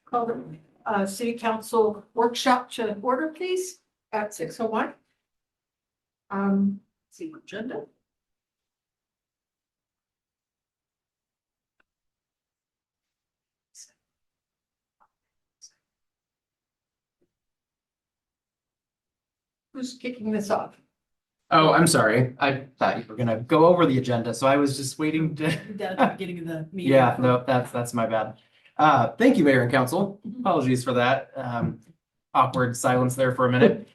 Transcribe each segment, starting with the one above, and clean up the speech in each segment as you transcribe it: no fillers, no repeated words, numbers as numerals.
Call the city council workshop to order, please, at 6:01. See agenda. Who's kicking this off? Oh, I'm sorry. I thought you were gonna go over the agenda, so I was just waiting to. At the beginning of the meeting. Yeah, no, that's my bad. Thank you, Mayor and Council. Apologies for that. Awkward silence there for a minute.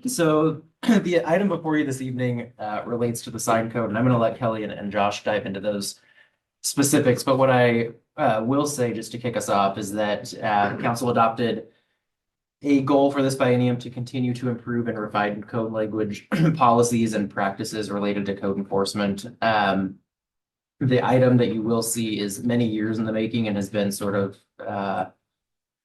So the item before you this evening relates to the sign code, and I'm gonna let Kelly and Josh dive into those specifics. But what I will say, just to kick us off, is that council adopted a goal for this biennium to continue to improve and refine code language policies and practices related to code enforcement. The item that you will see is many years in the making and has been sort of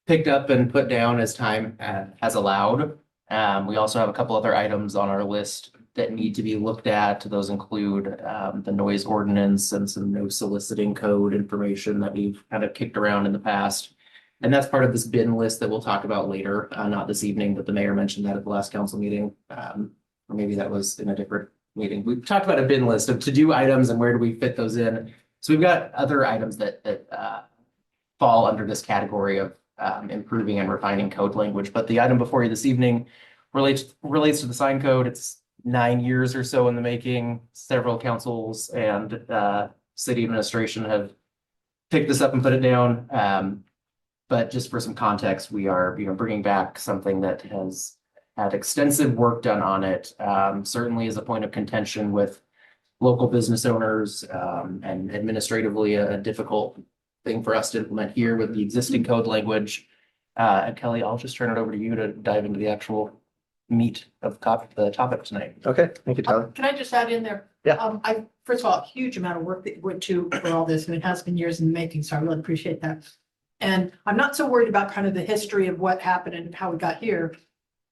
picked up and put down as time has allowed. We also have a couple other items on our list that need to be looked at. Those include the noise ordinance and some no soliciting code information that we've kind of kicked around in the past. And that's part of this bin list that we'll talk about later, not this evening, but the mayor mentioned that at the last council meeting. Or maybe that was in a different meeting. We've talked about a bin list of to-do items and where do we fit those in. So we've got other items that fall under this category of improving and refining code language. But the item before you this evening relates to the sign code. It's 9 years or so in the making. Several councils and city administration have picked this up and put it down. But just for some context, we are bringing back something that has had extensive work done on it. Certainly is a point of contention with local business owners and administratively a difficult thing for us to implement here with the existing code language. And Kelly, I'll just turn it over to you to dive into the actual meat of the topic tonight. Okay, thank you, Tyler. Can I just add in there? Yeah. I first of all, a huge amount of work that went to for all this, and it has been years in the making, so I really appreciate that. And I'm not so worried about kind of the history of what happened and how we got here,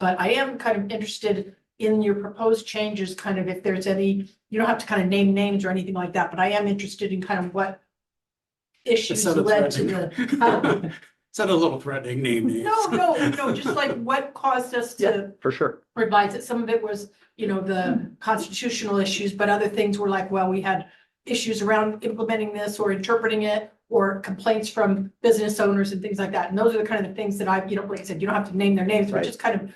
but I am kind of interested in your proposed changes, kind of if there's any, you don't have to kind of name names or anything like that, but I am interested in kind of what issues led to the. Sounded a little threatening name names. No, just like what caused us to For sure. revise it. Some of it was, the constitutional issues, but other things were like, well, we had issues around implementing this or interpreting it, or complaints from business owners and things like that. And those are the kind of things that like I said, you don't have to name their names, but Right. just kind of,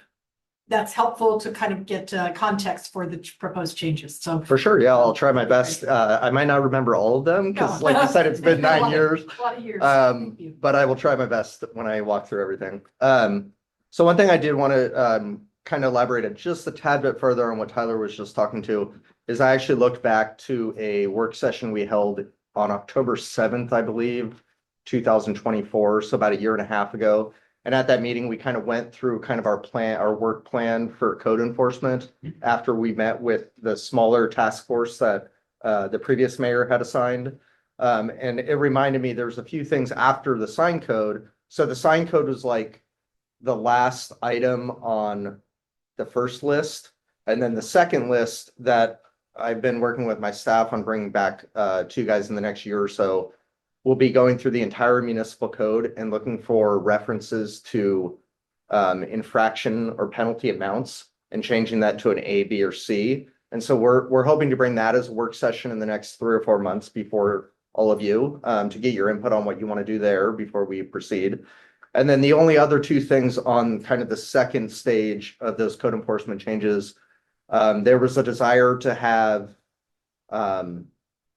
that's helpful to kind of get context for the proposed changes. So. For sure. Yeah, I'll try my best. I might not remember all of them because like you said, it's been 9 years. A lot of years. Thank you. But I will try my best when I walk through everything. So one thing I did want to kind of elaborate just a tad bit further on what Tyler was just talking to is I actually looked back to a work session we held on October 7th, I believe, 2024. So about a year and a half ago. And at that meeting, we kind of went through kind of our work plan for code enforcement after we met with the smaller task force that the previous mayor had assigned. And it reminded me there's a few things after the sign code. So the sign code was like the last item on the first list. And then the second list that I've been working with my staff on bringing back to you guys in the next year or so. We'll be going through the entire municipal code and looking for references to infraction or penalty amounts and changing that to an A, B, or C. And so we're hoping to bring that as a work session in the next 3 or 4 months before all of you to get your input on what you want to do there before we proceed. And then the only other 2 things on kind of the second stage of those code enforcement changes, there was a desire to have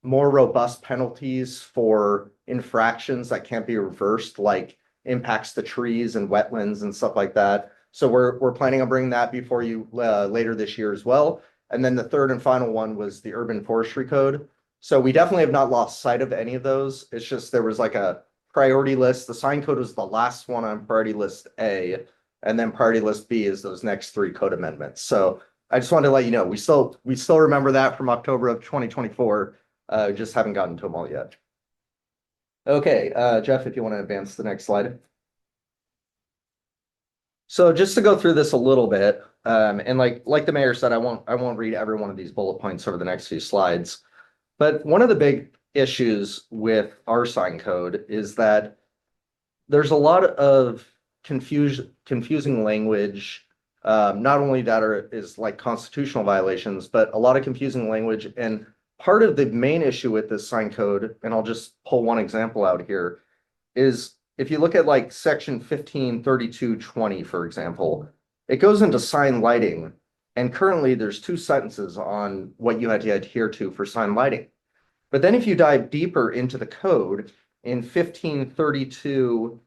more robust penalties for infractions that can't be reversed, like impacts to trees and wetlands and stuff like that. So we're planning on bringing that before you later this year as well. And then the third and final one was the urban forestry code. So we definitely have not lost sight of any of those. It's just there was like a priority list. The sign code was the last one on priority list A, and then priority list B is those next 3 code amendments. So I just wanted to let you know, we still remember that from October of 2024. Just haven't gotten to them all yet. Okay, Jeff, if you want to advance the next slide. So just to go through this a little bit, and like the mayor said, I won't read every one of these bullet points over the next few slides. But one of the big issues with our sign code is that there's a lot of confusing language. Not only that is like constitutional violations, but a lot of confusing language. And part of the main issue with this sign code, and I'll just pull one example out here, is if you look at like section 153220, for example, it goes into sign lighting. And currently there's two sentences on what you had to adhere to for sign lighting. But then if you dive deeper into the code in 1532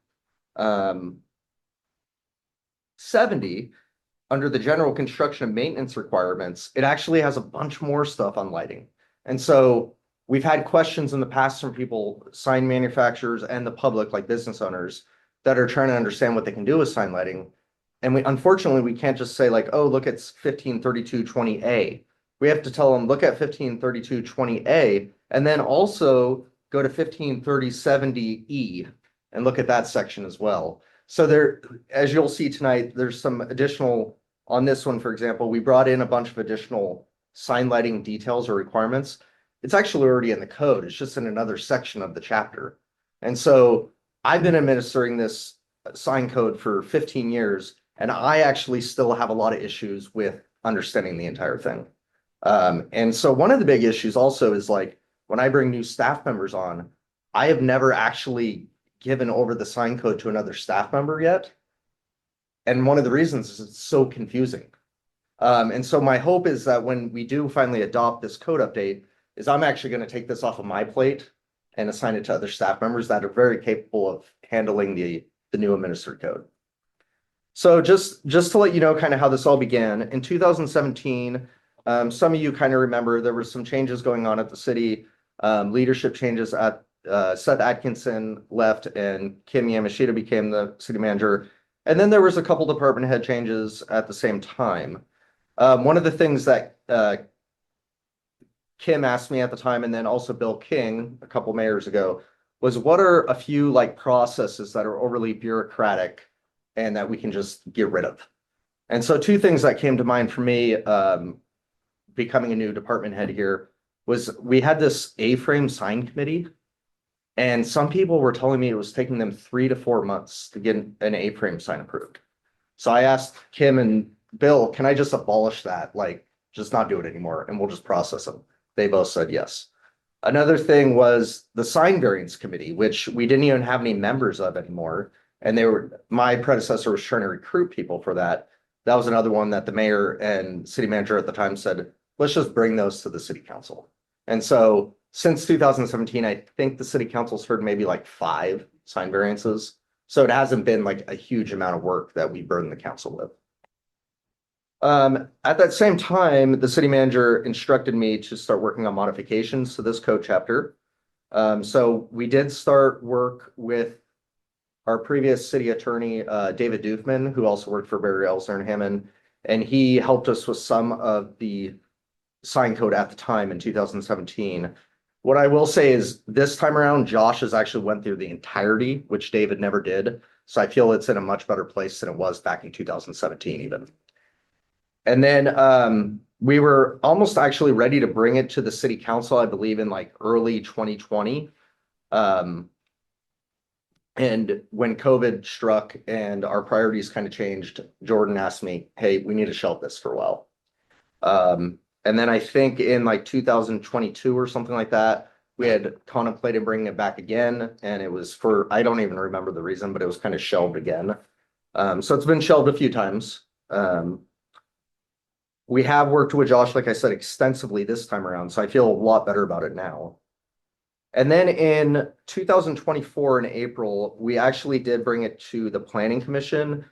70, under the general construction and maintenance requirements, it actually has a bunch more stuff on lighting. And so we've had questions in the past from people, sign manufacturers and the public, like business owners, that are trying to understand what they can do with sign lighting. And unfortunately, we can't just say like, oh, look, it's 153220A. We have to tell them, look at 153220A, and then also go to 153070E and look at that section as well. So there, as you'll see tonight, there's some additional, on this one, for example, we brought in a bunch of additional sign lighting details or requirements. It's actually already in the code. It's just in another section of the chapter. And so I've been administering this sign code for 15 years, and I actually still have a lot of issues with understanding the entire thing. And so one of the big issues also is like, when I bring new staff members on, I have never actually given over the sign code to another staff member yet. And one of the reasons is it's so confusing. And so my hope is that when we do finally adopt this code update, is I'm actually going to take this off of my plate and assign it to other staff members that are very capable of handling the new administered code. So just to let you know kind of how this all began, in 2017, some of you kind of remember there were some changes going on at the city, leadership changes at Seth Atkinson left and Kim Yamashita became the city manager. And then there was a couple department head changes at the same time. One of the things that Kim asked me at the time, and then also Bill King a couple mayors ago, was what are a few like processes that are overly bureaucratic and that we can just get rid of? And so two things that came to mind for me becoming a new department head here was we had this A-frame sign committee, and some people were telling me it was taking them 3 to 4 months to get an A-frame sign approved. So I asked Kim and Bill, can I just abolish that? Like, just not do it anymore, and we'll just process them. They both said yes. Another thing was the sign variance committee, which we didn't even have any members of anymore. And my predecessor was trying to recruit people for that. That was another one that the mayor and city manager at the time said, let's just bring those to the city council. And so since 2017, I think the city council's heard maybe like 5 sign variances. So it hasn't been like a huge amount of work that we burden the council with. At that same time, the city manager instructed me to start working on modifications to this code chapter. So we did start work with our previous city attorney, David Doofman, who also worked for Barry Elsner and Hammond, and he helped us with some of the sign code at the time in 2017. What I will say is this time around, Josh has actually went through the entirety, which David never did. So I feel it's in a much better place than it was back in 2017 even. And then we were almost actually ready to bring it to the city council, I believe in like early 2020. And when COVID struck and our priorities kind of changed, Jordan asked me, hey, we need to shelve this for a while. And then I think in like 2022 or something like that, we had contemplated bringing it back again. And it was for, I don't even remember the reason, but it was kind of shelved again. So it's been shelved a few times. We have worked with Josh, like I said, extensively this time around. So I feel a lot better about it now. And then in 2024 in April, we actually did bring it to the Planning Commission.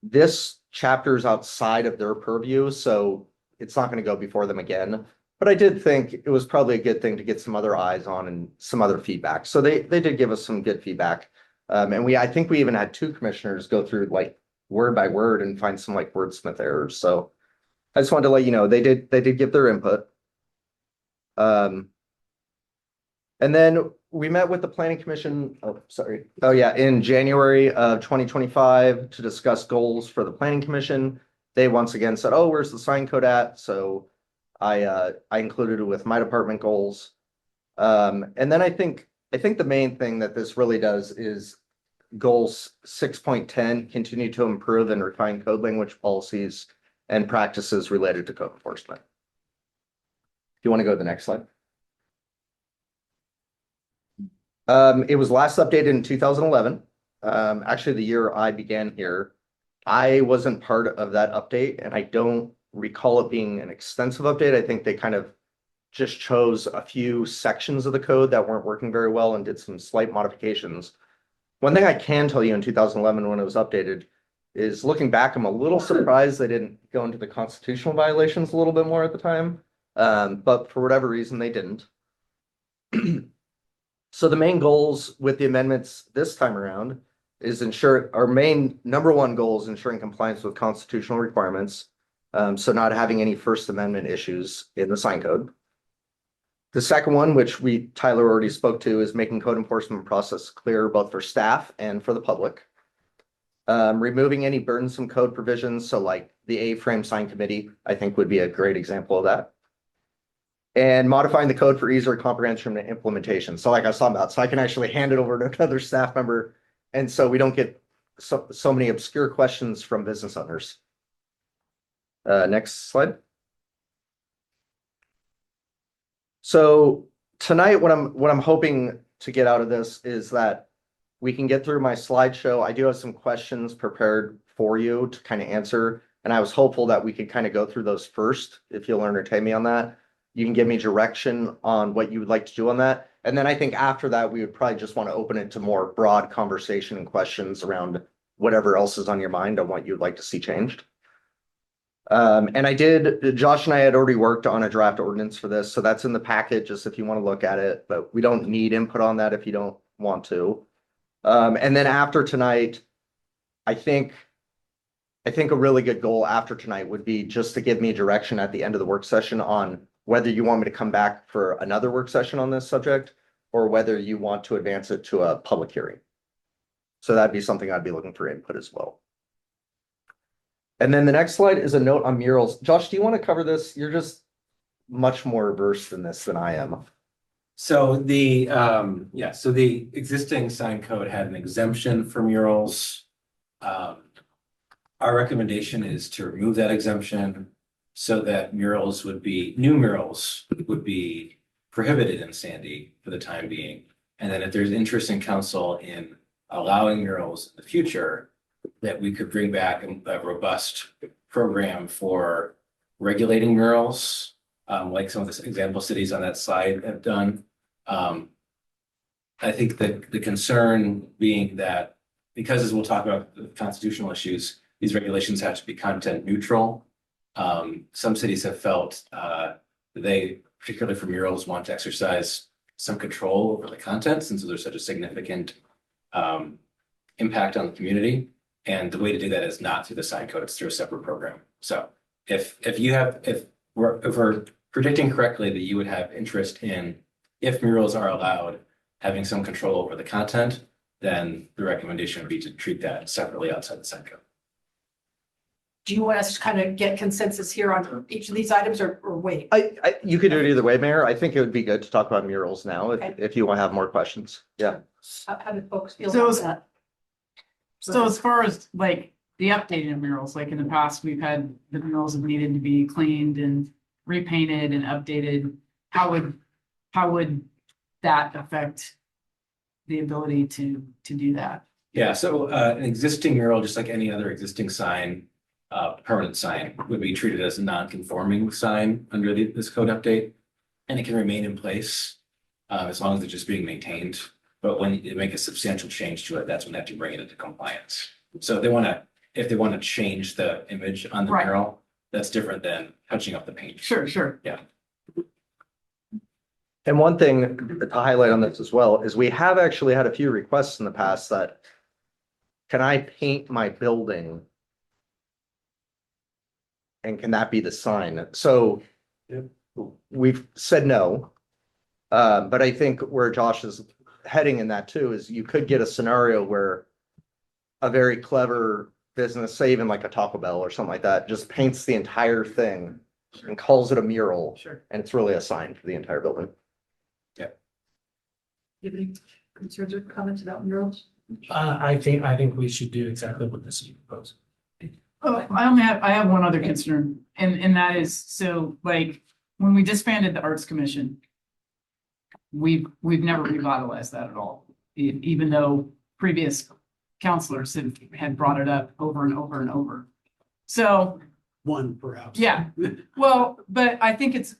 This chapter is outside of their purview, so it's not going to go before them again. But I did think it was probably a good thing to get some other eyes on and some other feedback. So they did give us some good feedback. And I think we even had 2 commissioners go through like word by word and find some like wordsmith errors. So I just wanted to let you know they did give their input. And then we met with the Planning Commission, in January of 2025 to discuss goals for the Planning Commission. They once again said, oh, where's the sign code at? So I included it with my department goals. And then I think the main thing that this really does is goals 6.10, continue to improve and refine code language policies and practices related to code enforcement. If you want to go to the next slide. It was last updated in 2011. Actually, the year I began here. I wasn't part of that update, and I don't recall it being an extensive update. I think they kind of just chose a few sections of the code that weren't working very well and did some slight modifications. One thing I can tell you in 2011 when it was updated is looking back, I'm a little surprised they didn't go into the constitutional violations a little bit more at the time. But for whatever reason, they didn't. So the main goals with the amendments this time around is our main number one goal is ensuring compliance with constitutional requirements. So not having any First Amendment issues in the sign code. The second one, which Tyler already spoke to, is making code enforcement process clear both for staff and for the public. Removing any burdensome code provisions, so like the A-frame sign committee, I think would be a great example of that. And modifying the code for easier comprehension and implementation. So like I was talking about, so I can actually hand it over to another staff member. And so we don't get so many obscure questions from business owners. Next slide. So tonight, what I'm hoping to get out of this is that we can get through my slideshow. I do have some questions prepared for you to kind of answer. And I was hopeful that we could kind of go through those first, if you'll entertain me on that. You can give me direction on what you would like to do on that. And then I think after that, we would probably just want to open it to more broad conversation and questions around whatever else is on your mind on what you'd like to see changed. And Josh and I had already worked on a draft ordinance for this. So that's in the packet, just if you want to look at it, but we don't need input on that if you don't want to. And then after tonight, I think a really good goal after tonight would be just to give me direction at the end of the work session on whether you want me to come back for another work session on this subject or whether you want to advance it to a public hearing. So that'd be something I'd be looking for input as well. And then the next slide is a note on murals. Josh, do you want to cover this? You're just much more versed in this than I am. So the existing sign code had an exemption for murals. Our recommendation is to remove that exemption so that new murals would be prohibited in Sandy for the time being. And then if there's interest in council in allowing murals in the future, that we could bring back a robust program for regulating murals, like some of the example cities on that slide have done. I think that the concern being that because, as we'll talk about the constitutional issues, these regulations have to be content neutral. Some cities have felt they, particularly for murals, want to exercise some control over the content since there's such a significant impact on the community. And the way to do that is not through the sign code, it's through a separate program. So if we're predicting correctly that you would have interest in, if murals are allowed, having some control over the content, then the recommendation would be to treat that separately outside the sign code. Do you want us to kind of get consensus here on each of these items or wait? You could do it either way, Mayor. I think it would be good to talk about murals now Okay. if you want to have more questions. Yeah. How do folks feel So- about that? So as far as like the updated murals, like in the past, we've had the murals have needed to be cleaned and repainted and updated. How would that affect the ability to do that? Yeah, so an existing mural, just like any other existing sign, permanent sign, would be treated as a non-conforming sign under this code update. And it can remain in place as long as it's just being maintained. But when you make a substantial change to it, that's when they have to bring it into compliance. So if they want to change the image on the Right. mural, that's different than touching up the paint. Sure. And one thing to highlight on this as well is we have actually had a few requests in the past that, can I paint my building? And can that be the sign? So we've said no. But I think where Josh is heading in that too is you could get a scenario where a very clever business, say even like a Taco Bell or something like that, just paints the entire thing and calls it a mural. Sure. And it's really a sign for the entire building. Do you have any concerns or comments about murals? I think we should do exactly what this proposed. I have one other concern, and that is, so like, when we disbanded the Arts Commission, we've never revitalized that at all, even though previous counselors had brought it up over and over and over. So, One perhaps. yeah, well, but I think it's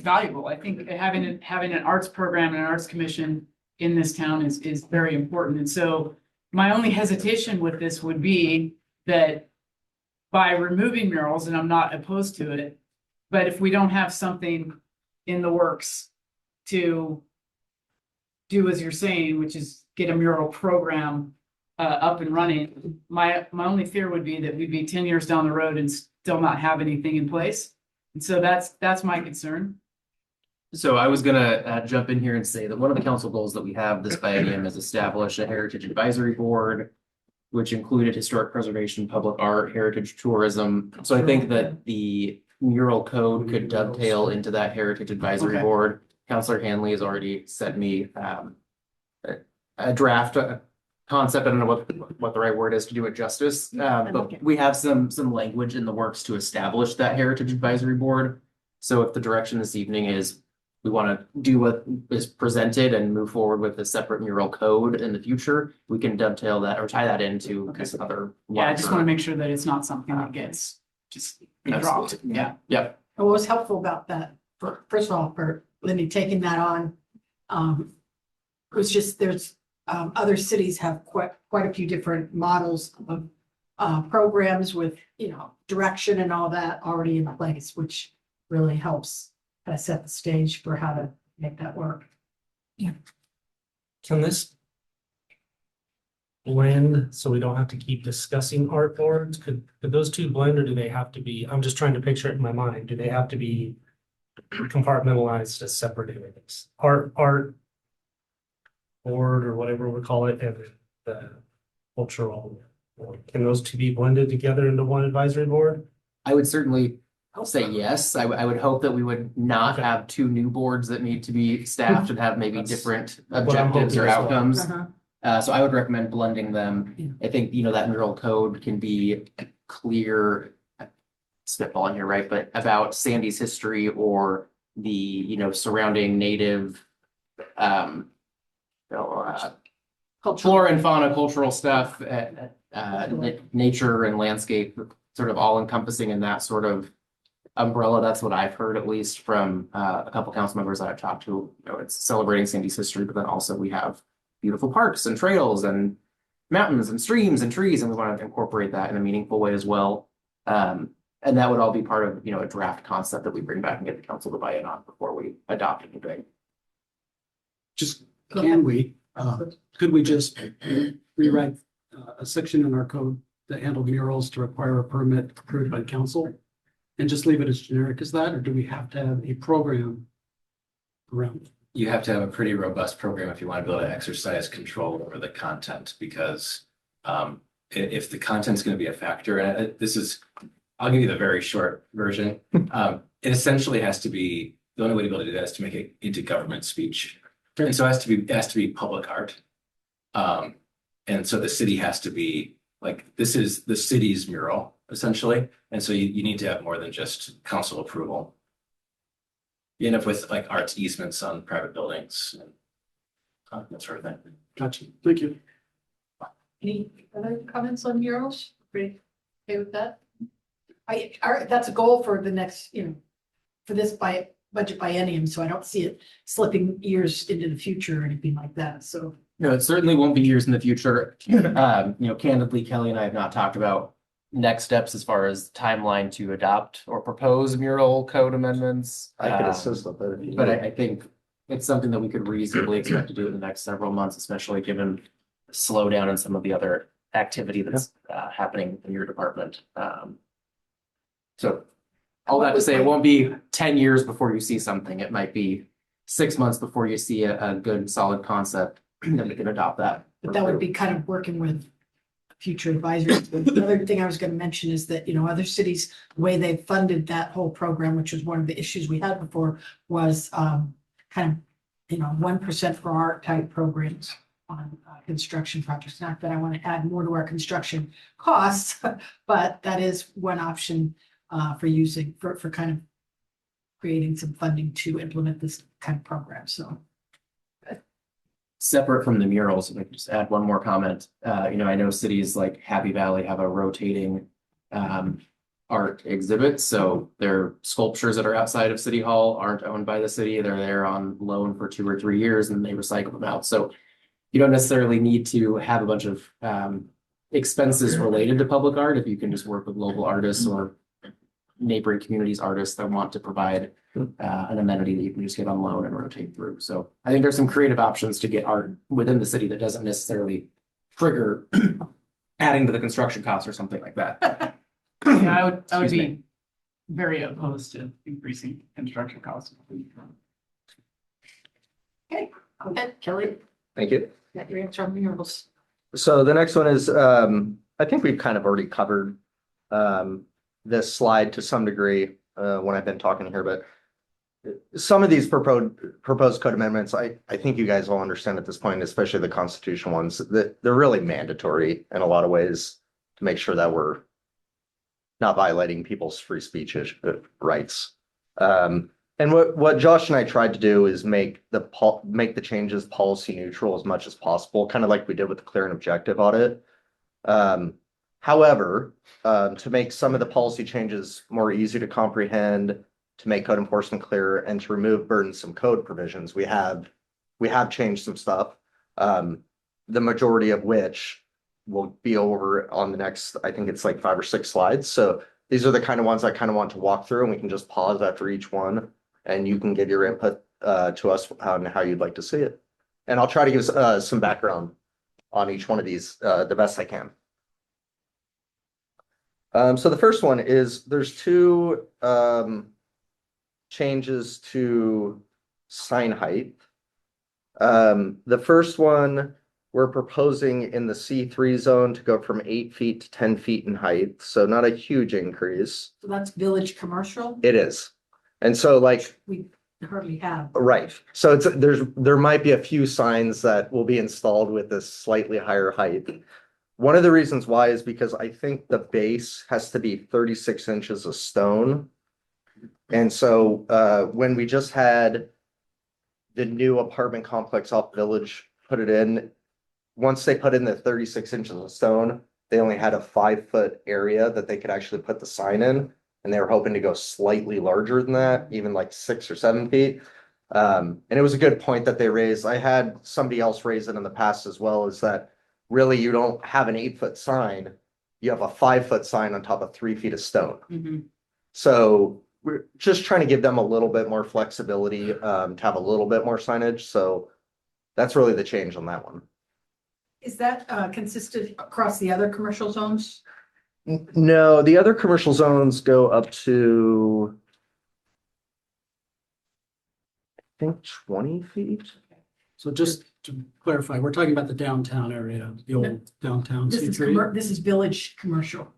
valuable. I think having an arts program and an arts commission in this town is very important. And so my only hesitation with this would be that by removing murals, and I'm not opposed to it, but if we don't have something in the works to do as you're saying, which is get a mural program up and running, my only fear would be that we'd be 10 years down the road and still not have anything in place. And so that's my concern. So I was gonna jump in here and say that one of the council goals that we have this biennium is establish a heritage advisory board, which included historic preservation, public art, heritage tourism. So I think that the mural code could dovetail into that heritage advisory Okay. board. Counselor Hanley has already sent me a draft concept. I don't know what the right word is to do it justice. But we have some language in the works to establish that heritage advisory board. So if the direction this evening is we want to do what is presented and move forward with a separate mural code in the future, we can dovetail that or tie that into this other. Yeah, I just want to larger- make sure that it's not something that gets just dropped. Absolutely. Yeah. Yep. What was helpful about that, first of all, for Lindy taking that on, was just there's other cities have quite a few different models of programs with, direction and all that already in place, which really helps kind of set the stage for how to make that work. Can this blend so we don't have to keep discussing art boards? Could those two blend, or do they have to be, I'm just trying to picture it in my mind, do they have to be compartmentalized as separate entities? Art board or whatever we call it, and the cultural, can those two be blended together into one advisory board? I would certainly say yes. I would hope that we would not Okay. have two new boards that need to be staffed and have maybe That's different what I'm objectives or hoping as well. outcomes. Uh-huh. So I would recommend blending them. Yeah. I think, that mural code can be clear, spitballing here, right? But about Sandy's history or the, surrounding native, flora and fauna, cultural stuff, nature and landscape, sort of all encompassing in that sort of umbrella. That's what I've heard, at least from a couple council members that I've talked to. It's celebrating Sandy's history, but then also we have beautiful parks and trails and mountains and streams and trees, and we want to incorporate that in a meaningful way as well. And that would all be part of, a draft concept that we bring back and get the council to buy in on before we adopt anything. Just, Go can we, could we just rewrite a section in our code that handled murals to require a permit approved by council? And just leave it as generic as that, or do we have to have a program around it? You have to have a pretty robust program if you want to be able to exercise control over the content, because if the content's going to be a factor, and I'll give you the very short version. It essentially has to be, the only way to be able to do that is to make it into government speech. And so it has to be public art. And so the city has to be like, this is the city's mural, essentially. And so you need to have more than just council approval. You end up with like arts easements on private buildings and that sort of thing. Gotcha, thank you. Any other comments on murals? Pretty okay with that? That's a goal for the next, for this budget biennium, so I don't see it slipping years into the future or anything like that, so. No, it certainly won't be years in the future. Candidly, Kelly and I have not talked about next steps as far as timeline to adopt or propose mural code amendments. I could assist with it. if you But need. I think it's something that we could reasonably expect to do in the next several months, especially given the slowdown in some of the other activity that's happening in your department. So all that to say, it won't be 10 years before you see something. It might be 6 months before you see a good, solid concept, then we can adopt that. But that would be kind of working with future advisors. The other thing I was gonna mention is that, other cities, the way they funded that whole program, which was one of the issues we had before, was kind of, 1% for art type programs. on construction projects. Not that I want to add more to our construction costs, but that is one option for using, for kind of creating some funding to implement this kind of program. So Separate from the murals, if I could just add one more comment. I know cities like Happy Valley have a rotating art exhibit. So their sculptures that are outside of City Hall aren't owned by the city. They're there on loan for 2 or 3 years and they recycle them out. So you don't necessarily need to have a bunch of expenses related to public art if you can just work with local artists or neighboring communities artists that want to provide an amenity that you can just get on loan and rotate through. So I think there's some creative options to get art within the city that doesn't necessarily trigger adding to the construction costs or something like that. Yeah, I would Excuse me. be very opposed to increasing construction costs. go ahead, Kelly, Thank you. got your answer on murals. So the next one is, I think we've kind of already covered this slide to some degree when I've been talking here, but some of these proposed code amendments, I think you guys all understand at this point, especially the constitutional ones, that they're really mandatory in a lot of ways to make sure that we're not violating people's free speech rights. And what Josh and I tried to do is make the changes policy neutral as much as possible, kind of like we did with the clear and objective audit. However, to make some of the policy changes more easy to comprehend, to make code enforcement clearer, and to remove burdensome code provisions, we have changed some stuff. The majority of which will be over on the next, I think it's like 5 or 6 slides. So these are the kind of ones I kind of want to walk through, and we can just pause after each one, and you can give your input to us on how you'd like to see it. And I'll try to give some background on each one of these the best I can. So the first one is there's 2 changes to sign height. The first one, we're proposing in the C3 zone to go from 8 feet to 10 feet in height. So not a huge increase. So that's village commercial. It is. And so like, We hardly have. right. So there might be a few signs that will be installed with this slightly higher height. One of the reasons why is because I think the base has to be 36 inches of stone. And so when we just had the new apartment complex off Village put it in, once they put in the 36 inches of stone, they only had a 5-foot area that they could actually put the sign in. And they were hoping to go slightly larger than that, even like 6 or 7 feet. And it was a good point that they raised. I had somebody else raise it in the past as well, is that really you don't have an 8-foot sign. You have a 5-foot sign on top of 3 feet of stone. Mhm. So we're just trying to give them a little bit more flexibility to have a little bit more signage. So that's really the change on that one. Is that consistent across the other commercial zones? No, the other commercial zones go up to, I think, 20 feet. So just to clarify, we're talking about the downtown area, the old downtown This is, C3. this is village commercial.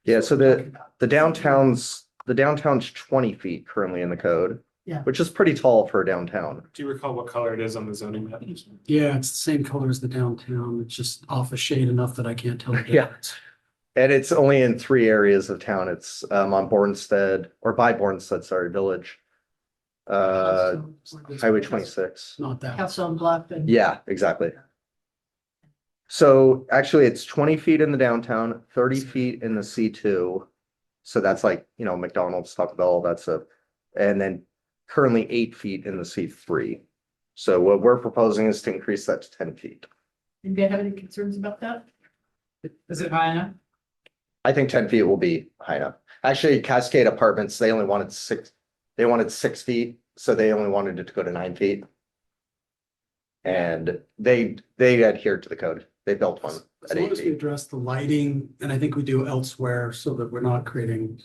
Yeah, so the downtown's 20 feet currently in the code. Yeah. Which is pretty tall for a downtown. Do you recall what color it is on the zoning map? Yeah, it's the same color as the downtown. It's just off a shade enough that I can't tell the Yeah. difference. And it's only in 3 areas of town. It's on Bornstead, or by Bornstead, sorry, Village. Highway 26. Not that. Castle and Bluff and. Yeah, exactly. So actually it's 20 feet in the downtown, 30 feet in the C2. So that's like, McDonald's, Taco Bell, and then currently 8 feet in the C3. So what we're proposing is to increase that to 10 feet. Anybody have any concerns about that? Is it high enough? I think 10 feet will be high enough. Actually, Cascade Apartments, they only wanted 6 feet, so they only wanted it to go to 9 feet. And they adhered to the code. They built one As at long 8 as we feet. address the lighting, and I think we do elsewhere so that we're not creating,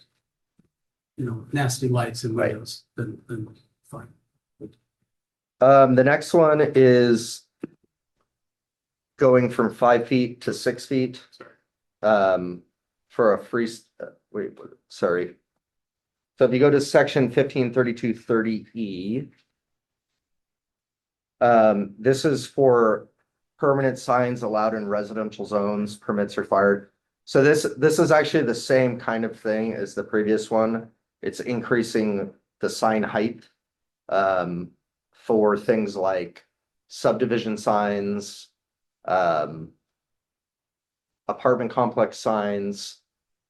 nasty lights in Right. windows, then fine. The next one is going from 5 feet to 6 feet. For a sorry. So if you go to section 153230E. This is for permanent signs allowed in residential zones, permits required. So this is actually the same kind of thing as the previous one. It's increasing the sign height for things like subdivision signs, apartment complex signs,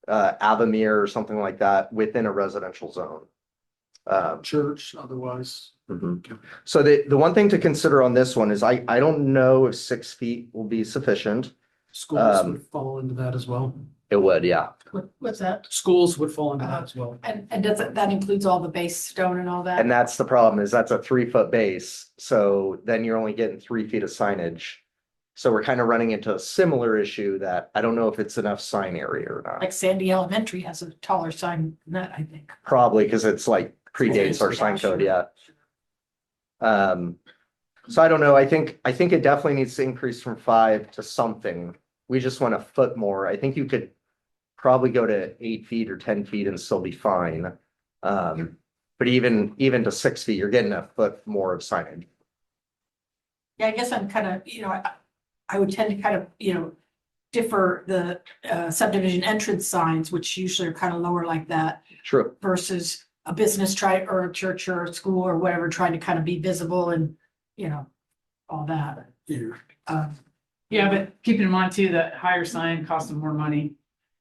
Avamere or something like that within a residential zone. Church, otherwise. Mhm. So the one thing to consider on this one is I don't know if 6 feet will be sufficient. Schools would fall into that as well. It would, yeah. What's that? Schools would fall into that as well. And does that includes all the base stone and all that? And that's the problem is that's a 3 foot base. So then you're only getting 3 feet of signage. So we're kind of running into a similar issue that I don't know if it's enough sign area or not. Like Sandy Elementary has a taller sign than that, I think. Probably because it's like predates our sign code, yeah. So I don't know. I think it definitely needs to increase from 5 to something. We just want a foot more. I think you could probably go to 8 feet or 10 feet and still be fine. But even to 6 feet, you're getting a foot more of signage. Yeah, I guess I'm kind of, I would tend to kind of, differ the subdivision entrance signs, which usually are kind of lower like that True. versus a business or a church or a school or whatever, trying to kind of be visible and, all that. Here, Yeah, but keeping in mind too, that higher sign costs them more money.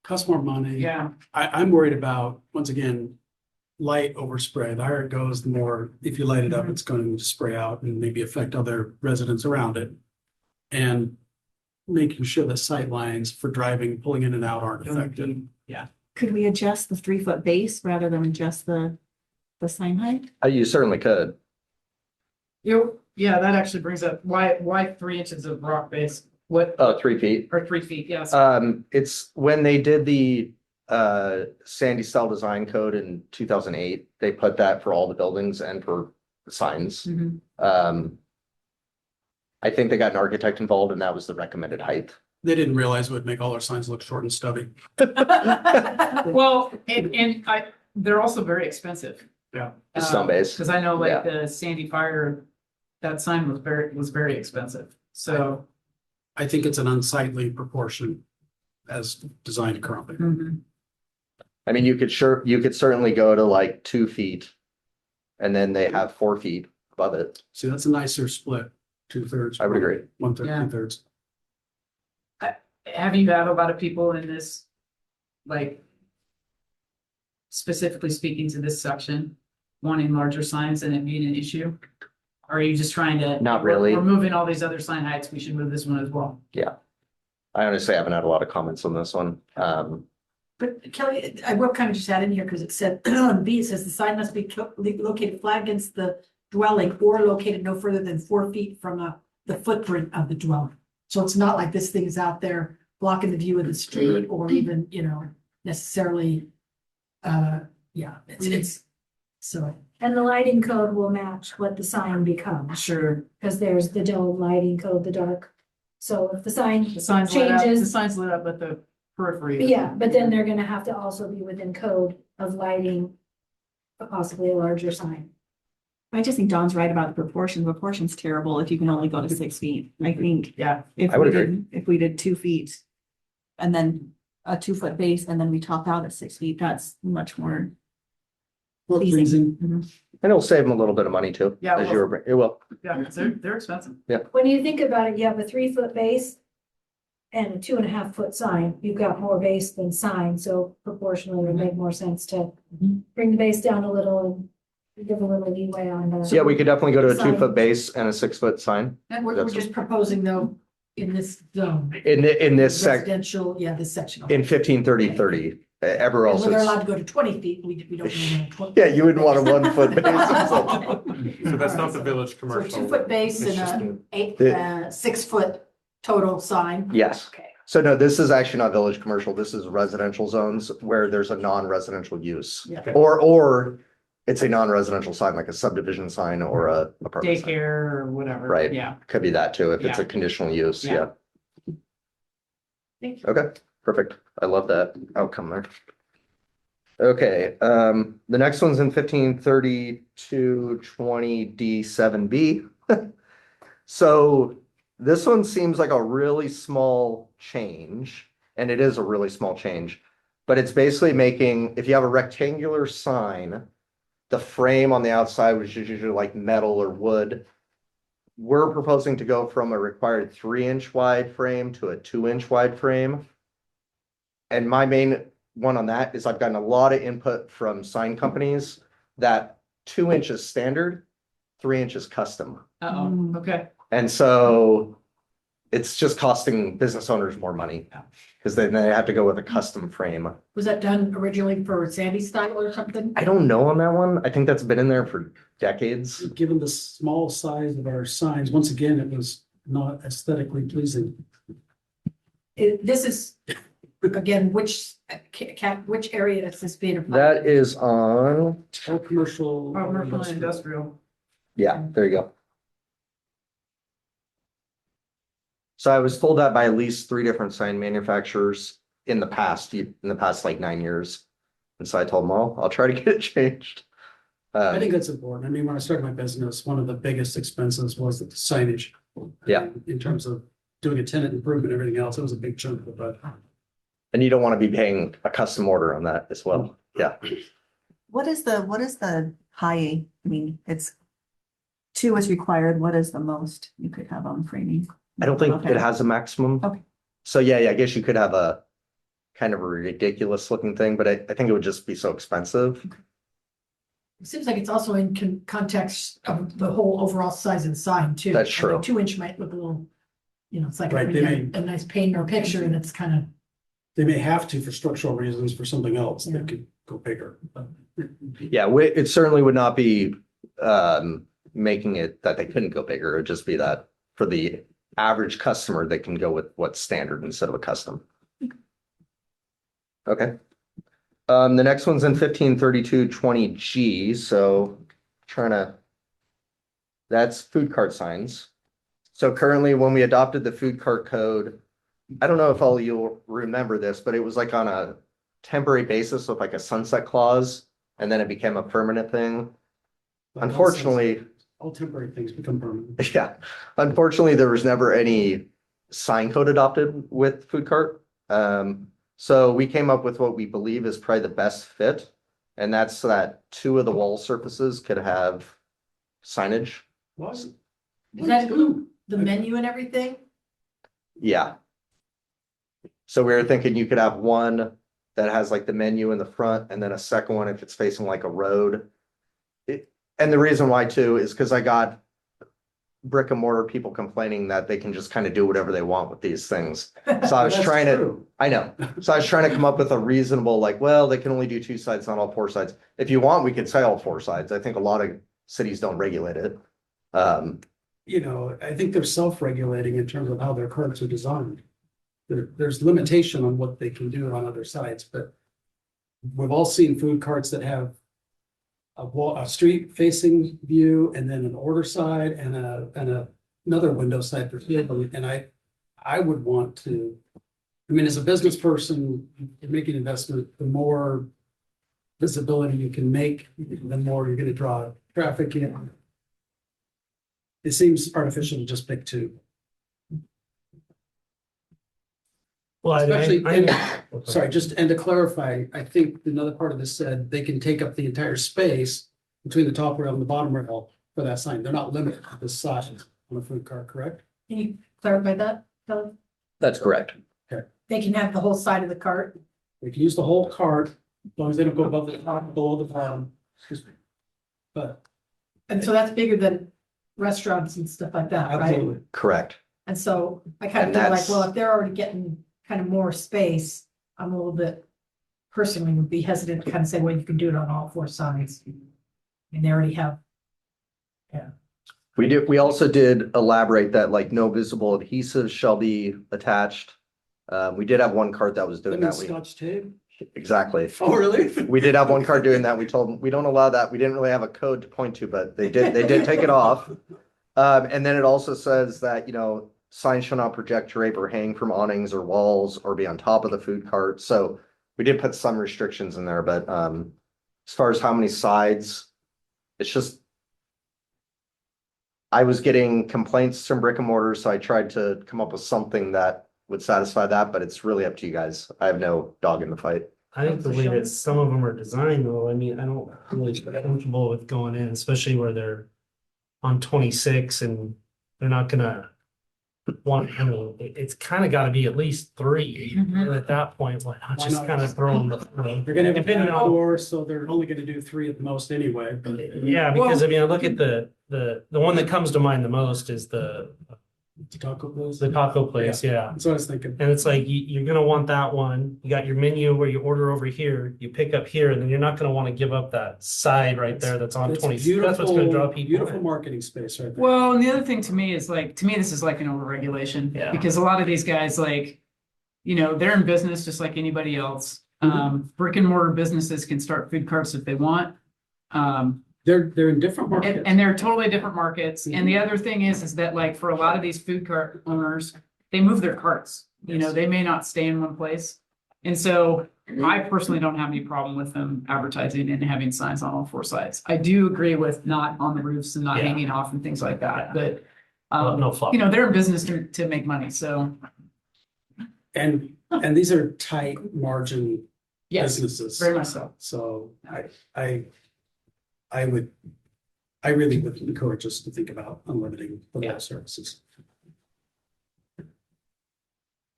costs more money. Yeah. I'm worried about, once again, light overspray. The higher it goes, the more, if you light it up, it's going to spray out and maybe affect other residents around it. And making sure the sight lines for driving, pulling in and out aren't affected. Yeah. Could we adjust the 3 foot base rather than just the sign height? You certainly could. Yeah, that actually brings up, why 3 inches of rock base? What, Oh, 3 feet. or 3 feet, yes. It's when they did the Sandy style design code in 2008, they put that for all the buildings and for the signs. Mhm. I think they got an architect involved and that was the recommended height. They didn't realize it would make all our signs look short and stubby. Well, and they're also very expensive. Yeah. The stone base. Because I know Yeah. like the Sandy Fire, that sign was very expensive. So. I think it's an unsightly proportion as designed currently. Mhm. I mean, you could certainly go to like 2 feet. And then they have 4 feet above it. See, that's a nicer split, 2/3. I would agree. 1/3, Yeah. 2/3. Have you had a lot of people in this, like, specifically speaking to this section, wanting larger signs and it being an issue? Or are you just trying to? Not really. We're moving all these other sign heights, we should move this one as well. I honestly haven't had a lot of comments on this one. But Kelly, I will kind of just add in here because it said on B, it says the sign must be located flat against the dwelling or located no further than 4 feet from the footprint of the dwelling. So it's not like this thing is out there blocking the view of the street or even, necessarily. It's so. And the lighting code will match what the sign becomes, Sure. because there's the dome lighting code, the dark. So if the sign The sign's lit up, the changes, sign's lit up at the periphery. yeah, but then they're gonna have to also be within code of lighting possibly a larger sign. I just think Don's right about the proportion. Proportion's terrible if you can only go to 6 feet. I think Yeah, if I would we agree. if we did 2 feet and then a 2 foot base and then we top out at 6 feet, that's much more More pleasing. pleasing. And it'll save them a little bit of money too. Yeah, As well- you were, it will. yeah, 'cause they're expensive. When you think about it, you have a 3 foot base and a 2.5 foot sign. You've got more base than sign, so proportionally it would make more sense to bring the base down a little and give a little leeway on the. Yeah, we could definitely go to a Sign. 2 foot base and a 6 foot sign. And we're just proposing though, in this zone. In this Residential, this section. in 15-30-30, everywhere And else when they're is. allowed to go to 20 feet, we don't. want 20. Yeah, you wouldn't want a 1 foot base. So that's not the village So commercial. 2 foot base It's just and a- a 6 foot total sign. Yes. Okay. So no, this is actually not village commercial. This is residential zones where there's a non-residential use. Yeah. Or it's a non-residential sign, like a subdivision sign or a apartment sign. Daycare or whatever. Right. Yeah. Could be that too, if it's a Yeah. conditional use, Yeah. yeah. Thank you. Okay, perfect. I love that outcome there. Okay, the next one's in 15-32-20 D7B. So This one seems like a really small change, and it is a really small change. But it's basically making, if you have a rectangular sign, the frame on the outside, which is usually like metal or wood. We're proposing to go from a required 3-inch wide frame to a 2-inch wide frame. And my main one on that is I've gotten a lot of input from sign companies that 2 inches standard, 3 inches custom. Uh-oh, okay. And so it's just costing business owners more money. Because then they have to go with a custom frame. Was that done originally for Sandy style or something? I don't know on that one. I think that's been in there for decades. Given the small size of our signs, once again, it was not aesthetically pleasing. This is, again, which area is this being applied? That is on, All commercial. Commercial and industrial. yeah, there you go. So I was told that by at least 3 different sign manufacturers in the past like 9 years. And so I told them, well, I'll try to get it changed. I think that's important. I mean, when I started my business, one of the biggest expenses was the signage. Yeah. In terms of doing a tenant improvement, and everything else, it was a big chunk of the budget. And you don't want to be paying a custom order on that as well. Yeah. What is the high, I mean, it's 2 is required. What is the most you could have on framing? I don't think Okay. it has a maximum. Okay. So yeah, I guess you could have a kind of a ridiculous looking thing, but I think it would just be so expensive. It seems like it's also in context of the whole overall size of the sign too. That's true. 2-inch might look a little, it's like Right, they may- a nice paint or picture and it's kind of, They may have to for structural reasons for something else Yeah. that could go bigger. but- Yeah, it certainly would not be making it that they couldn't go bigger. It'd just be that for the average customer, they can go with what's standard instead of a custom. Okay. The next one's in 153220G, so that's food cart signs. So currently, when we adopted the food cart code, I don't know if all of you'll remember this, but it was like on a temporary basis with like a sunset clause, and then it became a permanent thing. Unfortunately, All temporary things become permanent. yeah, unfortunately, there was never any sign code adopted with food cart. So we came up with what we believe is probably the best fit. And that's so that 2 of the wall surfaces could have signage. Was does that include the menu and everything? Yeah. So we were thinking you could have one that has like the menu in the front and then a second one if it's facing like a road. And the reason why too is because I got brick and mortar people complaining that they can just kind of do whatever they want with these things. So I was That's trying to, true. I know. So I was trying to come up with a reasonable, like, well, they can only do 2 sides, not all 4 sides. If you want, we could say all 4 sides. I think a lot of cities don't regulate it. I think they're self-regulating in terms of how their carts are designed. There's limitation on what they can do on other sites, but we've all seen food carts that have a street facing view and then an order side and another window side for people. And I would want to, as a business person, you're making investment, the more visibility you can make, the more you're gonna draw traffic in. It seems artificial to just pick 2. Well, Especially, I- sorry, and to clarify, I think another part of this said they can take up the entire space between the top rail and the bottom rail for that sign. They're not limited to the size on a food cart, correct? Can you clarify that, Kelly? That's correct. They can have the whole side of the cart. They can use the whole cart, as long as they don't go above the top, below the bottom. Excuse me. But And so that's bigger than restaurants and stuff like that, right? absolutely, Correct. And so I kind And of feel like, that's- well, if they're already getting kind of more space, I'm a little bit personally would be hesitant to kind of say, well, you can do it on all 4 sides. And they already have, We also did elaborate that like no visible adhesives shall be attached. We did have one cart that was doing lemon that. scotch tape. Exactly. Oh, really? We did have one cart doing that. We told them, we don't allow that. We didn't really have a code to point to, but they did take it off. And then it also says that, signs shall not project, drape, or hang from awnings or walls or be on top of the food cart. So we did put some restrictions in there, but as far as how many sides, it's just I was getting complaints from brick and mortar, so I tried to come up with something that would satisfy that, but it's really up to you guys. I have no dog in the fight. I think the way that some of them are designed though, I mean, I don't really feel comfortable with going in, especially where they're on 26 and they're not gonna want, I mean, it's kind of gotta be at least 3. And at that point, why not Why just not? kind of throw them? They're gonna have a Depending on- door, so they're only gonna do 3 at the most anyway, but. Yeah, because I mean, I look at the one that comes to mind the most is the Taco place. taco place, yeah. That's what I was thinking. And it's like, you're gonna want that one. You got your menu where you order over here, you pick up here, and then you're not gonna want to give up that side right there that's on It's 20. That's what's gonna draw people Beautiful in. marketing space right there. Well, and the other thing to me is like, to me, this is like an overregulation. Yeah. Because a lot of these guys, like, you know, they're in business just like anybody else. Brick and mortar businesses can start food carts if they want. They're in different markets. And they're totally different markets. And the other thing is that like for a lot of these food cart owners, they move their carts. You know, Yes. they may not stay in one place. And so I personally don't have any problem with them advertising and having signs on all 4 sides. I do agree with not on the roofs and not Yeah. hanging off and things like that, but No fault. you know, they're in business to make money, so. And these are tight margin Yes, businesses. very much so. So I really would encourage us to think about unlimiting the Yeah. web services.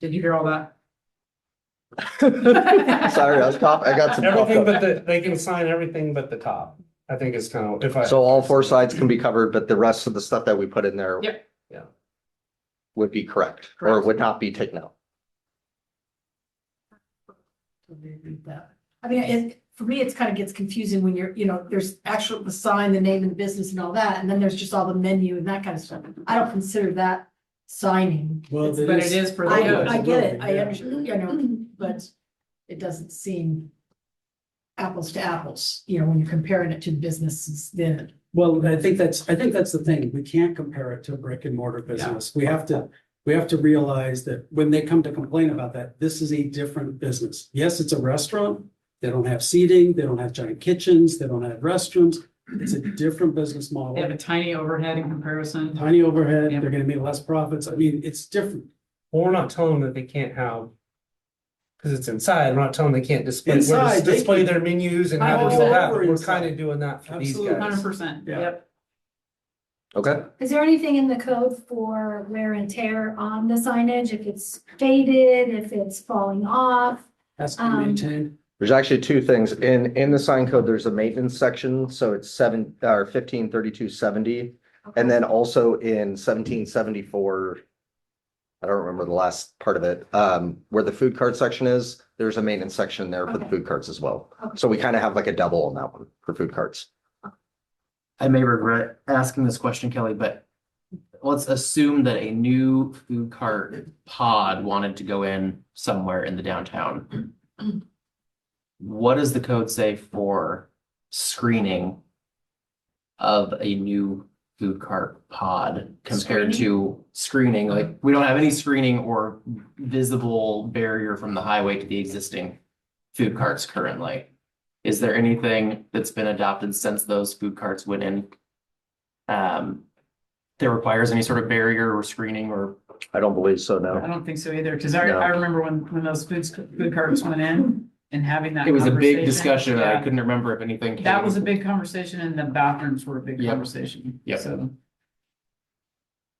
Did you hear all that? Sorry, I got some. Everything but they can sign everything but the top. I think it's kind of, if I. So all 4 sides can be covered, but the rest of the stuff that we put in there. Yep. Yeah. Would be correct, or Correct. would not be taken out. I mean, for me, it's kind of gets confusing when you're, you know, there's actual, the sign, the name of the business and all that, and then there's just all the menu and that kind of stuff. I don't consider that signing. Well, But it is for the I code. get it, I Yeah. understand, you know, but it doesn't seem apples to apples, you know, when you're comparing it to businesses then. Well, I think that's the thing. We can't compare it to a brick and mortar business. We have to realize that when they come to complain about that, this is a different business. Yes, it's a restaurant. They don't have seating, they don't have giant kitchens, they don't have restrooms. It's a different business They have model. a tiny overhead in comparison. Tiny overhead, Yep. they're gonna make less profits. I mean, it's different. Well, we're not telling them that they can't have, because it's inside, we're not telling them they can't display, Inside, they display can- their menus and how to I'm do all all that. over We're inside. kind of doing that for these Absolutely. guys. 100%, Yeah. yep. Okay, Is there anything in the code for wear and tear on the signage? If it's faded, if it's falling off? Has to be Um, maintained. there's actually 2 things. In the sign code, there's a maintenance section, so it's 153270. And then also in 1774, I don't remember the last part of it, where the food cart section is, there's a maintenance section there for the Okay. food carts as well. Okay. So we kind of have like a double on that one for food carts. I may regret asking this question, Kelly, but let's assume that a new food cart pod wanted to go in somewhere in the downtown. What does the code say for screening of a new food cart pod compared to screening? Like, we don't have any screening or visible barrier from the highway to the existing food carts currently. Is there anything that's been adopted since those food carts went in? That requires any sort of barrier or screening or? I don't believe so, I no. don't think so either, because No. I remember when those food carts went in and having that. It was a big conversation. discussion. I Yeah. couldn't remember if anything. That came- was a big conversation and the bathrooms were a big Yep. conversation. Yep. So,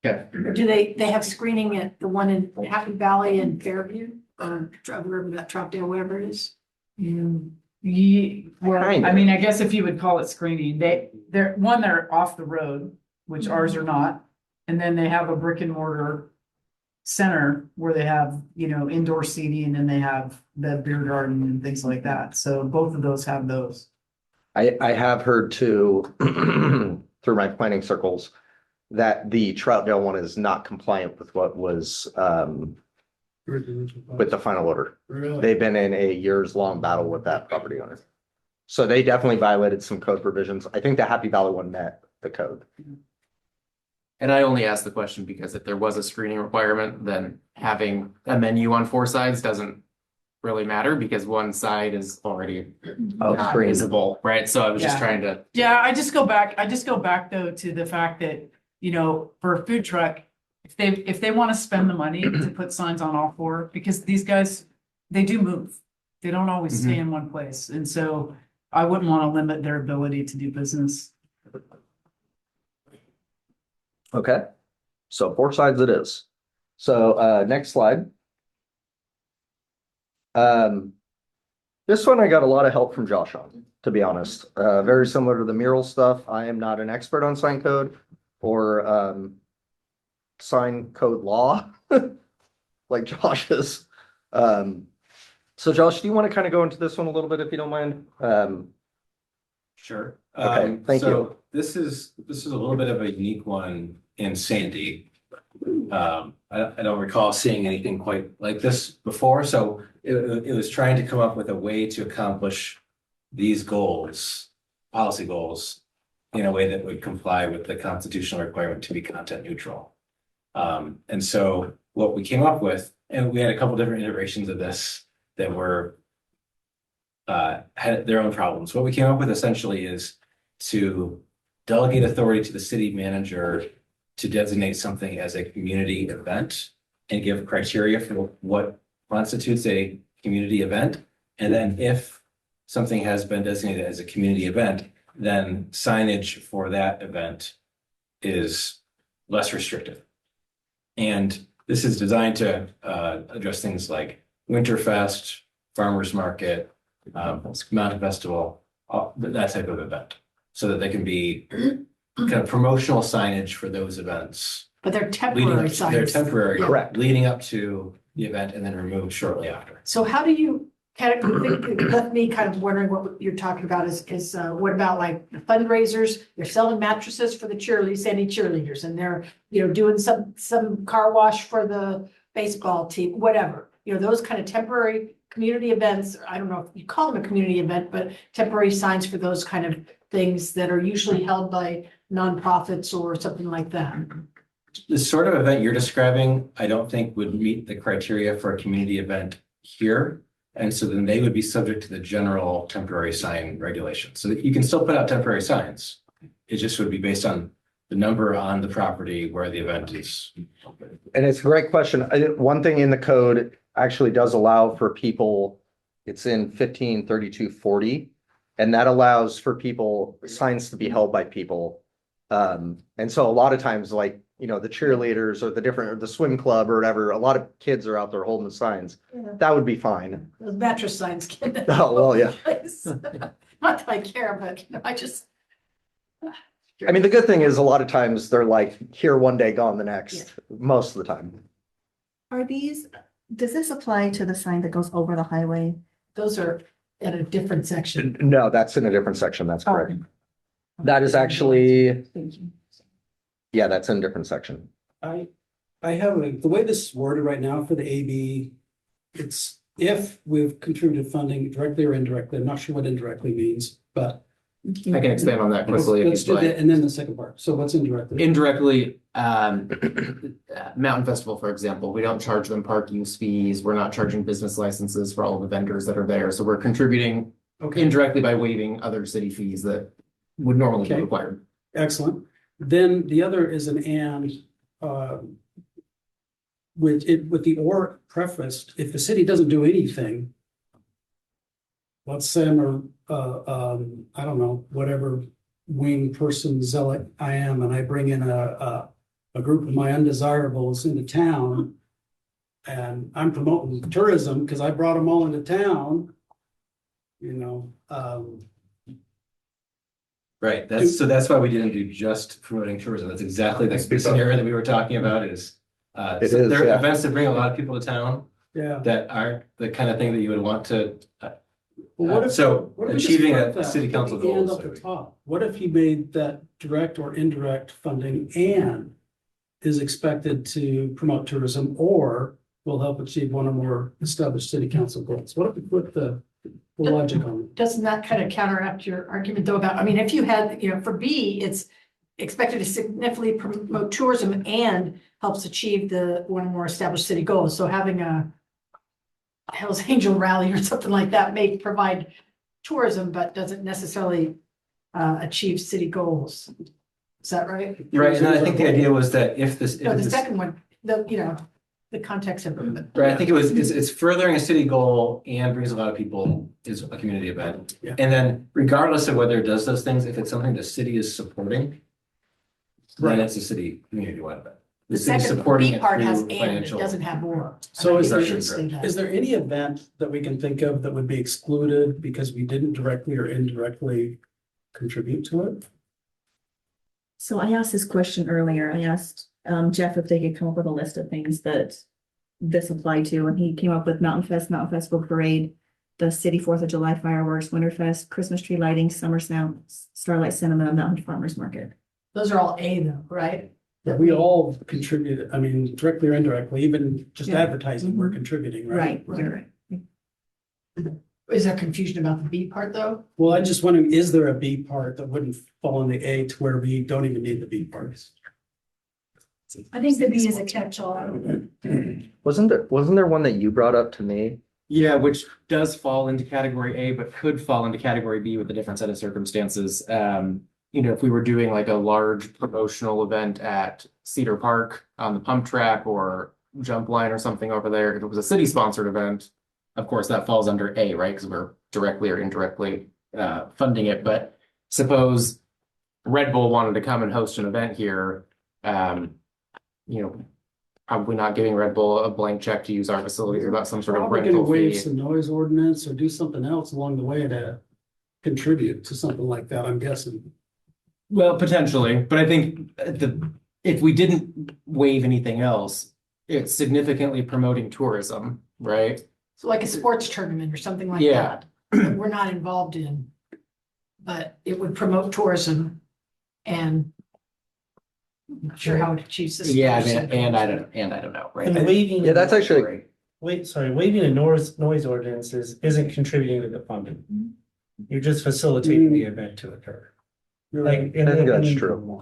Okay. Or do they have screening at the one in Happy Valley and Fairview, or wherever that Troutdale, whatever it is? well, Kind I of. mean, I guess if you would call it screening, they're off the road, which ours are not. And then they have a brick and mortar center where they have, you know, indoor seating and they have the beer garden and things like that. So both of those have those. I have heard too, through my planning circles, that the Troutdale one is not compliant with what was, with the final order. Really? They've been in a years-long battle with that property owner. So they definitely violated some code provisions. I think the Happy Valley one met the code. And I only asked the question because if there was a screening requirement, then having a menu on 4 sides doesn't really matter because one side is already not screened. visible, right? So I was just Yeah. trying to. Yeah, I just go back though to the fact that, you know, for a food truck, if they want to spend the money to put signs on all four, because these guys, they do move. They don't always stay in one place. And so I wouldn't want to limit their ability to do business. Okay, so 4 sides it is. So next slide. This one I got a lot of help from Josh on, to be honest. Very similar to the mural stuff. I am not an expert on sign code or sign code law like Josh is. So Josh, do you want to kind of go into this one a little bit if you don't mind? Sure. Okay, thank you. So this is a little bit of a unique one in Sandy. I don't recall seeing anything quite like this before, so it was trying to come up with a way to accomplish these goals, policy goals, in a way that would comply with the constitutional requirement to be content neutral. And so what we came up with, and we had a couple different iterations of this that were had their own problems. What we came up with essentially is to delegate authority to the city manager to designate something as a community event and give criteria for what constitutes a community event. And then if something has been designated as a community event, then signage for that event is less restrictive. And this is designed to address things like Winterfest, Farmers Market, Mountain Festival, that type of event, so that they can be kind of promotional signage for those events. But they're They're temporary signs. temporary, Yeah. Correct. leading up to the event and then removed shortly after. So how do you, kind of, it left me kind of wondering what you're talking about is what about like the fundraisers? They're selling mattresses for the Sandy cheerleaders, and they're, you know, doing some car wash for the baseball team, whatever. You know, those kind of temporary community events, I don't know if you call them a community event, but temporary signs for those kind of things that are usually held by nonprofits or something like that. The sort of event you're describing, I don't think would meet the criteria for a community event here. And so then they would be subject to the general temporary sign regulation. So that you can still put out temporary signs. It just would be based on the number on the property where the event is. And it's a great question. One thing in the code actually does allow for people, it's in 153240, and that allows for people, signs to be held by people. And so a lot of times, like, you know, the cheerleaders or the swim club or whatever, a lot of kids are out there holding the signs. Yeah. That would be fine. Those mattress signs can. Oh, well, yeah. Not that I care, but you know, I just. I mean, the good thing is a lot of times they're like here one day, gone the next, most of the time. Are these, does this apply to the sign that goes over the highway? Those are at a different section. No, that's in a different section. That's Oh. correct. That is actually, Thank you. yeah, that's in a different section. I have, the way this is worded right now for the AB, it's if we've contributed funding directly or indirectly, I'm not sure what indirectly means, but. I can expand on that quickly if Let's you'd do like. that, and then the second part, so what's indirectly? Indirectly, Mountain Festival, for example, we don't charge them park use fees. We're not charging business licenses for all the vendors that are there. So we're contributing Okay, indirectly by waiving other city fees that would normally be Okay. required. excellent. Then the other is an and, with the or prefaced, if the city doesn't do anything, let's say I'm I don't know, whatever wing person zealot I am, and I bring in a group of my undesirables into town, and I'm promoting tourism because I brought them all into town, you know, Right, that's why we didn't do just promoting tourism. That's exactly the scenario that we were talking about is. It So is, there are yeah. events that bring a lot of people to town yeah. that aren't the kind of thing that you would want to. Well, what if- So what if we just achieving flip a that, city put council the and goal. up the top? What if he made that direct or indirect funding and is expected to promote tourism or will help achieve one or more established city council goals? What if we put the logic on it? Doesn't that kind of counteract your argument though about, I mean, if you had, you know, for B, it's expected to significantly promote tourism and helps achieve the one or more established city goals. So having a Hell's Angel rally or something like that may provide tourism, but doesn't necessarily achieve city goals. Is that right? Right, and then I think the idea was that if this. No, if the this- second one, the context of it. Right, I think it's furthering a city goal and brings a lot of people, is a community event. Yeah. And then regardless of whether it does those things, if it's something the city is supporting, then it's a city community-wide event. The city's second supporting B it part has through and, it financial- doesn't have or. So is And I there, think we should say that. is there any event that we can think of that would be excluded because we didn't directly or indirectly contribute to it? So I asked this question earlier. I asked Jeff if they could come up with a list of things that this applied to, and he came up with Mountain Festival Parade, the City 4th of July fireworks, Winterfest, Christmas tree lighting, Summer Sound, Starlight Cinema, Mountain Farmers Market. Those are all A though, right? That we all contributed, I mean, directly or indirectly, even just Yeah. advertising, we're contributing, right? Right, you're right. Is there confusion about the B part though? Well, I'm just wondering, is there a B part that wouldn't fall in the A to where we don't even need the B parts? I think the B is a catch-all. Wasn't there one that you brought up to me? Yeah, which does fall into category A, but could fall into category B with a different set of circumstances. If we were doing like a large promotional event at Cedar Park on the pump track or jump line or something over there, if it was a city sponsored event, of course, that falls under A, right? Because we're directly or indirectly funding it. But suppose Red Bull wanted to come and host an event here, probably not giving Red Bull a blank check to use our facilities without some sort of Probably gonna rental waive fee. some noise ordinance or do something else along the way to contribute to something like that, I'm guessing. Well, potentially, but I think if we didn't waive anything else, it's significantly promoting tourism, right? So like a sports tournament or something like Yeah. that we're not involved in. But it would promote tourism and I'm not sure how it achieves this. Yeah, I mean, and I don't know, right? And waiving. Yeah, that's actually, Waiving a noise ordinance isn't contributing to the funding. You're just facilitating the event to occur. You're Like, right. and I think that's and true.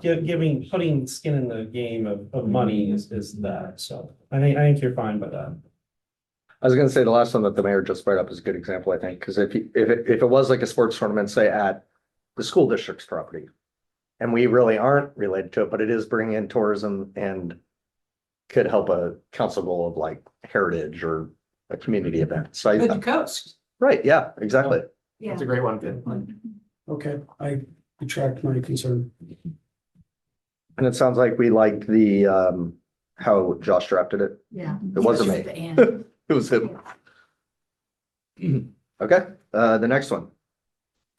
putting skin in the game of money is that, so I think you're fine by that. I was gonna say the last one that the mayor just brought up is a good example, I think, because if it was like a sports tournament, say at the school district's property. And we really aren't related to it, but it is bringing in tourism and could help a council goal of like heritage or a community event. So Good I, coast. right, yeah, exactly. Yeah. It's a great one. Okay, I retract my concern. And it sounds like we like the how Josh drafted it. Yeah. It wasn't Just me. the and. It was him. Okay, the next one.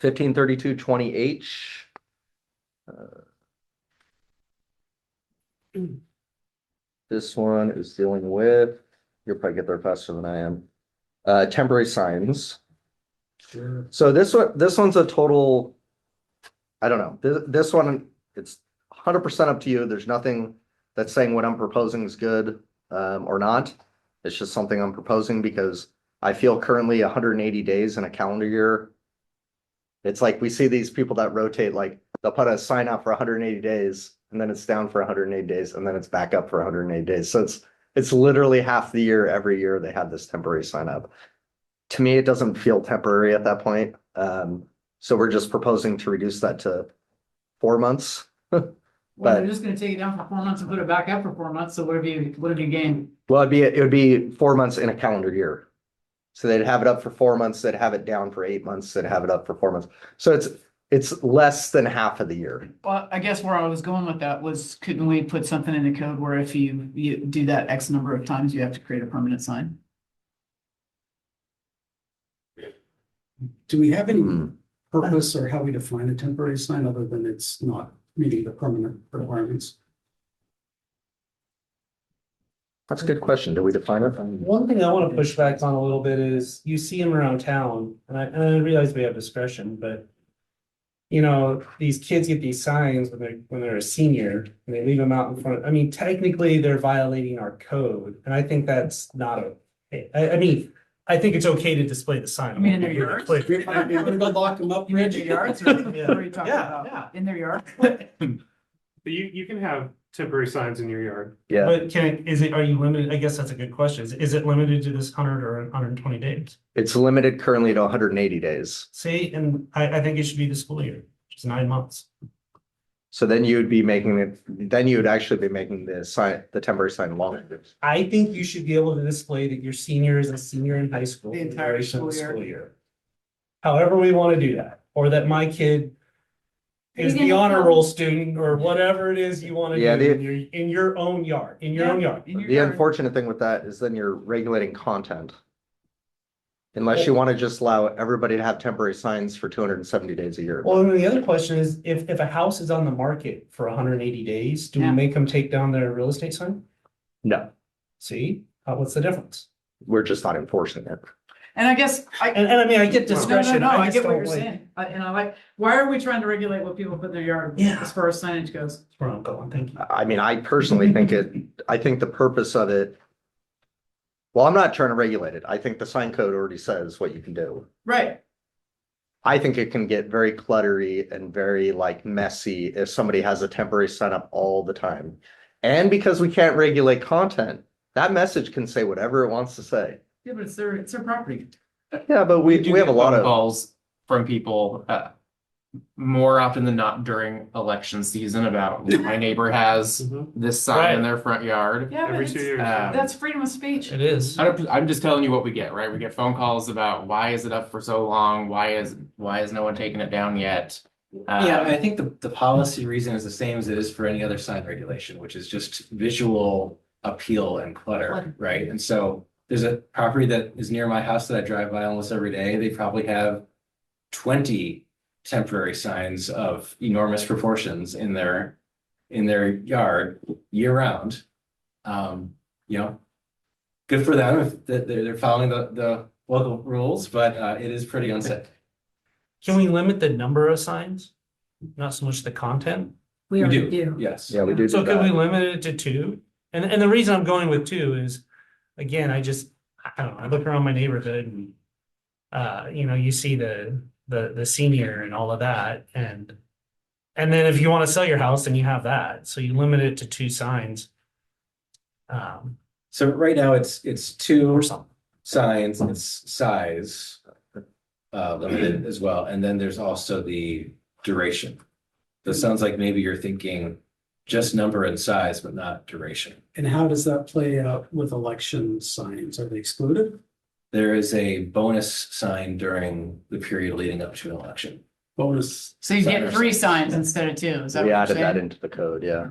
1532-20H. This one is dealing with, you'll probably get there faster than I am. Temporary signs. Sure. So this one's a total, I don't know, this one, it's 100% up to you. There's nothing that's saying what I'm proposing is good or not. It's just something I'm proposing because I feel currently 180 days in a calendar year. It's like we see these people that rotate, like they'll put a sign out for 180 days and then it's down for 180 days and then it's back up for 180 days. So it's literally half the year, every year they have this temporary sign up. To me, it doesn't feel temporary at that point. So we're just proposing to reduce that to 4 months. Well, But- they're just gonna take it down for 4 months and put it back up for 4 months, so what have you gained? Well, it would be 4 months in a calendar year. So they'd have it up for 4 months, they'd have it down for 8 months, they'd have it up for 4 months. So it's less than half of the year. Well, I guess where I was going with that was, couldn't we put something in the code where if you do that X number of times, you have to create a permanent sign? Do we have any Hmm. purpose or how we define a temporary sign other than it's not meeting the permanent requirements? That's a good question. Do we define it? One thing I want to push back on a little bit is you see them around town, and I realize we have discretion, but. These kids get these signs when they're a senior and they leave them out in front. I mean, technically, they're violating our code, and I think that's not okay. I mean, I think it's okay to display the sign. I mean, in their yards? You're gonna go lock them up, In their Rich? yards, or what are you talking Yeah, about? In their yard? But you can have temporary signs in your yard. Yeah, But are you limited? I guess that's a good question. Is it limited to this 100 or 120 days? it's limited currently to 180 days. See, and I think it should be the school year, which is 9 months. So then you would be making it, then you would actually be making the sign, the temporary sign longer. I think you should be able to display that your senior is a senior in high school. The for entire duration of the school year. However we want to do that, or that my kid is the honor roll student, or whatever it is you want to Yeah, do in your own yard, in your own yard. In your The yard. unfortunate thing with that is then you're regulating content. Unless you want to just allow everybody to have temporary signs for 270 days a year. Well, and then the other question is, if a house is on the market for 180 days, do we Yeah. make them take down their real estate sign? No, See, what's the difference? we're just not enforcing it. And I guess And I mean, I get discretion. No, I just get what don't you're like- saying. And I like, why are we trying to regulate what people put in their yard? Yeah. As far as signage goes? That's where I'm going, thank you. I mean, I personally think I think the purpose of it. Well, I'm not trying to regulate it. I think the sign code already says what you can do. Right. I think it can get very cluttery and very like messy if somebody has a temporary sign up all the time. And because we can't regulate content, that message can say whatever it wants to say. Yeah, but it's their property. Yeah, but we do have a get lot phone of, calls from people, more often than not during election season about my neighbor has Mhm. this sign in Right. their front yard. Yeah, but Every 2 it's, years. that's freedom of speech. It is. I'm just telling you what we get, right? We get phone calls about why is it up for so long? Why is no one taking it down yet? Yeah, I think the policy reason is the same as it is for any other sign regulation, which is just visual appeal and clutter, Clutter. right? And so there's a property that is near my house that I drive by almost every day. They probably have 20 temporary signs of enormous proportions in their yard year round. You know, good for them if they're following the local rules, but it is pretty unsafe. Can we limit the number of signs? Not so much the content? We already do, yes. yeah, we do. So do could we that. limit it to 2? And the reason I'm going with 2 is, again, I don't know, I look around my neighborhood and you see the senior and all of that, and then if you want to sell your house, then you have that. So you limit it to 2 signs. So right now it's 2 Or something. signs, it's size limited as well, and then there's also the duration. So it sounds like maybe you're thinking just number and size, but not duration. And how does that play out with election signs? Are they excluded? There is a bonus sign during the period leading up to an election. Bonus. So you get 3 signs instead of 2. Is that what We you're added that saying? into the code, yeah.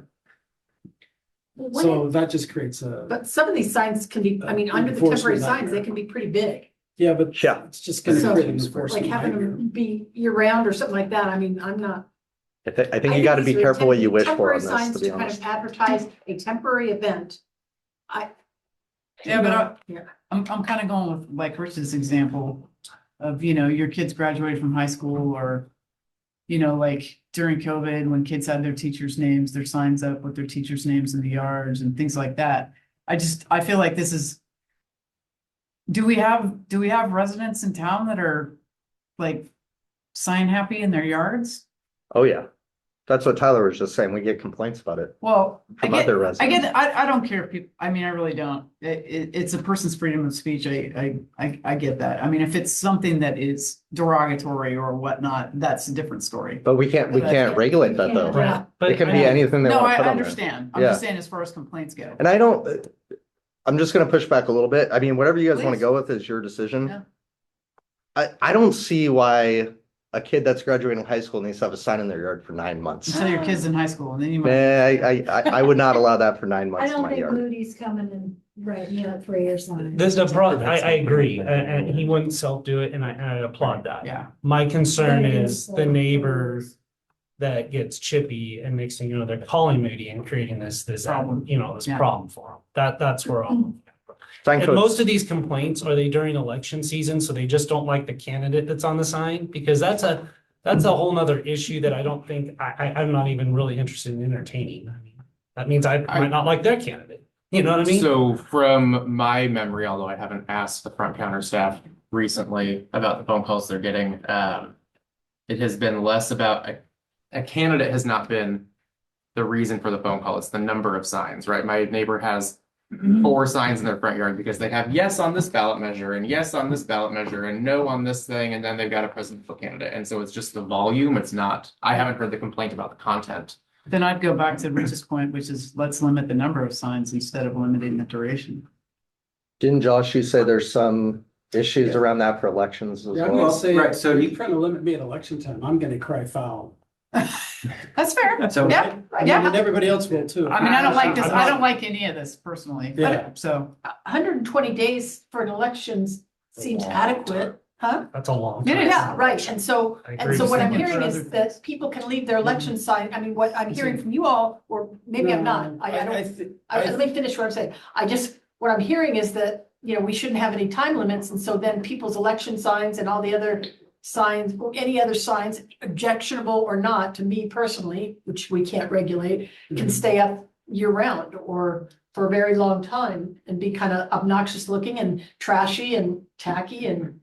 So that just creates a, But some of these signs can be, I mean, under the temporary signs, they can be pretty big. yeah, but Yeah. it's just gonna So, create an like enforcement. having nightmare. them be year round or something like that, I mean, I'm not. I think you gotta be these are careful what you wish for temporary on this, signs to be kind honest. of advertise a temporary event. Yeah, but Yeah. I'm kind of going with like Rich's example of, your kids graduated from high school or, like during COVID, when kids had their teachers' names, their signs up with their teachers' names in the yards and things like that. I feel like this is. Do we have residents in town that are like sign happy in their yards? Oh, yeah. That's what Tyler was just saying. We get complaints about it Well, from other I residents. get, I don't care if people, I mean, I really don't. It's a person's freedom of speech. I get that. I mean, if it's something that is derogatory or whatnot, that's a different story. But we can't regulate that though. Yeah. But It can I be know- anything they No, want to I put on there. understand. I'm Yeah. just saying as far as complaints go. And I'm just gonna push back a little bit. I mean, whatever you guys want to Please. go with is your Yeah. decision. I don't see why a kid that's graduating high school needs to have a sign in their yard for 9 months. Until your kid's in high school and then you might. I would not allow that for 9 I months in don't my think yard. Moody's coming and writing you up for your sign. I agree, and he wouldn't self-do it, and I applaud that. Yeah. My concern But it is the like- neighbor that gets chippy and next thing you know, they're calling Moody and creating this Problem. this Yeah. problem for them. That's where I'm. Sign And code, most of these complaints, are they during election season, so they just don't like the candidate that's on the sign? Because that's a whole nother issue that I don't think, I'm not even really interested in entertaining. I mean, that means I might not like their candidate, you know what I mean? So from my memory, although I haven't asked the front counter staff recently about the phone calls they're getting, it has been less about a candidate has not been the reason for the phone call. It's the number of signs, right? My neighbor has 4 signs in their front yard because they have yes on this ballot measure and yes on this ballot measure and no on this thing, and then they've got a presidential candidate. And so it's just the volume. It's not, I haven't heard the complaint about the content. Then I'd go back to Rich's point, which is let's limit the number of signs instead of limiting the duration. Didn't Josh, you say there's some issues around that for elections as Yeah, I'm gonna well? say, right, so so you- you're trying to limit me at election time, I'm gonna cry foul. That's fair. So- Yeah, I mean, yeah. and everybody else will too. I mean, I don't like this. I'm I not- don't like any of this personally. Yeah. So, 120 days for an elections seems adequate, huh? That's a long It time. is. Yeah, right, and so, I and agree so with what I'm that. hearing is that people can leave their election sign, I mean, what I'm hearing from you all, or maybe I'm not, I don't, let me finish what I'm saying. What I'm hearing is that, you know, we shouldn't have any time limits, and so then people's election signs and all the other signs, or any other signs, objectionable or not, to me personally, which we can't regulate, can stay up year round or for a very long time and be kind of obnoxious looking and trashy and tacky, and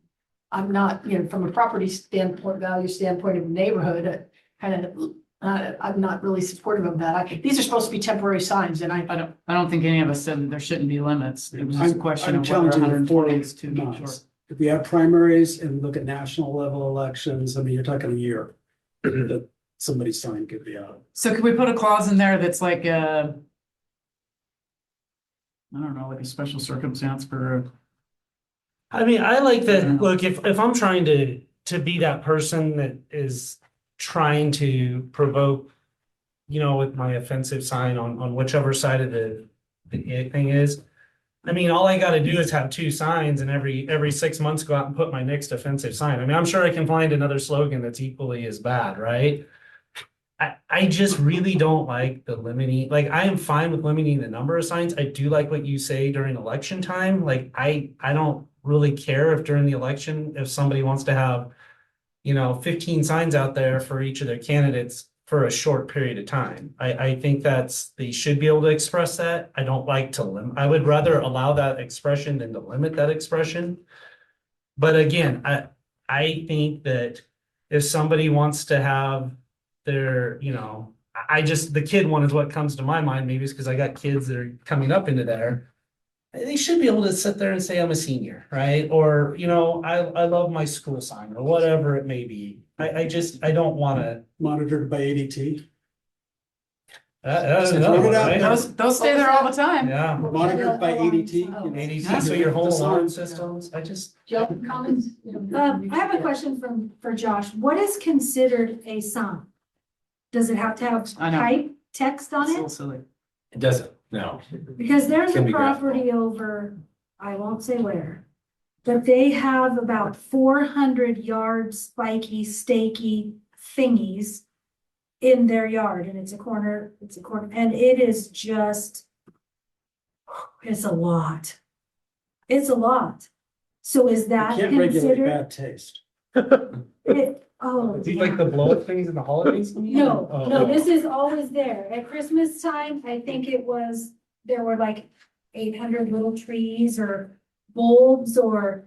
I'm not, you know, from a property standpoint, value standpoint of the neighborhood, I'm not really supportive of that. These are supposed to be temporary signs, and I don't think any of us said that there shouldn't be limits. It was just a I'm question I'm of whether challenging hundred the and four twenty is too months. short. If we have primaries and look at national level elections, I mean, you're talking a year. That somebody's sign could be out. So could we put a clause in there that's like a, I don't know, like a special circumstance for, I mean, I like Yeah. that. Look, if I'm trying to be that person that is trying to provoke, you know, with my offensive sign on whichever side of the thing is. I mean, all I gotta do is have two signs and every 6 months go out and put my next offensive sign. I mean, I'm sure I can find another slogan that's equally as bad, right? I just really don't like the limiting, like, I am fine with limiting the number of signs. I do like what you say during election time. Like, I don't really care if during the election, if somebody wants to have, you know, 15 signs out there for each of their candidates for a short period of time. I think they should be able to express that. I don't like to limit, I would rather allow that expression than to limit that expression. But again, I think that if somebody wants to have their, you know, the kid one is what comes to my mind, maybe it's because I got kids that are coming up into there. They should be able to sit there and say, I'm a senior, right? Or, you know, I love my school sign or whatever it may be. I don't want to. Monitored by ADT. That's Just another throw one, it out right? there. those stay there all the time. Yeah. Monitored by ADT. Oh. you know, ADT, so your whole the alarm signs. systems, I just. Joe, comments? I have a question for Josh. What is considered a sign? Does it have to have I know. type text on It's a little it? silly. It doesn't, no. Because there's Can a be graphical. property over, I won't say where. But they have about 400 yard spiky, stakey thingies in their yard, and it's a corner, and it is just, it's a lot. It's a lot. So is You that can't regulate considered? bad taste. Oh, Do you yeah. like the blow up things in the holidays? No, Oh, no, okay. this is always there. At Christmas time, I think there were like 800 little trees or bulbs or.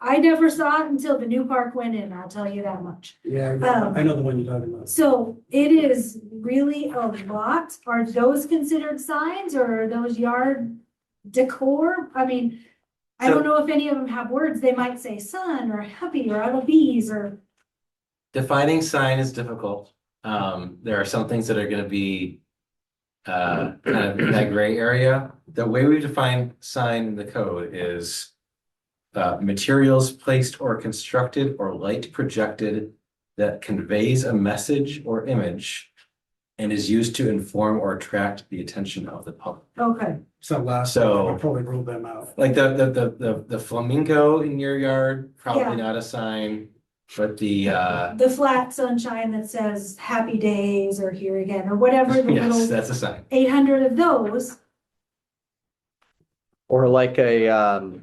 I never saw it until the new park went in, I'll tell you that much. Yeah, Um, I know the one you're talking about. So it is really a lot. Are those considered signs or are those yard decor? I mean, I don't know if any of them have words. They might say sun or happy or I love bees or. Defining sign is difficult. There are some things that are gonna be kind of in that gray area. The way we define sign in the code is materials placed or constructed or light projected that conveys a message or image and is used to inform or attract the attention of the public. Okay, So last, So- I probably ruled them out. Like the flamingo in your yard, probably Yeah. not a sign, but the the flat sunshine that says happy days or here again or whatever, the yes, little that's a sign. 800 of those. Or like a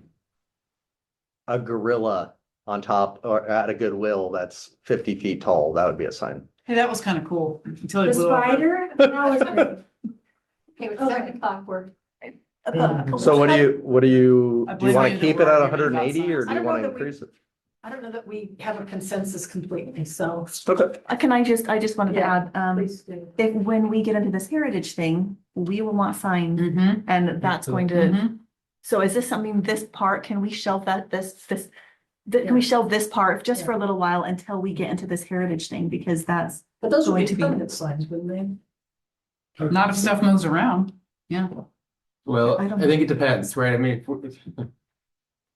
gorilla on top or at a Goodwill that's 50 feet tall, that would be a sign. Hey, that was kind of cool until The it blew up. spider, that was great. Okay, with Okay. second clockwork. So what do you I do you believe want you to that keep we're it at arguing about 180 or signs. do I you don't want know to that we- increase it? I don't know that we have a consensus completely, so Okay. I just wanted to Yeah, add, please do. if, when we get into this heritage thing, we will want signs Mhm, and that's going to, mhm. so is this something, this part, can we shelve that, can we shelve this part just for a little while until we get into this heritage thing? Because that's But those would Going be to be- permanent signs, wouldn't they? Not if stuff moves around, yeah. Well, I don't I think it depends, right? I mean,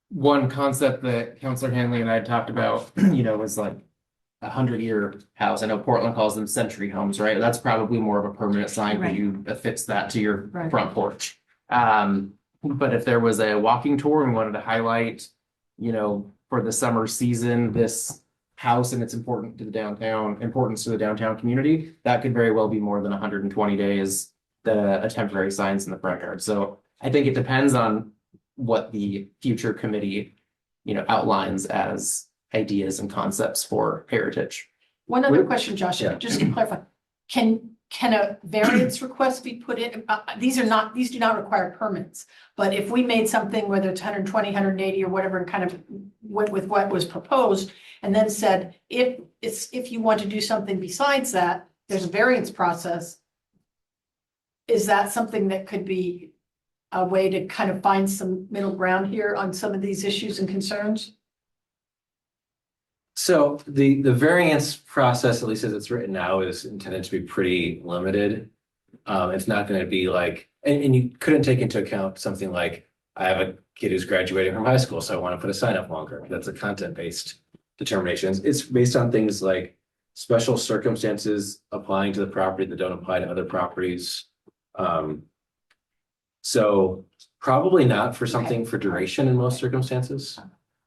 one concept that Counselor Hanley and I talked about, was like 100-year house. I know Portland calls them century homes, right? That's probably more of a permanent sign where Right. you affix that to your Right. front porch. But if there was a walking tour and wanted to highlight, for the summer season, this house and its importance to the downtown community, that could very well be more than 120 days, a temporary signs in the front yard. So I think it depends on what the future committee, outlines as ideas and concepts for heritage. One other Would- question, Josh, yeah. just to clarify, can a variance request be put in? These do not require permits. But if we made something, whether it's 120, 180 or whatever, and kind of went with what was proposed, and then said, if you want to do something besides that, there's a variance process. Is that something that could be a way to kind of find some middle ground here on some of these issues and concerns? So the variance process, at least as it's written now, is intended to be pretty limited. It's not going to be like, and you couldn't take into account something like, I have a kid who's graduating from high school, so I want to put a sign up longer. That's a content-based determinations. It's based on things like special circumstances applying to the property that don't apply to other properties. So probably not for something for duration in most circumstances.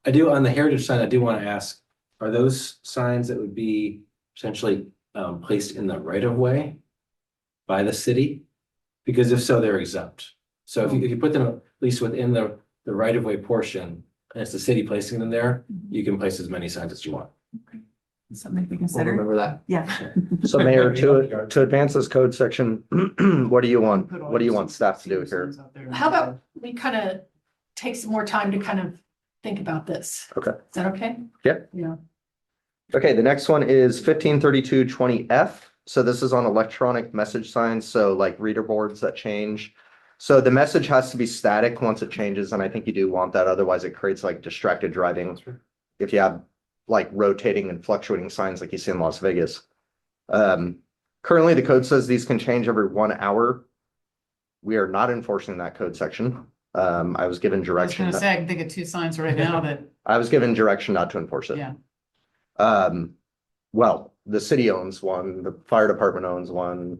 On the heritage sign, I do want to ask, are those signs that would be potentially placed in the right of way by the city? Because if so, they're exempt. So if you put them at least within the right of way portion, and it's the city placing them there, you can place as many signs as you want. Something to be We'll considered. remember that. Yeah. So Mayor, to advance this code section, what do you want? What do you want staff to do here? How about we kind of take some more time to kind of think about this? Okay. Is that okay? Yeah. Yeah. Okay, the next one is 153220F. So this is on electronic message signs, so like reader boards that change. So the message has to be static once it changes, and I think you do want that, otherwise it creates like distracted driving. If you have like rotating and fluctuating signs like you see in Las Vegas. Currently, the code says these can change every 1 hour. We are not enforcing that code section. I was given I was direction. gonna say, I can think of two signs right now that, I was given direction not to enforce it. yeah. Well, the city owns one, the fire department owns one.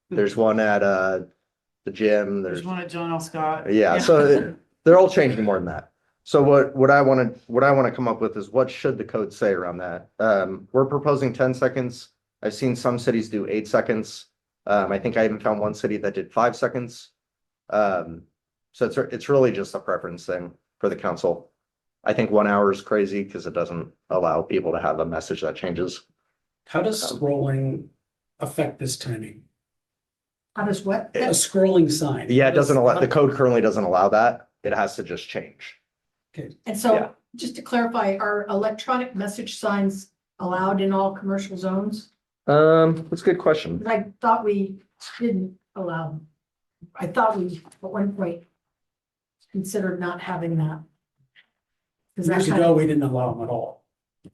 There's one at the gym, There's one at John L. Scott. yeah, so they're all changing more than that. So what I want to come up with is what should the code say around that? We're proposing 10 seconds. I've seen some cities do 8 seconds. I think I even found one city that did 5 seconds. So it's really just a preference thing for the council. I think 1 hour is crazy because it doesn't allow people to have a message that changes. How does scrolling affect this timing? How does what? A scrolling sign. Yeah, it doesn't allow, the code currently doesn't allow that. It has to just change. And Yeah. so, just to clarify, are electronic message signs allowed in all commercial zones? That's a good question. I thought we didn't allow them. I thought we, at one point, considered not having that. Because Years ago, we didn't allow them at all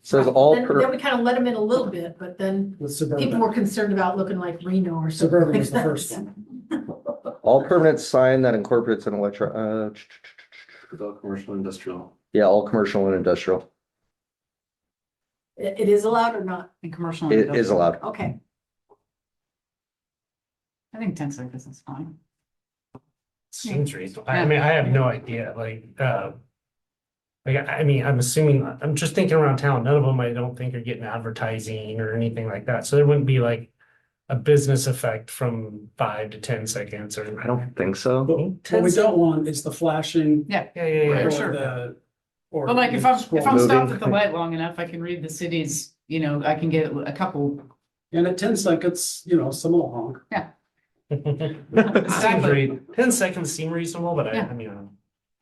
Says all Then we kind of let them in a little bit, but then with people Suburban. were concerned about looking like Reno or something. Suburban like was the that. first one. all permanent sign that incorporates an Commercial, industrial. yeah, all commercial and industrial. It is allowed or not? In commercial. and It is industrial. allowed. Okay. I think 10 seconds is fine. Seems reasonable. I mean, I have no idea, I mean, I'm assuming, I'm just thinking around town, none of them I don't think are getting advertising or anything like that. So there wouldn't be like a business effect from 5 to 10 seconds or. I don't think so. What we don't want is the flashing. Yeah. Yeah, For or sure. the- Or. But like if I'm Moving. stopped at the light long enough, I can read the cities, I can get a couple. And at 10 seconds, someone will honk. Exactly. 10 seconds seem reasonable, but Yeah. I mean.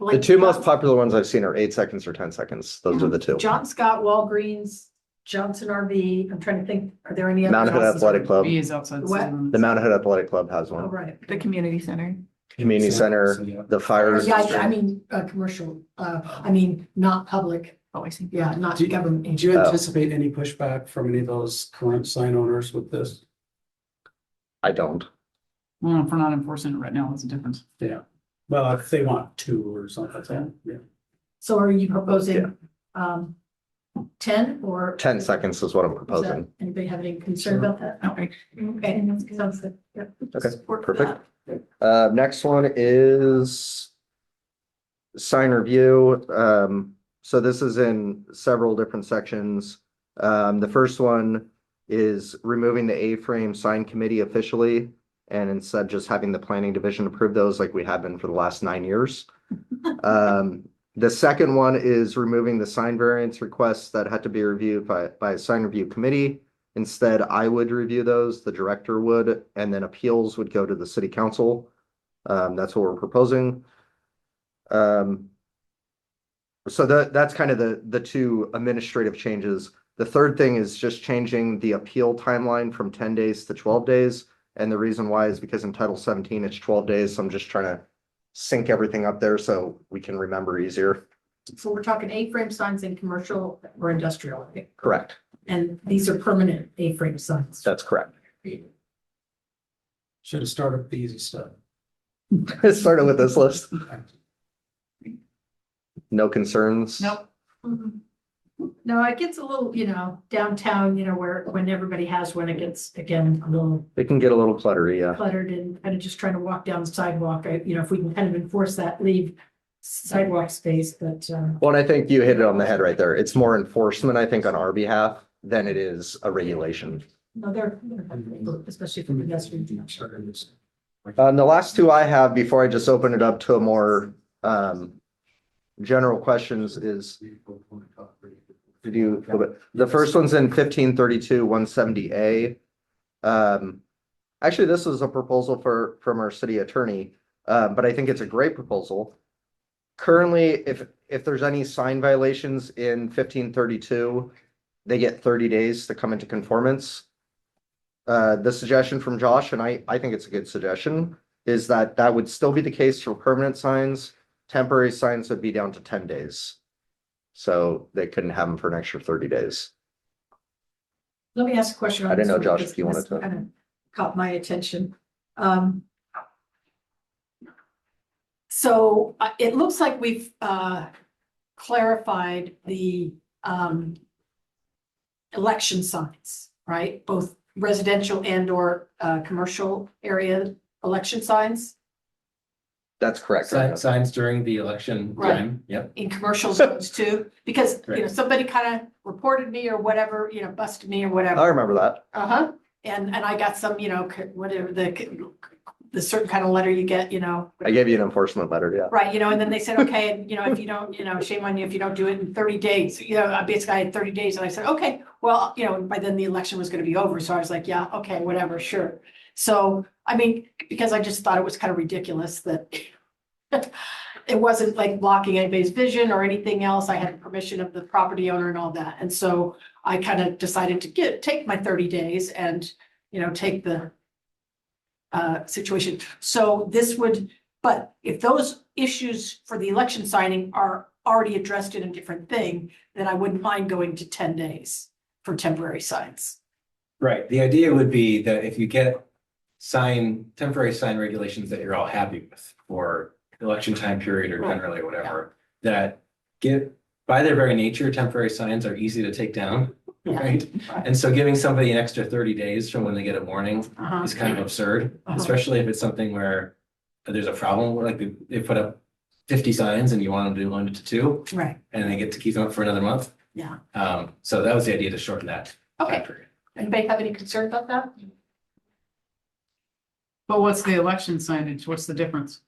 The two most popular ones I've seen are 8 seconds or 10 seconds. Those are the two. John Scott, Walgreens, Johnson RV. I'm trying to think, are there any Mount Hood others? Athletic Club, B is outside. What? city limits. the Mount Hood Athletic Club has Oh, one. right. The community center. Community center, the fire. Yeah, I mean, commercial, not public. Oh, I see. Yeah, not Do you- government. Do you Oh. anticipate any pushback from any of those current sign owners with this? I don't. Well, if we're not enforcing it right now, what's the difference? Yeah. Well, if they want two or something like that, yeah. So are you proposing, 10 or? 10 seconds is what I'm Is that- proposing. Anybody have any concern about that? Okay. Okay, sounds good. Yep. Okay, Support for perfect. that. Next one is sign review. So this is in several different sections. The first one is removing the A-frame sign committee officially and instead just having the planning division approve those like we have been for the last 9 years. The second one is removing the sign variance requests that had to be reviewed by a sign review committee. Instead, I would review those, the director would, and then appeals would go to the city council. That's what we're proposing. So that's kind of the two administrative changes. The third thing is just changing the appeal timeline from 10 days to 12 days. And the reason why is because in Title 17, it's 12 days. So I'm just trying to sync everything up there so we can remember easier. So we're talking A-frame signs in commercial or industrial, right? Correct. And these are permanent A-frame signs. That's correct. Should have started with the easy stuff. It started with this list. No concerns? Nope. Mhm. No, it gets a little, downtown, where when everybody has one, it gets, again, a little It can get a little cluttery, yeah. cluttered and kind of just trying to walk down the sidewalk. If we can kind of enforce that, leave sidewalk space, but, Well, and I think you hit it on the head right there. It's more enforcement, I think, on our behalf than it is a regulation. no, they're, especially from pedestrians. The last two I have before I just open it up to a more general questions is the first one's in 1532 170A. Actually, this is a proposal from our city attorney, but I think it's a great proposal. Currently, if there's any sign violations in 1532, they get 30 days to come into conformance. The suggestion from Josh, and I think it's a good suggestion, is that would still be the case for permanent signs. Temporary signs would be down to 10 days. So they couldn't have them for an extra 30 days. Let me ask a question. on I didn't this know, one, Josh, because if you wanted this to. kind of caught my attention. So it looks like we've clarified the election signs, right? Both residential and or commercial area election signs That's correct. Signs during the election Right. time, yep. in commercial zones too, because, Right. somebody kind of reported me or whatever, busted me or I whatever. remember that. Uh-huh. And I got some, whatever the certain kind of letter you get, I gave you an enforcement letter, yeah. right, and then they said, okay, and if you don't, shame on you if you don't do it in 30 days, basically I had 30 days and I said, okay, well, by then the election was going to be over. So I was like, yeah, okay, whatever, sure. So, because I just thought it was kind of ridiculous that it wasn't like blocking anybody's vision or anything else. I had permission of the property owner and all that. And so I kind of decided to take my 30 days and, take the situation. So this would, but if those issues for the election signing are already addressed in a different thing, then I wouldn't mind going to 10 days for temporary signs. Right, the idea would be that if you get temporary sign regulations that you're all happy with for election time period or generally whatever, that by their very nature, temporary signs are easy to take down, right? And so giving somebody an extra 30 days from when they get a warning Uh-huh. is kind of absurd, Uh-huh. especially if it's something where there's a problem, like they put up 50 signs and you want them to do 1 to 2, Right, and they get to keep them up for another month. yeah. So that was the idea, to shorten that time Okay. period. Anybody have any concern about that? But what's the election signage? What's the difference?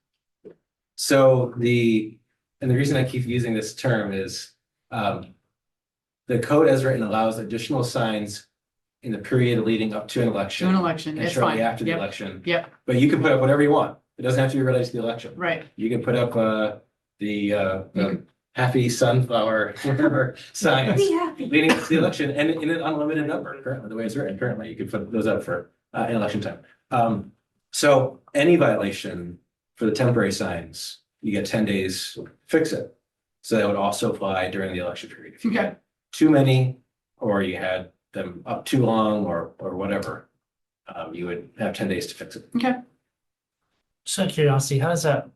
So and the reason I keep using this term is, the code as written allows additional signs in the period leading up to an election. To an election, And it's shortly fine. after the Yep, election, yep, but you can put up whatever you want. It doesn't have to be related to the election. right. You can put up, the happy sunflower, whatever signs Be happy. leading up to the election and in an unlimited number, currently, the way it's written currently, you can put those up for, in election time. So any violation for the temporary signs, you get 10 days to fix it. So that would also apply during the election period. If you Okay. had too many, or you had them up too long or whatever, you would have 10 days to fix it. Okay. Just out of curiosity, how does that,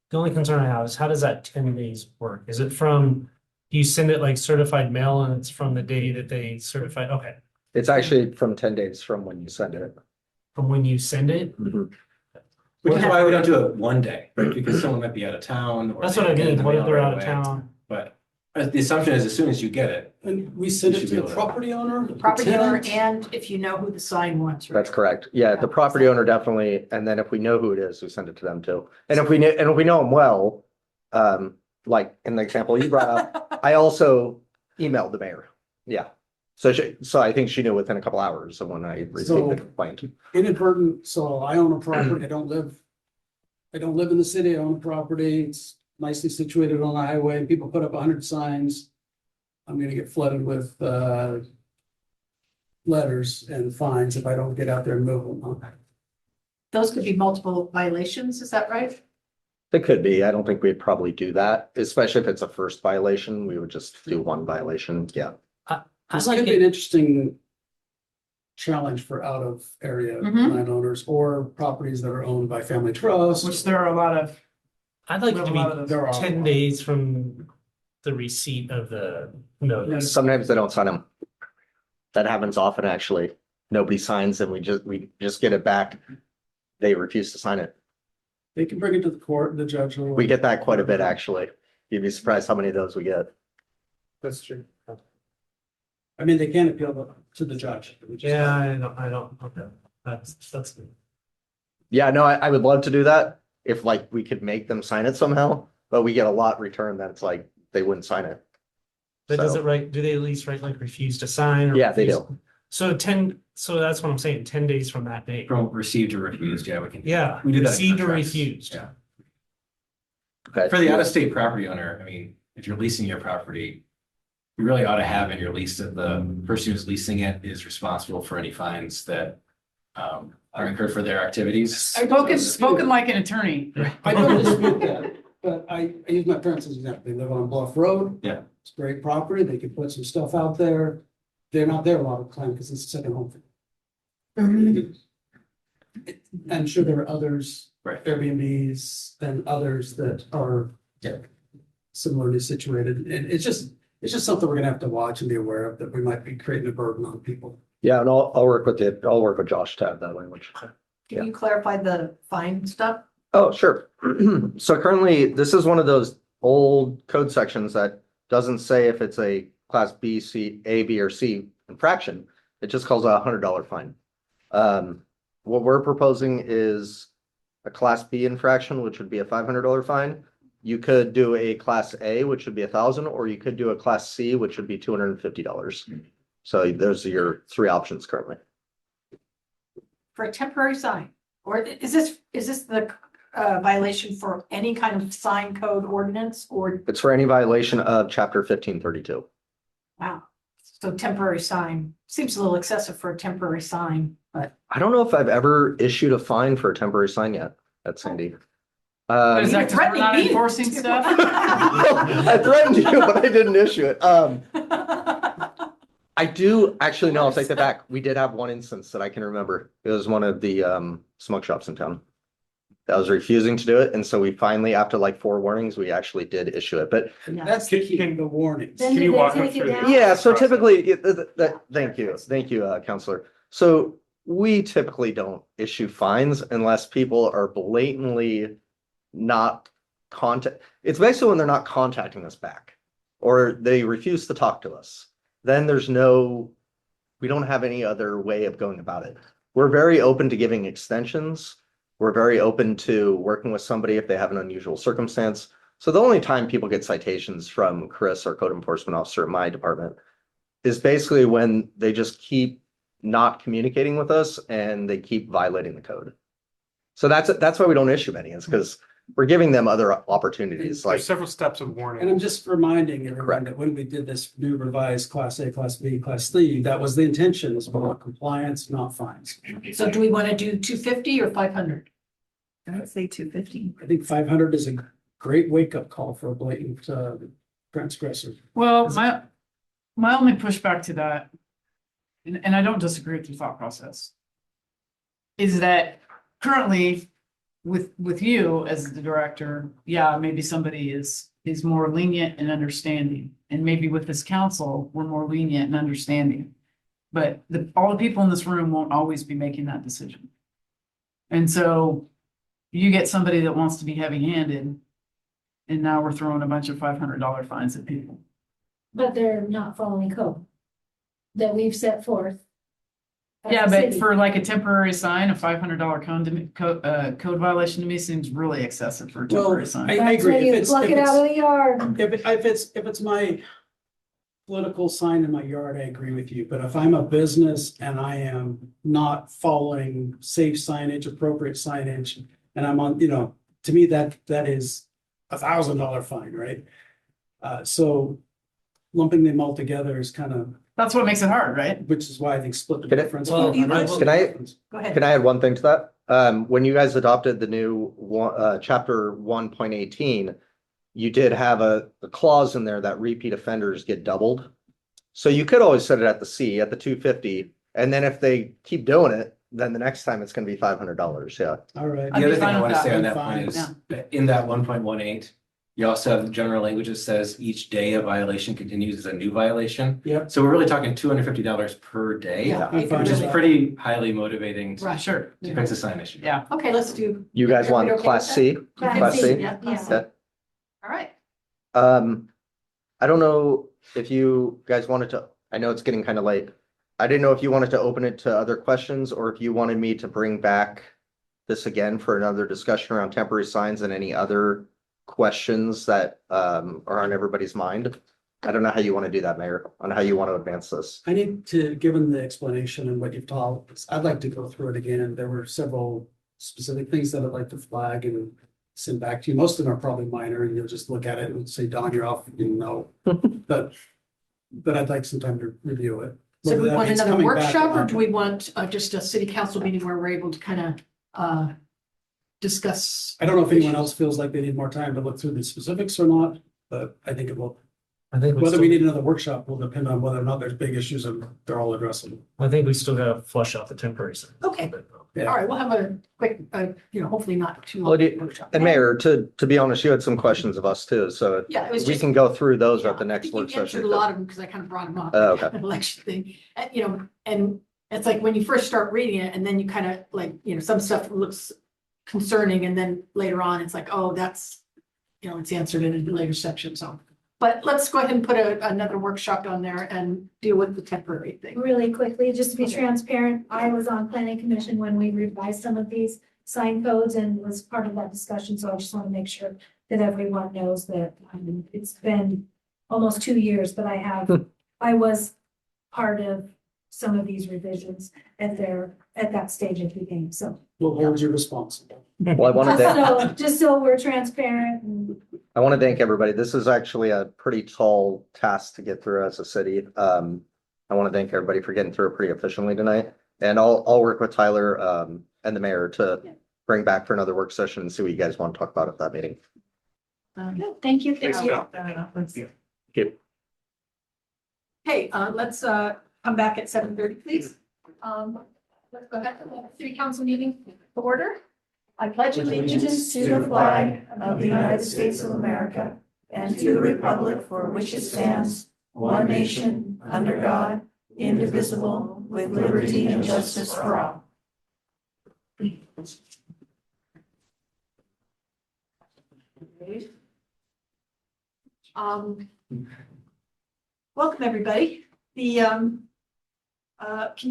the only concern I have is how does that 10 days work? Is it from, do you send it like certified mail and it's from the day that they certified? Okay, It's actually from 10 days from when you send it. from when you send it? Which is why we don't do it one day, right? Because someone might be out of town. Or That's they what I don't get it in mean. the What if mail they're right out of away. town? But the assumption is as soon as you get it, And we send You it should to be the able to- property owner? Property owner, and if you know who the sign wants. right? That's correct. Yeah, the property owner definitely, and then if we know who it is, we send it to them too. And if we know them well, like in the example you brought up, I also emailed the mayor. Yeah. So I think she knew within a couple hours of when I received So- the complaint. Inadvertent, so I own a property, I don't live in the city, I own a property, it's nicely situated on the highway, and people put up 100 signs. I'm gonna get flooded with, letters and fines if I don't get out there and move them. Those could be multiple violations, is that right? It could be. I don't think we'd probably do that, especially if it's a first violation. We would just do one violation. Yeah. This like could be it- an interesting challenge for out of area Mhm. landowners or properties that are owned by family trusts. Which there are a lot of, I'd like it Well, a lot of to those be are- 10 days from the receipt of the notice. Sometimes they don't sign them. That happens often, actually. Nobody signs and we just get it back. They refuse to sign it. They can bring it to the court, the judge will. We get that quite a bit, actually. You'd be surprised how many of those we get. That's true. I mean, they can appeal to the judge. Yeah, I don't, okay, that's good. Yeah, no, I would love to do that if like we could make them sign it somehow, but we get a lot returned that's like they wouldn't sign it. But does So- it write, do they at least write like refuse to sign? Or Yeah, they refuse- do. So that's what I'm saying, 10 days from that date. from received or refused, yeah, we can. Yeah, We do that in received or contracts. refused. Yeah. Okay. For the out-of-state property owner, I mean, if you're leasing your property, you really ought to have in your lease that the person who's leasing it is responsible for any fines that are incurred for their activities. spoken like an attorney. I don't dispute that, but I use my parents as an example. They live on Bluff Road. Yeah. It's great property. They can put some stuff out there. They're not there a lot of the time because it's a second home for them. I'm sure there are others, Right. Airbnbs and others that are Yeah. similarly situated. And it's just something we're gonna have to watch and be aware of, that we might be creating a burden on people. Yeah, and I'll work with Josh to add that language. Can you clarify the fine stuff? Oh, sure. So currently, this is one of those old code sections that doesn't say if it's a class B, C, A, B, or C infraction. It just calls a $100 fine. What we're proposing is a class B infraction, which would be a $500 fine. You could do a class A, which would be 1,000, or you could do a class C, which would be $250. So those are your three options currently. For a temporary sign? Or is this the violation for any kind of sign code ordinance or, It's for any violation of chapter 1532. wow. So temporary sign seems a little excessive for a temporary sign, but I don't know if I've ever issued a fine for a temporary sign yet at Sandy. But is You that 'cause we're not threatening me. enforcing stuff? I threatened you, but I didn't issue it. I do, actually, no, I'll take that back. We did have one instance that I can remember. It was one of the smoke shops in town that was refusing to do it. And so we finally, after like 4 warnings, we actually did issue it. But Yeah. That's the key, the warnings. Then Can do you they walk them take it through? down? yeah, so Process. typically, thank you, Counselor. So we typically don't issue fines unless people are blatantly not it's basically when they're not contacting us back or they refuse to talk to us. Then we don't have any other way of going about it. We're very open to giving extensions. We're very open to working with somebody if they have an unusual circumstance. So the only time people get citations from Chris, our code enforcement officer in my department, is basically when they just keep not communicating with us and they keep violating the code. So that's why we don't issue many, is because we're giving them other opportunities, like, There's several steps of And I'm warning. just reminding everyone Correct. that when we did this new revised class A, class B, class C, that was the intention, was for compliance, not fines. So do we want to do 250 or 500? I would say 250. I think 500 is a great wake-up call for a blatant transgressor. Well, my only pushback to that, and I don't disagree with your thought process, is that currently with you as the director, yeah, maybe somebody is more lenient and understanding. And maybe with this council, we're more lenient and understanding. But all the people in this room won't always be making that decision. And so you get somebody that wants to be heavy-handed, and now we're throwing a bunch of $500 fines at people. But they're not following code that we've set forth. as Yeah, a but city. for like a temporary sign, a $500 code violation to me seems really excessive for a Well, temporary sign. I That's agree. when If you it's, pluck if it out of it's, the yard. if it's my political sign in my yard, I agree with you. But if I'm a business and I am not following safe signage, appropriate signage, and I'm on, to me, that is $1,000 fine, right? So lumping them all together is kind of, That's what makes it hard, right? which is why I think split the Can I- difference. well, You I guys- will- Can I- Go ahead. Can I add one thing to that? When you guys adopted the new chapter 1.18, you did have a clause in there that repeat offenders get doubled. So you could always set it at the C, at the 250, and then if they keep doing it, then the next time it's gonna be $500, yeah. All right. I'd The be other thing fine I with want to say on that. that point Fine, is, in that 1.18, you also have the general language that says each day a violation continues as a new violation. Yep. So we're really talking $250 per day, Yeah. I'm fine which with is that. pretty highly motivating to Right. Sure. fix a sign issue. Yeah. Okay, let's do, You guys want Everybody okay class with C? Class C? Yeah, class C. Yeah. all right. I don't know if you guys wanted to, I know it's getting kind of late. I didn't know if you wanted to open it to other questions or if you wanted me to bring back this again for another discussion around temporary signs and any other questions that are on everybody's mind. I don't know how you want to do that, Mayor, on how you want to advance this. I need to, given the explanation and what you've taught, I'd like to go through it again. There were several specific things that I'd like to flag and send back to you. Most of them are probably minor and you'll just look at it and say, Don, you're off, But I'd like some time to review it. So do we Whether that want means another coming back workshop or not. do we want just a city council meeting where we're able to kind of discuss? I don't know if anyone else feels like they need more time to look through the specifics or not, but I think it will. I think Whether we need another workshop will depend on whether or not there's big issues and they're all addressable. I think we still gotta flush out the temporary sign. Okay, Yeah. all right, we'll have a quick, hopefully not too Well, long do you- workshop. And Mayor, to be honest, you had some questions of us too, so Yeah, it was we just. can go through those Yeah, at the I next think you work session. answered a lot of them because I kind of brought them up. Oh, okay. An election thing, and it's like when you first start reading it and then you kind of like, some stuff looks concerning and then later on it's like, oh, that's, it's answered in a later section, so. But let's go ahead and put another workshop on there and deal with the temporary thing. Really quickly, just to be transparent, I was on planning commission when we revised some of these sign codes and was part of that discussion, so I just want to make sure that everyone knows that, it's been almost 2 years, but I was part of some of these revisions at that stage of the game, so. We'll hold you responsible. Well, Just so we're transparent and I want to thank everybody. This is actually a pretty tall task to get through as a city. I want to thank everybody for getting through it pretty efficiently tonight. And I'll work with Tyler and the mayor to bring back for another work session and see what you guys want to talk about at that meeting. thank you. Thanks, Bill. Okay. Okay, let's come back at 7:30, please. Let's go ahead, city council meeting to order. I pledge allegiance to the flag of the United States of America and to the republic for which it stands, one nation, under God, indivisible, with liberty and justice for all. Welcome, everybody. Can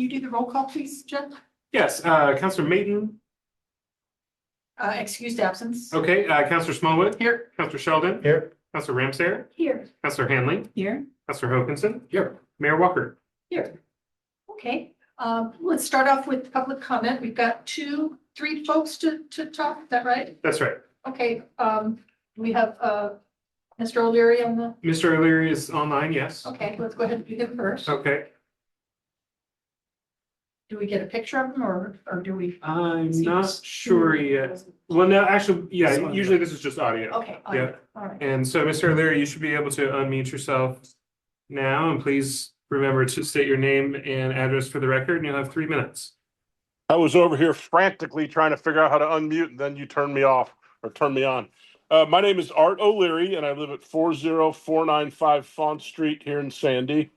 you do the roll call, please, Jen? Yes, Counselor Mayton. Excused absence. Okay, Counselor Smallwood, Here. Counselor Sheldon, Here. Counselor Ramsayer, Here, Counselor Hanley, Here. Counselor Hokinson. Here. Mayor Walker. Here. Okay, let's start off with public comment. We've got 3 folks to talk, is that right? That's right. Okay, we have, Mr. O'Leary on the, Mr. O'Leary is online, yes. okay, let's go ahead and do him first. Okay, Do we get a picture of him or do we? I'm not sure yet. Well, no, actually, yeah, usually this is just audio. Okay. Yeah. All right. And so, Mr. O'Leary, you should be able to unmute yourself now, and please remember to state your name and address for the record, and you'll have 3 minutes. I was over here frantically trying to figure out how to unmute, and then you turned me off or turned me on. My name is Art O'Leary, and I live at 40495 Font Street here in Sandy.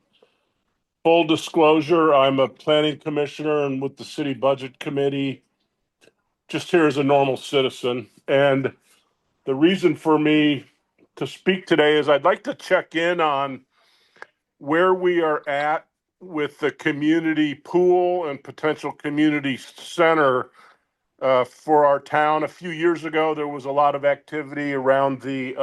Full disclosure, I'm a planning commissioner and with the city budget committee, just here as a normal citizen. And the reason for me to speak today is I'd like to check in on where we are at with the community pool and potential community center for our town. A few years ago, there was a lot of activity around the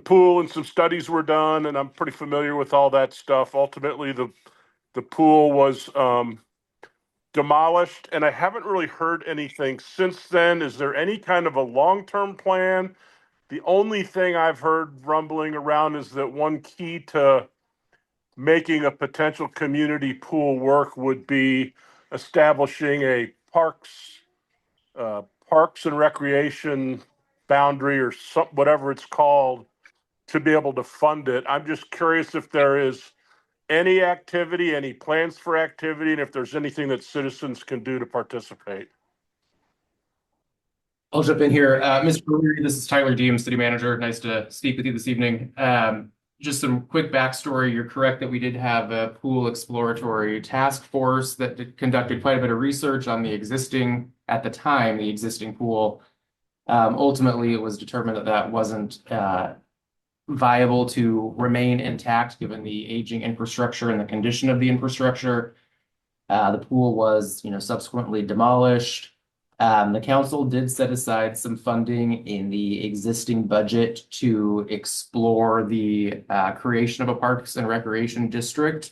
pool, and some studies were done, and I'm pretty familiar with all that stuff. Ultimately, the pool was demolished, and I haven't really heard anything since then. Is there any kind of a long-term plan? The only thing I've heard rumbling around is that one key to making a potential community pool work would be establishing a parks and recreation boundary or whatever it's called to be able to fund it. I'm just curious if there is any activity, any plans for activity, and if there's anything that citizens can do to participate. I'll jump in here. Mr. O'Leary, this is Tyler Deems, City Manager. Nice to speak with you this evening. Just some quick backstory. You're correct that we did have a pool exploratory task force that conducted quite a bit of research on the existing pool. Ultimately, it was determined that that wasn't viable to remain intact given the aging infrastructure and the condition of the infrastructure. The pool was, subsequently demolished. The council did set aside some funding in the existing budget to explore the creation of a Parks and Recreation District.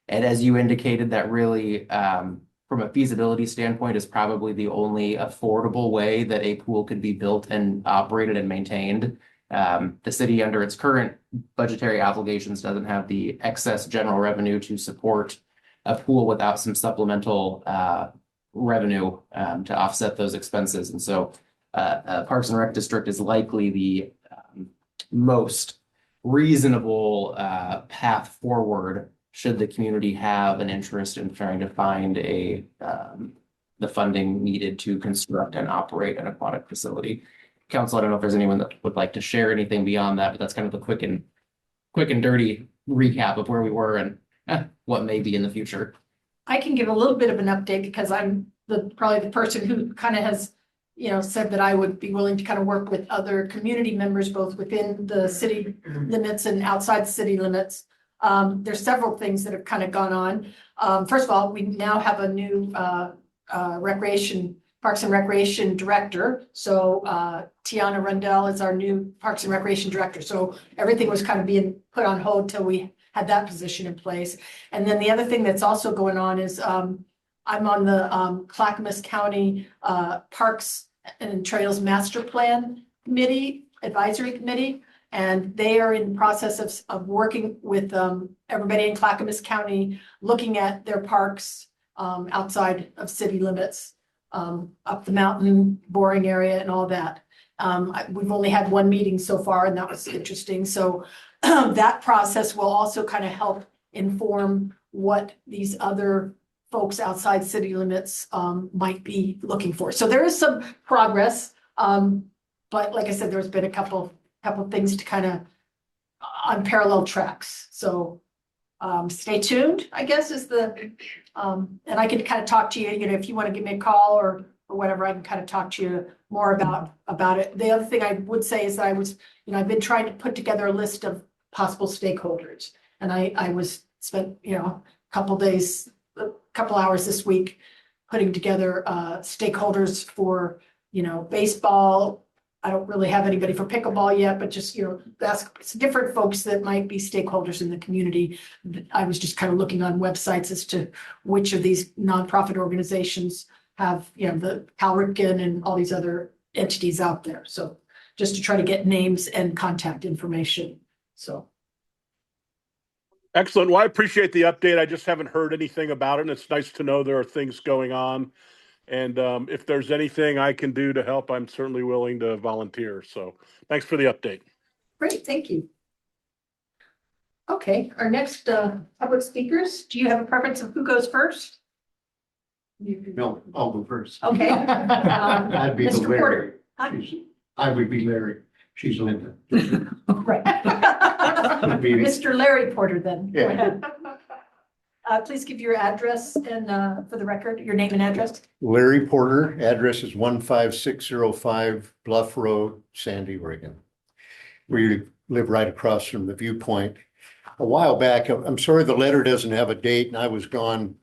And as you indicated, that really, from a feasibility standpoint, is probably the only affordable way that a pool could be built and operated and maintained. The city, under its current budgetary obligations, doesn't have the excess general revenue to support a pool without some supplemental revenue to offset those expenses. And so Parks and Rec District is likely the most reasonable path forward should the community have an interest in trying to find the funding needed to construct and operate an aquatic facility. Council, I don't know if there's anyone that would like to share anything beyond that, but that's kind of the quick and dirty recap of where we were and what may be in the future. I can give a little bit of an update because I'm probably the person who kind of has, said that I would be willing to kind of work with other community members, both within the city limits and outside the city limits. There's several things that have kind of gone on. First of all, we now have a new Parks and Recreation Director. So Tiana Rundell is our new Parks and Recreation Director. So everything was kind of being put on hold till we had that position in place. And then the other thing that's also going on is I'm on the Clackamas County Parks and Trails Master Plan Advisory Committee. And they are in the process of working with everybody in Clackamas County, looking at their parks outside of city limits, up the mountain, Boring area and all that. We've only had one meeting so far, and that was interesting. So that process will also kind of help inform what these other folks outside city limits might be looking for. So there is some progress. But like I said, there's been a couple things to kind of on parallel tracks. So stay tuned, I guess, is the and I can kind of talk to you, if you want to give me a call or whatever, I can kind of talk to you more about it. The other thing I would say is that I've been trying to put together a list of possible stakeholders. And I spent, a couple hours this week putting together stakeholders for, baseball. I don't really have anybody for pickleball yet, but just, ask different folks that might be stakeholders in the community. I was just kind of looking on websites as to which of these nonprofit organizations have, the Cal Ripken and all these other entities out there. So just to try to get names and contact information. So. Excellent. Well, I appreciate the update. I just haven't heard anything about it, and it's nice to know there are things going on. And if there's anything I can do to help, I'm certainly willing to volunteer. So thanks for the update. Great, thank you. Okay, our next public speakers, do you have a preference of who goes first? No, I'll go first. Okay. I'd be the Mr. Larry. Porter. Huh? I would be Larry. She's Linda. Right. Mr. Larry Porter then. Go Yeah. ahead. Please give your address and, for the record, your name and address. Larry Porter, address is 15605 Bluff Road, Sandy, Oregon. We live right across from the Viewpoint. A while back, I'm sorry the letter doesn't have a date and I was gone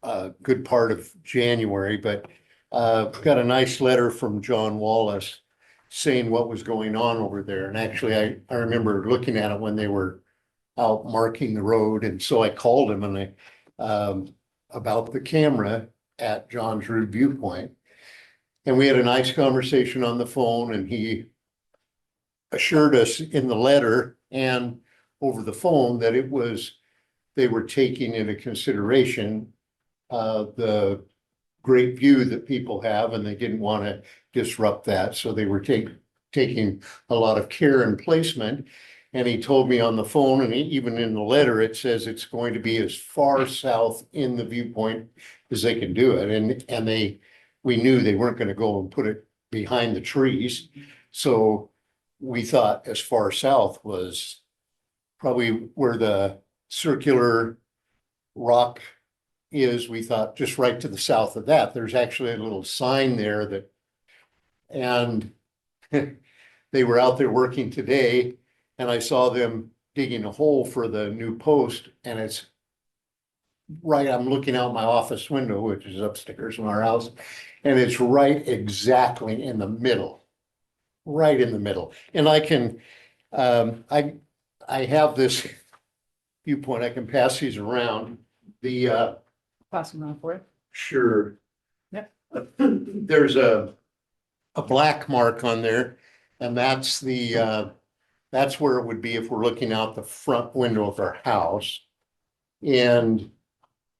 a good part of January, but got a nice letter from John Wallace saying what was going on over there. And actually, I remember looking at it when they were out marking the road. And so I called him and about the camera at John's Road Viewpoint. And we had a nice conversation on the phone and he assured us in the letter and over the phone that they were taking into consideration the great view that people have and they didn't want to disrupt that. So they were taking a lot of care and placement. And he told me on the phone and even in the letter, it says it's going to be as far south in the Viewpoint as they can do it. And we knew they weren't going to go and put it behind the trees. So we thought as far south was probably where the circular rock is. We thought just right to the south of that, there's actually a little sign there that, and they were out there working today and I saw them digging a hole for the new post and it's right, I'm looking out my office window, which is upstairs in our house, and it's right exactly in the middle, right in the middle. And I can, I have this Viewpoint, I can pass these around. The, Pass them around for you. sure. Yep. There's a black mark on there and that's that's where it would be if we're looking out the front window of our house. And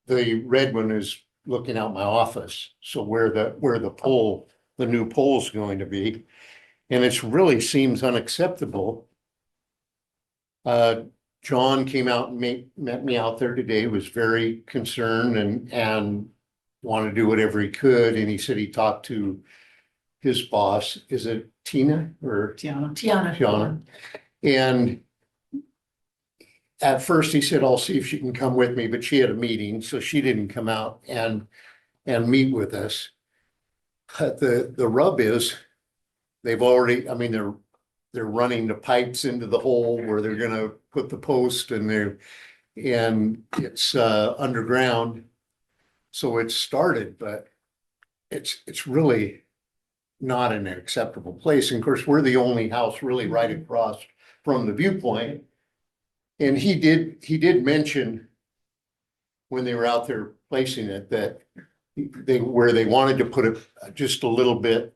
the red one is looking out my office. So where the pole, the new pole is going to be. And it really seems unacceptable. John came out and met me out there today, was very concerned and wanted to do whatever he could. And he said he talked to his boss. Is it Tina or Tiana. And at first he said, I'll see if she can come with me, but she had a meeting, so she didn't come out and meet with us. But the rub is they've already, I mean, they're running the pipes into the hole where they're gonna put the post and it's underground. So it's started, but it's really not in an acceptable place. And of course, we're the only house really right across from the Viewpoint. And he did mention when they were out there placing it that where they wanted to put it just a little bit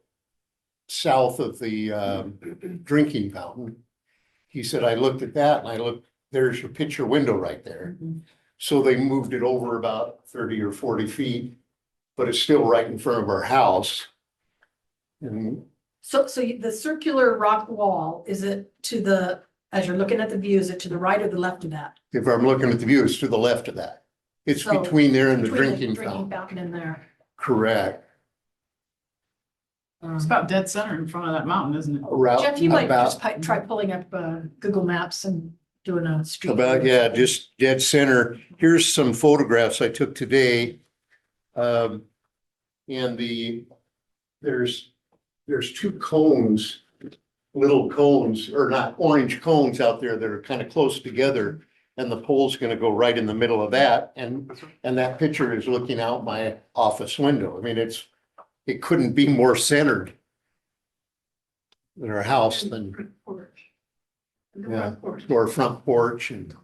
south of the drinking fountain. He said, I looked at that and there's your picture window right there. So they moved it over about 30 or 40 feet, but it's still right in front of our house. And So the circular rock wall, is it as you're looking at the view, is it to the right or the left of that? if I'm looking at the view, it's to the left of that. It's So, between there and the Between drinking Drinking fountain. fountain in there. Correct. It's about dead center in front of that mountain, isn't it? Around Jeff, you might about- just try pulling up Google Maps and doing a street. About, yeah, just dead center. Here's some photographs I took today. And there's two cones, little cones, or not orange cones out there that are kind of close together. And the pole's gonna go right in the middle of that. And that picture is looking out my office window. I mean, it couldn't be more centered in our house than, yeah, or front porch and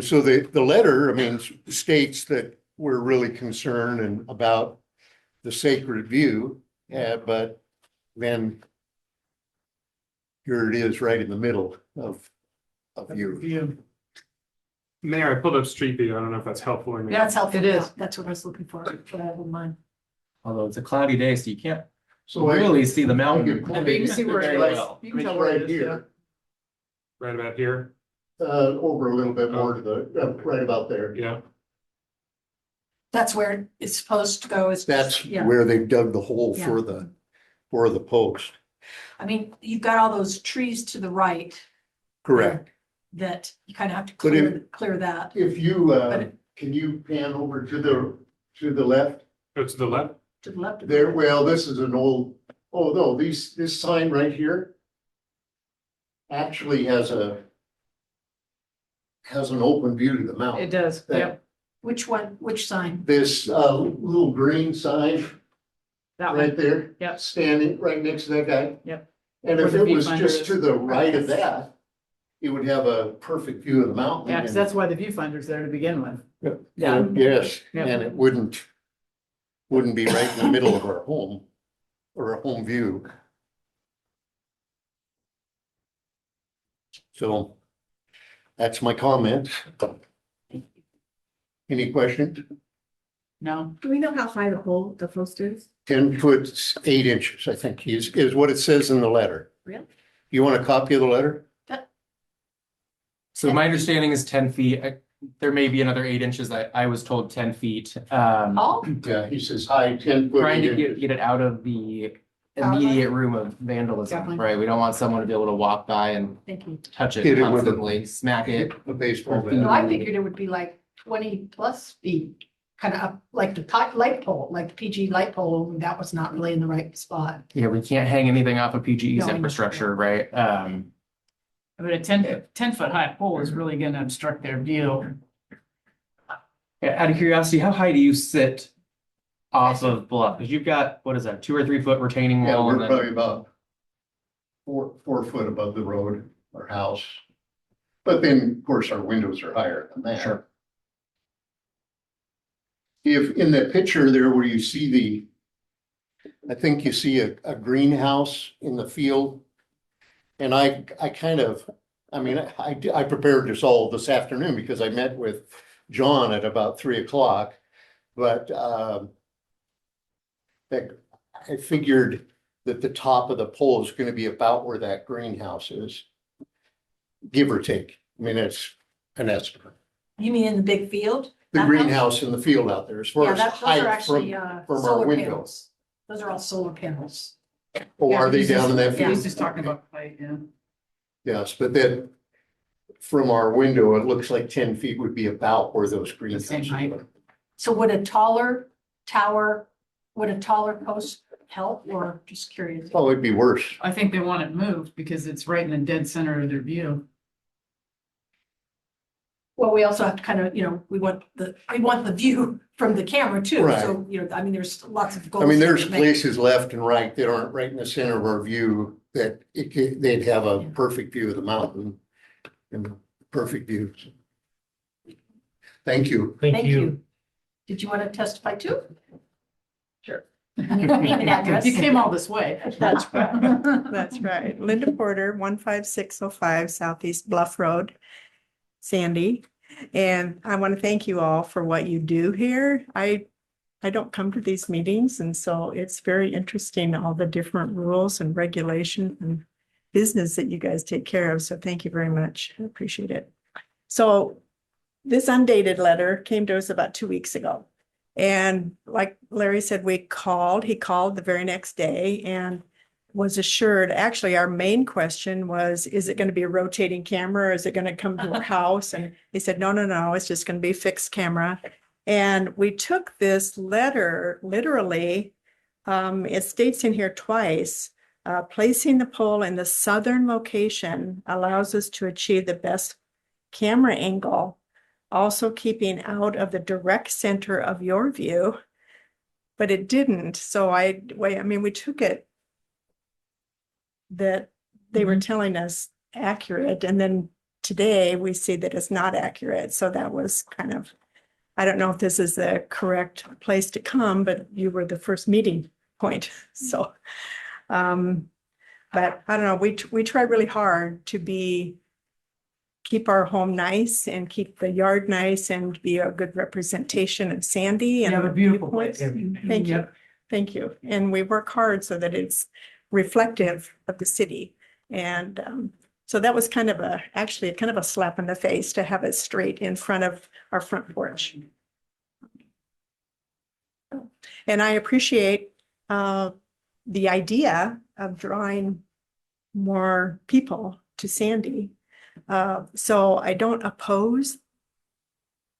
so the letter, I mean, states that we're really concerned and about the sacred view, but then here it is right in the middle of you. Mayor, I pulled up Street View. I don't know if that's helpful or not. Yeah, that's helpful. It is. Yeah, that's what I was looking for, but I have in mind. Although it's a cloudy day, so you can't So really see the mountain. But But you can see where it Very is. well. You can tell where it is, yeah. Right about here. Over a little bit more to the, right about there. Yeah. That's where it's supposed to go. Is That's yeah. where they've dug the hole Yeah. for the post. I mean, you've got all those trees to the right. Correct. That you kind of have to But clear that. If you, But can you pan over to the left? Go to the left. To the left. of There, it. well, this is an old, oh no, this sign right here actually has an open view to the It mountain. does, yep, Which one, which sign? This, little green sign that one, right there. Yep. Standing right next to that guy. Yep. And Where if the it was viewfinder just is. to the right of that, it would have a perfect view of the mountain. yeah, because that's why the viewfinder's there to begin with. Yeah, yes, Yep. and it wouldn't be right in the middle of our home or a home view. So that's my comment. Any questions? No, Do we know how high the post is? 10 foot 8 inches, I think is what it says in the letter. Really? You want a copy of the letter? So my understanding is 10 feet. There may be another 8 inches. I was told 10 feet. Oh, Yeah, he says high 10 foot. Trying 8 to inches. get it out of the immediate room of vandalism, Definitely. right? We don't want someone to be able to walk by and thank you. touch it Hit it with a- constantly, smack it. A baseball No, No, bat. I figured it would be like 20+ feet, kind of up like the light pole, like the PG light pole. That was not really in the right spot. Yeah, we can't hang anything off of PGE's No, I know. infrastructure, right? but a 10 foot high pole is really gonna obstruct their view. Out of curiosity, how high do you sit off of bluff? Because you've got, what is that, 2 or 3 foot retaining Yeah, wall? we're And then probably about 4 foot above the road, our house. But then, of course, our windows are higher than that. Sure. If in that picture there where you see I think you see a greenhouse in the field. And I prepared this all this afternoon because I met with John at about 3 o'clock. But I figured that the top of the pole is gonna be about where that greenhouse is. Give or take. I mean, it's an estimate. You mean in the big field? The That house? greenhouse in the field out there as far Yeah, as those are height actually, from our solar window. panels. Those are all solar panels. Or Yeah, are they he's down in just- that field? He's just talking about height, yeah. Yes, but then from our window, it looks like 10 feet would be about where those same greenhouses height. are. So would a taller tower, would a taller post help, or just curious? Oh, it'd be worse. I think they want it moved because it's right in the dead center of their view. Well, we also have to kind of, we want the view from the camera too. Right. So, I mean, there's lots of goals. I mean, here there's to make. places left and right that aren't right in the center of our view that they'd have a perfect view of the mountain and perfect views. Thank you. Thank you. Did you want to testify too? Sure. Name and address. You came all this way. That's right. That's right. Linda Porter, 15605 Southeast Bluff Road, Sandy. And I want to thank you all for what you do here. I don't come to these meetings, and so it's very interesting, all the different rules and regulations and business that you guys take care of. So thank you very much. I appreciate it. So this undated letter came to us about 2 weeks ago. And like Larry said, he called the very next day and was assured, actually, our main question was, is it going to be a rotating camera or is it going to come to our house? And he said, no, it's just going to be fixed camera. And we took this letter literally, it states in here twice, placing the pole in the southern location allows us to achieve the best camera angle, also keeping out of the direct center of your view, but it didn't. So we took it that they were telling us accurate, and then today we see that it's not accurate. So that was kind of, I don't know if this is the correct place to come, but you were the first meeting point. So, but I don't know, we try really hard to keep our home nice and keep the yard nice and be a good representation of Sandy and You have a beautiful place. Thank you. Thank you. And we work hard so that it's reflective of the city. And so that was actually kind of a slap in the face to have it straight in front of our front porch. And I appreciate the idea of drawing more people to Sandy. So I don't oppose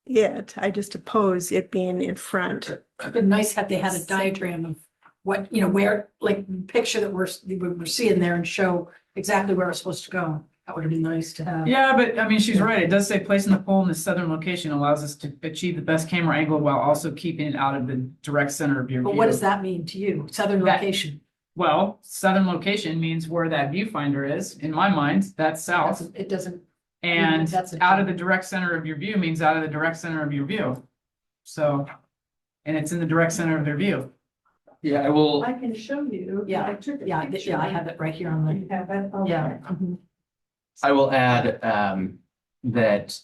it. I just oppose it being in front. It'd been nice had they had a diagram of what, where, like, picture that we're seeing there and show exactly where it's supposed to go. That would have been nice to have. Yeah, but I mean, she's right. It does say placing the pole in the southern location allows us to achieve the best camera angle while also keeping it out of the direct center of your view. But what does that mean to you? Southern That- location? Well, southern location means where that viewfinder is. In my mind, that's south. It doesn't, And that's a- out of the direct center of your view means out of the direct center of your view. So, and it's in the direct center of their view. Yeah, I will. I can show you. Yeah, I took a yeah, picture. I have it right here on You the, have it? Okay. yeah. mhm. I will add that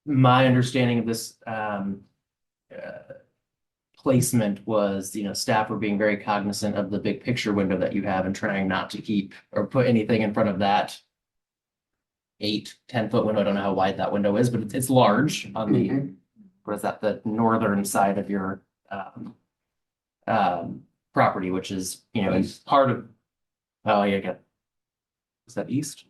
my understanding of this placement was, staff were being very cognizant of the big picture window that you have and trying not to keep or put anything in front of that 8-10 foot window. I don't know how wide that window is, but it's large on the, what is that, the northern side of your property, which is, is part of, oh, yeah, good. Is that east?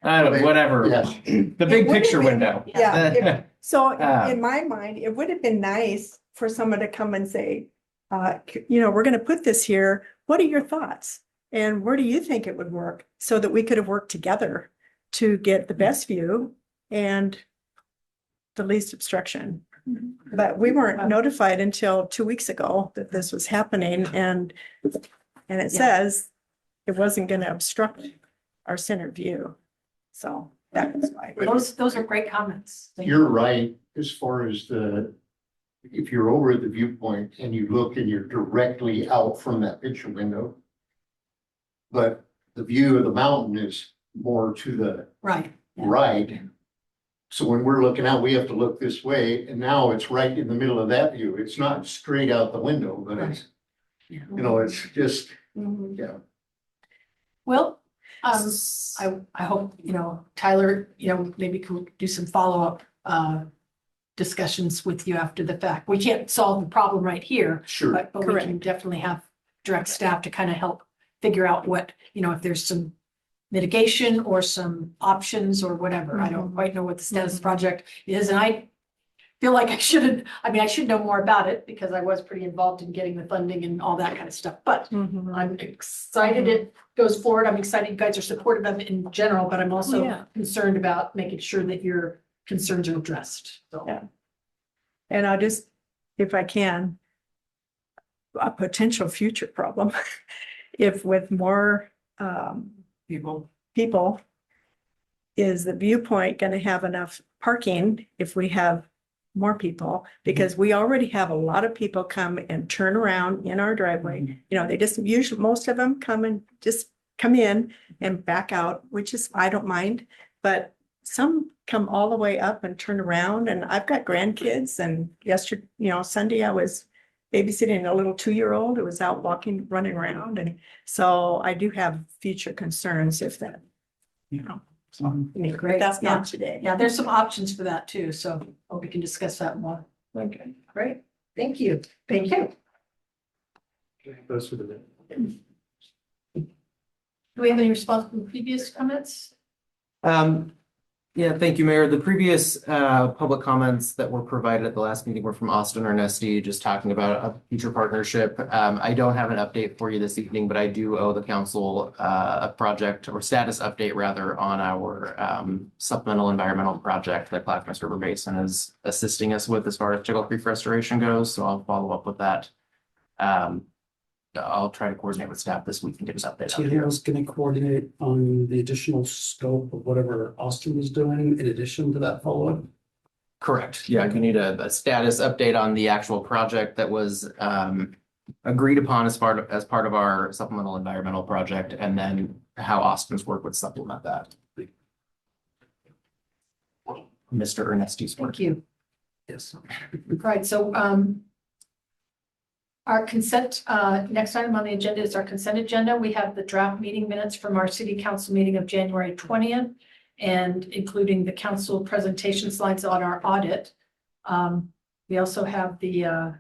I don't know, whatever. Yes. The big picture window. Yeah. So Ah. in my mind, it would have been nice for someone to come and say, we're going to put this here. What are your thoughts? And where do you think it would work? So that we could have worked together to get the best view and the least obstruction. But we weren't notified until 2 weeks ago that this was happening, and it says it wasn't going to obstruct our center view. So that was why. Those are great comments. Thank you. You're right, as far as if you're over at the viewpoint and you look and you're directly out from that picture window. But the view of the mountain is more to the Right. Yeah. right. So when we're looking out, we have to look this way, and now it's right in the middle of that view. It's not straight out the window, but it's, Yeah. it's just, Mhm. yeah. Well, I hope, Tyler, maybe could do some follow-up discussions with you after the fact. We can't solve the problem right here, Sure. but we can definitely have direct staff to kind of help figure out what, if there's some mitigation or some options or whatever. I don't quite know what the status of the project is, and I feel like I should know more about it because I was pretty involved in getting the funding and all that kind of stuff, but Mhm. I'm excited it goes forward. I'm excited you guys are supportive of it in general, but I'm also Yeah. concerned about making sure that your concerns are addressed. So. Yeah. And I'll just, if I can, a potential future problem, if with more people, is the viewpoint going to have enough parking if we have more people? Because we already have a lot of people come and turn around in our driveway. They just usually, most of them come and just come in and back out, which is, I don't mind, but some come all the way up and turn around, and I've got grandkids, and yesterday, Sunday I was babysitting a little 2-year-old who was out walking, running around, and so I do have future concerns if that, so. Great. That's Yeah. not today. Yeah, there's some options for that too, so hope we can discuss that more. Okay, great. Thank you. Thank you. Those are the. Do we have any response from previous comments? Yeah, thank you, Mayor. The previous public comments that were provided at the last meeting were from Austin Ernesti, just talking about a future partnership. I don't have an update for you this evening, but I do owe the council a project or status update rather on our supplemental environmental project that Clackamas River Basin is assisting us with as far as Jiggle Creek restoration goes. So I'll follow up with that. I'll try to coordinate with staff this week and get us updated. TL's going to coordinate on the additional scope of whatever Austin is doing in addition to that follow-up. Correct. Yeah, I can need a status update on the actual project that was agreed upon as part of our supplemental environmental project, and then how Austin's work would supplement that. Mr. Ernesti's work. Thank you. Yes. Right, so our consent, next item on the agenda is our consent agenda. We have the draft meeting minutes from our city council meeting of January 20th, and including the council presentation slides on our audit. We also have the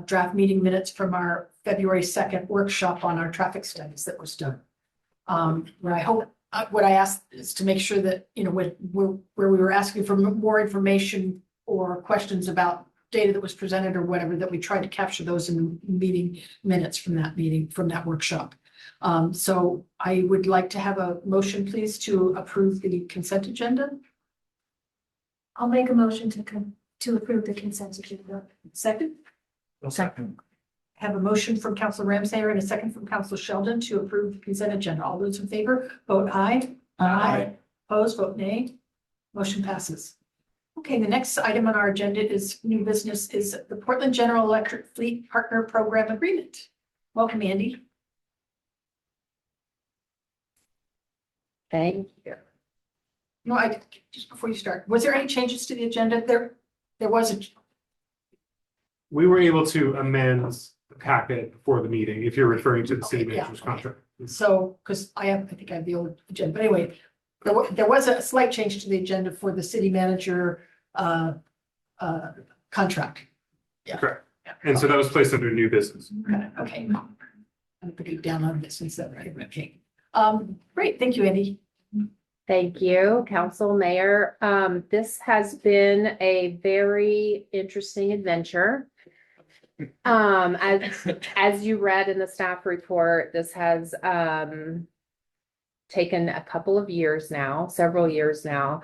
draft meeting minutes from our February 2nd workshop on our traffic studies that was done. What I hope, what I asked is to make sure that, you know, where we were asking for more information or questions about data that was presented or whatever, that we tried to capture those in the meeting minutes from that meeting, from that workshop. So I would like to have a motion, please, to approve the consent agenda. I'll make a motion to approve the consent agenda. Second, Second. have a motion from Council Ramsayer and a second from Council Sheldon to approve the consent agenda. All those in favor, vote aye. Aye. Opposed, vote nay. Motion passes. Okay, the next item on our agenda is new business, is the Portland General Electric Fleet Partner Program Agreement. Welcome, Andy. Thank you. No, just before you start, was there any changes to the agenda? There wasn't. We were able to amend the packet for the meeting, if you're referring to the city Okay, yeah, manager's okay. contract. So, because I think I have the old agenda, but anyway, there was a slight change to the agenda for the city manager contract. Yeah. Correct. And so that was placed under new business. Okay. I'm putting down on this instead, right? Okay. Great, thank you, Andy. Thank you, Council Mayor. This has been a very interesting adventure. As you read in the staff report, this has taken a couple of years now, several years now.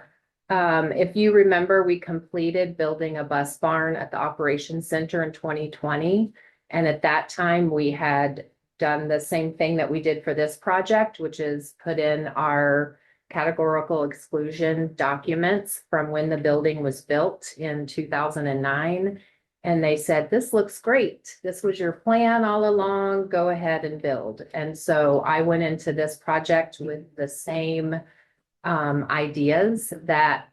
If you remember, we completed building a bus barn at the Operations Center in 2020. And at that time, we had done the same thing that we did for this project, which is put in our categorical exclusion documents from when the building was built in 2009. And they said, this looks great. This was your plan all along. Go ahead and build. And so I went into this project with the same ideas that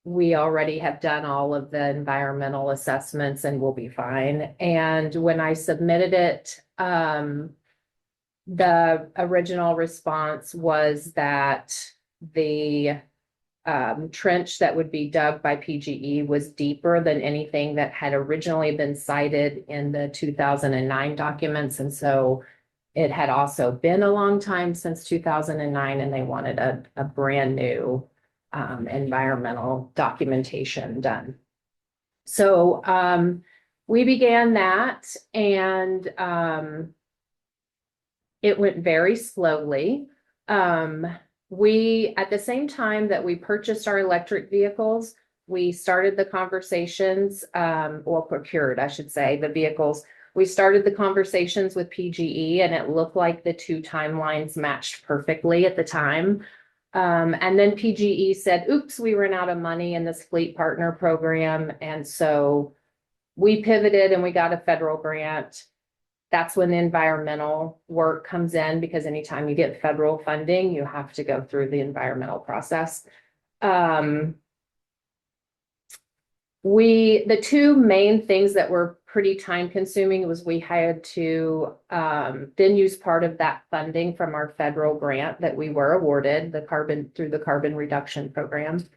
we already have done all of the environmental assessments and we'll be fine. And when I submitted it, the original response was that the trench that would be dug by PGE was deeper than anything that had originally been cited in the 2009 documents. And so it had also been a long time since 2009, and they wanted a brand new environmental documentation done. So we began that, and it went very slowly. We, at the same time that we purchased our electric vehicles, we started the conversations, or procured, I should say, the vehicles. We started the conversations with PGE, and it looked like the two timelines matched perfectly at the time. And then PGE said, oops, we ran out of money in this fleet partner program. And so we pivoted and we got a federal grant. That's when the environmental work comes in, because anytime you get federal funding, you have to go through the environmental process. The two main things that were pretty time consuming was we had to then use part of that funding from our federal grant that we were awarded, through the carbon reduction program.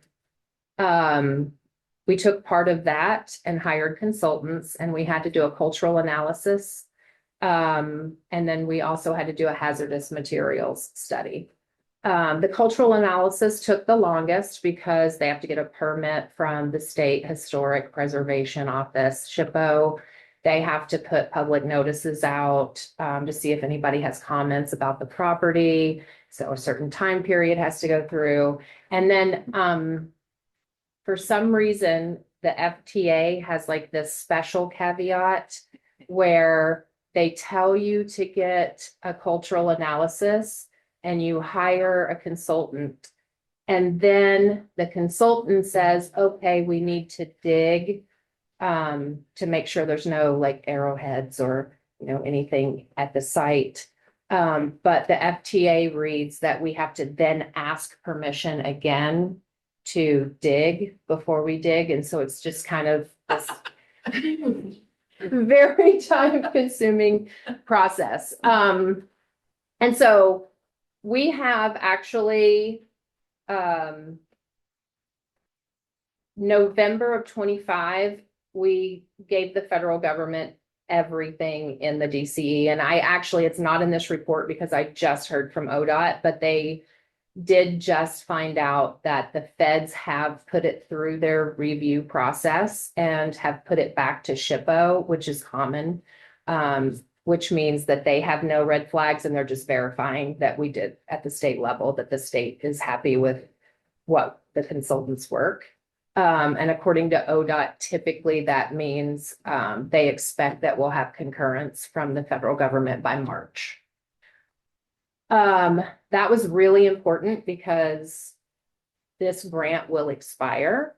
We took part of that and hired consultants, and we had to do a cultural analysis. And then we also had to do a hazardous materials study. The cultural analysis took the longest because they have to get a permit from the State Historic Preservation Office, SHPO. They have to put public notices out to see if anybody has comments about the property. So a certain time period has to go through. And then for some reason, the FTA has like this special caveat where they tell you to get a cultural analysis and you hire a consultant. And then the consultant says, okay, we need to dig to make sure there's no like arrowheads or, you know, anything at the site. But the FTA reads that we have to then ask permission again to dig before we dig. And so it's just kind of this very time-consuming process. And so we have actually November of 25 we gave the federal government everything in the DCE. And it's not in this report because I just heard from ODOT, but they did just find out that the feds have put it through their review process and have put it back to SHPO, which is common. Which means that they have no red flags and they're just verifying that we did at the state level, that the state is happy with what the consultants' work. And according to ODOT, typically that means they expect that we'll have concurrence from the federal government by March. That was really important because this grant will expire.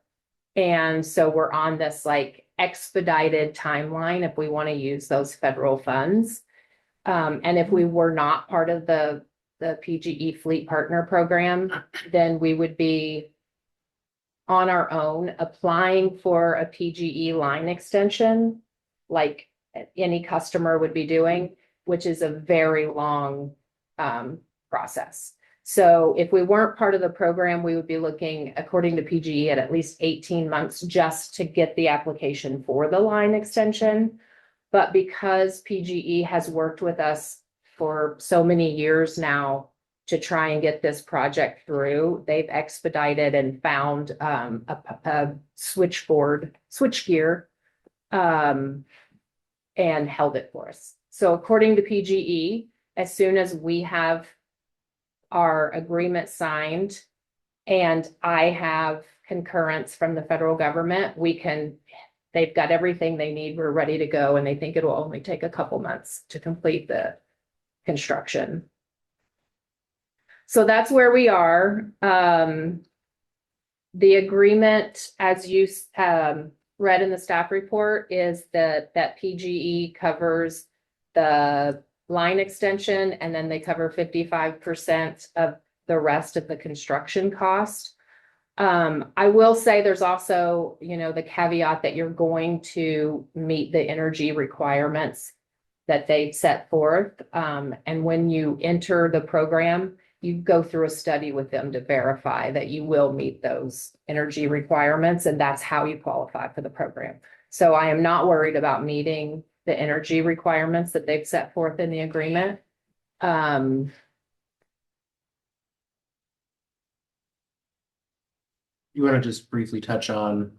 And so we're on this like expedited timeline if we want to use those federal funds. And if we were not part of the PGE Fleet Partner Program, then we would be on our own applying for a PGE line extension, like any customer would be doing, which is a very long process. So if we weren't part of the program, we would be looking, according to PGE, at least 18 months just to get the application for the line extension. But because PGE has worked with us for so many years now to try and get this project through, they've expedited and found a switchgear and held it for us. So according to PGE, as soon as we have our agreement signed and I have concurrence from the federal government, they've got everything they need. We're ready to go. And they think it will only take a couple months to complete the construction. So that's where we are. The agreement, as you read in the staff report, is that PGE covers the line extension, and then they cover 55% of the rest of the construction cost. I will say there's also, the caveat that you're going to meet the energy requirements that they've set forth. And when you enter the program, you go through a study with them to verify that you will meet those energy requirements, and that's how you qualify for the program. So I am not worried about meeting the energy requirements that they've set forth in the agreement. You want to just briefly touch on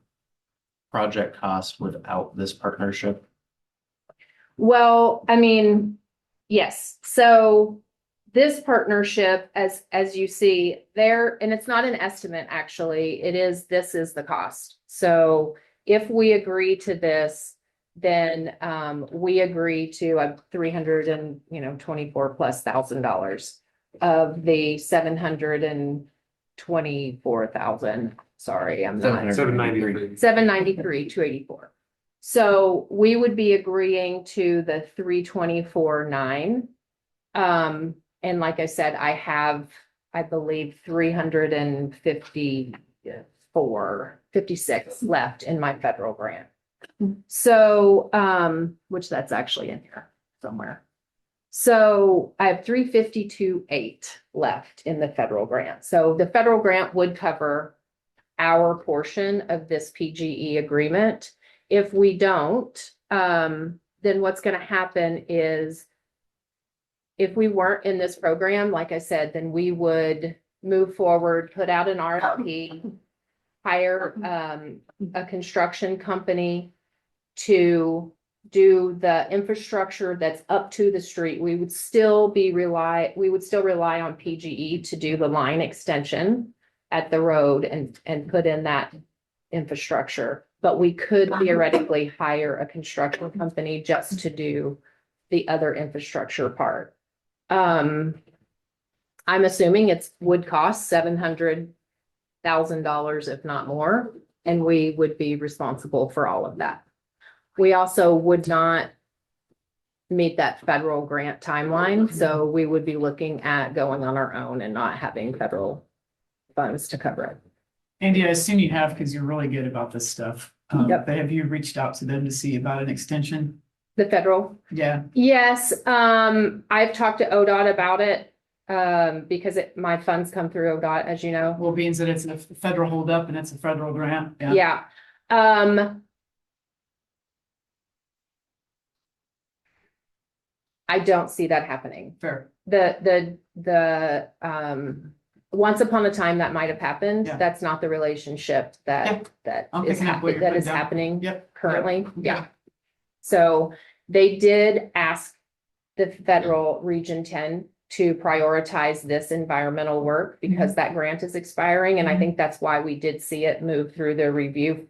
project cost without this partnership? Well, I mean, yes. So this partnership, as you see there, and it's not an estimate, actually, this is the cost. So if we agree to this, then we agree to $324,000+ of the $724,000. Sorry, I'm not. $793,284. So we would be agreeing to the $324,900. And like I said, I have, I believe, 56 left in my federal grant. So, which that's actually in here somewhere. So I have 352,800 left in the federal grant. So the federal grant would cover our portion of this PGE agreement. If we don't, then what's going to happen is, if we weren't in this program, like I said, then we would move forward, put out an RFP, hire a construction company to do the infrastructure that's up to the street. We would still rely on PGE to do the line extension at the road and put in that infrastructure. But we could theoretically hire a construction company just to do the other infrastructure part. I'm assuming it would cost $700,000, if not more, and we would be responsible for all of that. We also would not meet that federal grant timeline, so we would be looking at going on our own and not having federal funds to cover it. Andy, I assume you have, because you're really good about this stuff. Yep. But have you reached out to them to see about an extension? The federal? Yeah. Yes, I've talked to ODOT about it, because my funds come through ODOT, as you know. Well, being that it's a federal holdup and it's a federal grant. Yeah. I don't see that happening. Fair. Once upon a time that might have happened. Yeah. That's not the relationship Yeah. that I'm is picking up what you're that putting is down. happening Yep. currently. Yeah. Yeah. So they did ask the federal Region 10 to prioritize this environmental work because that grant is expiring. And I think that's why we did see it move through the review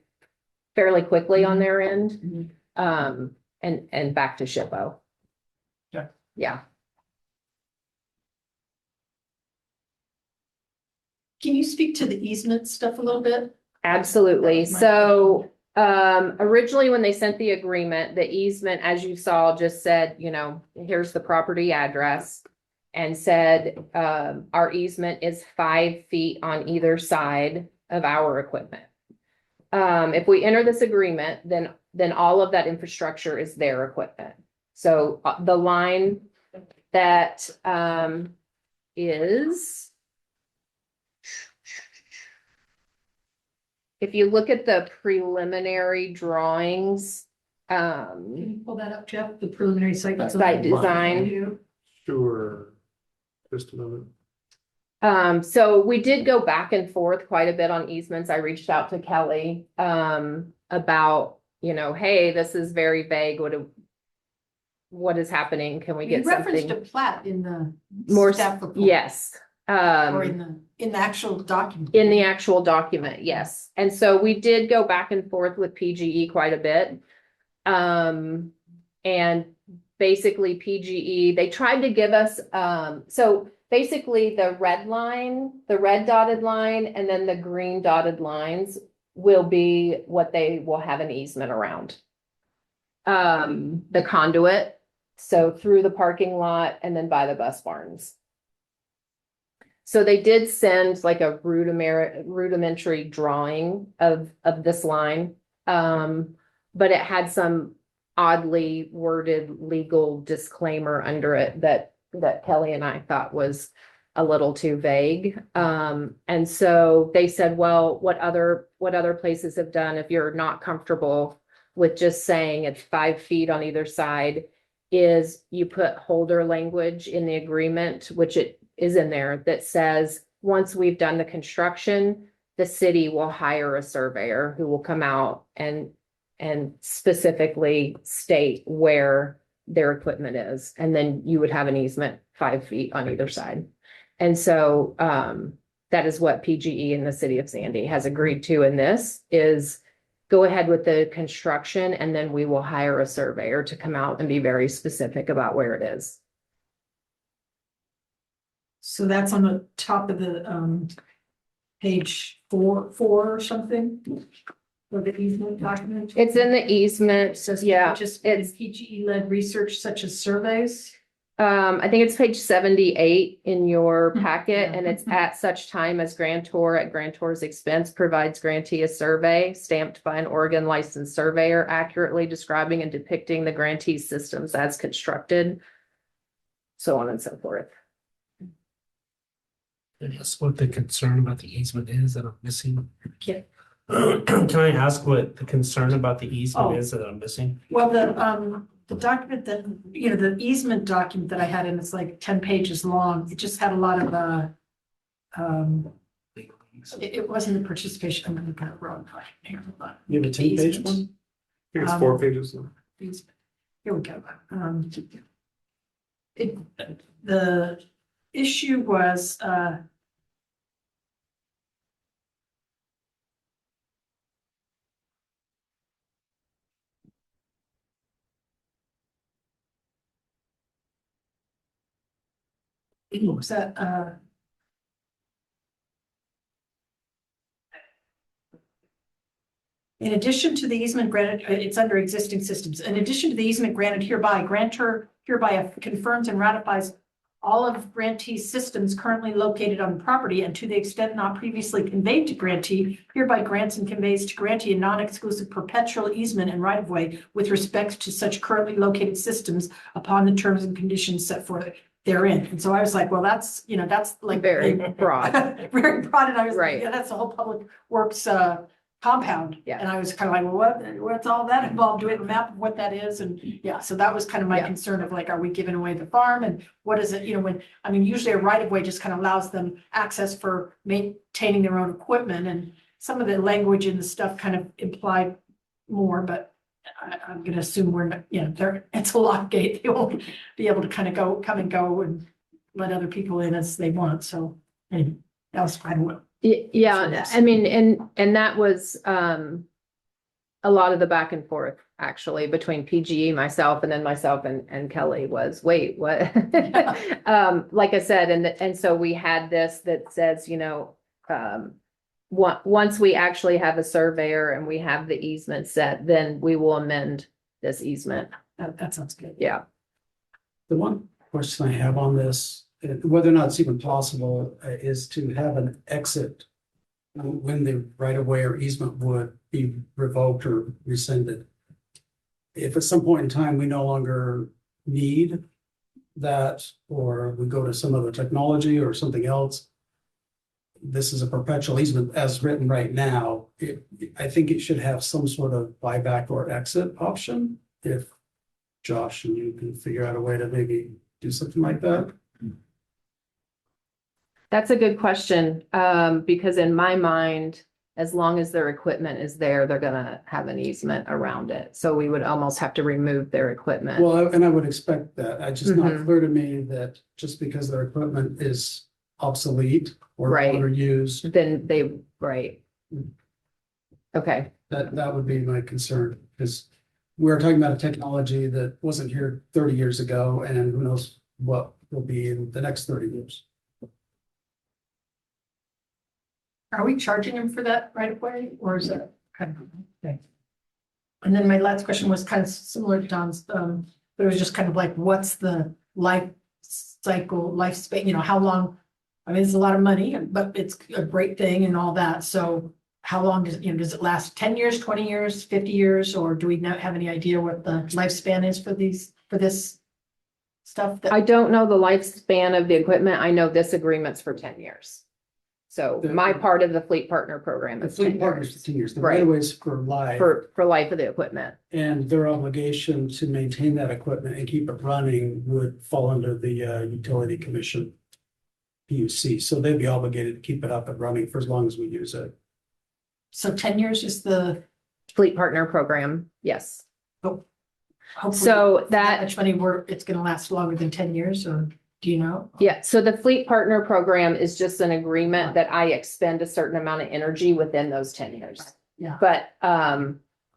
fairly quickly on their end. And back to SHPO. Yeah. Yeah. Can you speak to the easement stuff a little bit? Absolutely. That was my So, originally when they sent the agreement, the easement, as you saw, just said, you know, here's the property address. And said, our easement is 5 feet on either side of our equipment. If we enter this agreement, then all of that infrastructure is their equipment. So the line that, is. If you look at the preliminary drawings, Can you pull that up, Jeff? The preliminary site. Site design. Sure. Just a moment. So we did go back and forth quite a bit on easements. I reached out to Kelly, about, you know, hey, this is very vague. What is happening? Can we You get referenced a something plat in the more? staff report. Yes. Or in the actual document. In the actual document, yes. And so we did go back and forth with PGE quite a bit. And basically PGE, they tried to give us, so basically the red line, the red dotted line, and then the green dotted lines will be what they will have an easement around. The conduit, so through the parking lot and then by the bus barns. So they did send like a rudimentary drawing of this line. But it had some oddly worded legal disclaimer under it that Kelly and I thought was a little too vague. And so they said, well, what other places have done, if you're not comfortable with just saying it's 5 feet on either side, is you put holder language in the agreement, which it is in there, that says, once we've done the construction, the city will hire a surveyor who will come out and specifically state where their equipment is. And then you would have an easement 5 feet on either side. And so, that is what PGE in the city of Sandy has agreed to in this, is go ahead with the construction and then we will hire a surveyor to come out and be very specific about where it is. So that's on the top of the, page four or something? For the easement document? It's in the easement, Says, yeah, just it's, PGE-led research such as surveys. I think it's page 78 in your Mhm. packet, Yeah. and it's at such time as grantor at grantor's expense provides grantee a survey stamped by an Oregon licensed surveyor accurately describing and depicting the grantee's systems as constructed, so on and so forth. And that's what the concern about the easement is that I'm missing. Yeah. Can I ask what the concern about the Oh. easement is that I'm missing? Well, the document that, you know, the easement document that I had, and it's like 10 pages long, it just had a lot of, it wasn't a participation, I'm gonna look at it wrong. Here, hold on. You have a 10-page one? I think it's 4 pages. Easement. Here we go. The issue was, what was that, in addition to the easement granted, it's under existing systems. In addition to the easement granted hereby, grantor hereby confirms and ratifies all of grantee's systems currently located on the property, and to the extent not previously conveyed to grantee, hereby grants and conveys to grantee a non-exclusive perpetual easement and right-of-way with respect to such currently located systems upon the terms and conditions set forth therein. And so I was like, well, that's, you know, that's like Very broad. very broad. And I was like, Right. yeah, that's the whole public works, compound. Yeah. And I was kind of like, well, what's all that involved? Do we have a map of what that is? And yeah, so that was kind of my Yeah. concern of like, are we giving away the farm? And what is it, when, I mean, usually a right of way just kind of allows them access for maintaining their own equipment, and some of the language in the stuff kind of imply more, but I'm gonna assume we're not, it's a lock gate. They won't be able to kind of come and go and let other people in as they want. So anyway, that was fine. Yeah, I mean, and that was a lot of the back and forth actually between PGE, myself, and then myself and Kelly was, wait, what? Like I said, and so we had this that says, once we actually have a surveyor and we have the easement set, then we will amend this easement. That sounds good. Yeah. The one question I have on this, whether or not it's even possible, is to have an exit when the right of way or easement would be revoked or rescinded. If at some point in time we no longer need that, or we go to some other technology or something else, this is a perpetual easement as written right now. I think it should have some sort of buyback or exit option. If Josh and you can figure out a way to maybe do something like that. That's a good question, because in my mind, as long as their equipment is there, they're gonna have an easement around it. So we would almost have to remove their equipment. Well, and I would expect that. It's just not Mhm. clear to me that just because their equipment is obsolete or Right. underused, Then right. Okay, that would be my concern, because we're talking about a technology that wasn't here 30 years ago, and who knows what will be in the next 30 years. Are we charging them for that right of way, or is that kind of, okay? And then my last question was kind of similar to Don's, but it was just kind of like, what's the life cycle, lifespan, how long? I mean, it's a lot of money, but it's a great thing and all that. So how long does it last? 10 years, 20 years, 50 years? Or do we not have any idea what the lifespan is for this stuff? I don't know the lifespan of the equipment. I know this agreement's for 10 years. So my part of the Fleet Partner program The is 10 fleet partners for years 10 years, the Right. right of ways for life. for life of the equipment. And their obligation to maintain that equipment and keep it running would fall under the utility commission. PUC, so they'd be obligated to keep it up and running for as long as we use it. So 10 years is the, Fleet Partner program, yes. hopefully. So That that, much money it's gonna last longer than 10 years, or do you know? yeah, so the Fleet Partner program is just an agreement that I expend a certain amount of energy within those 10 years. Yeah. But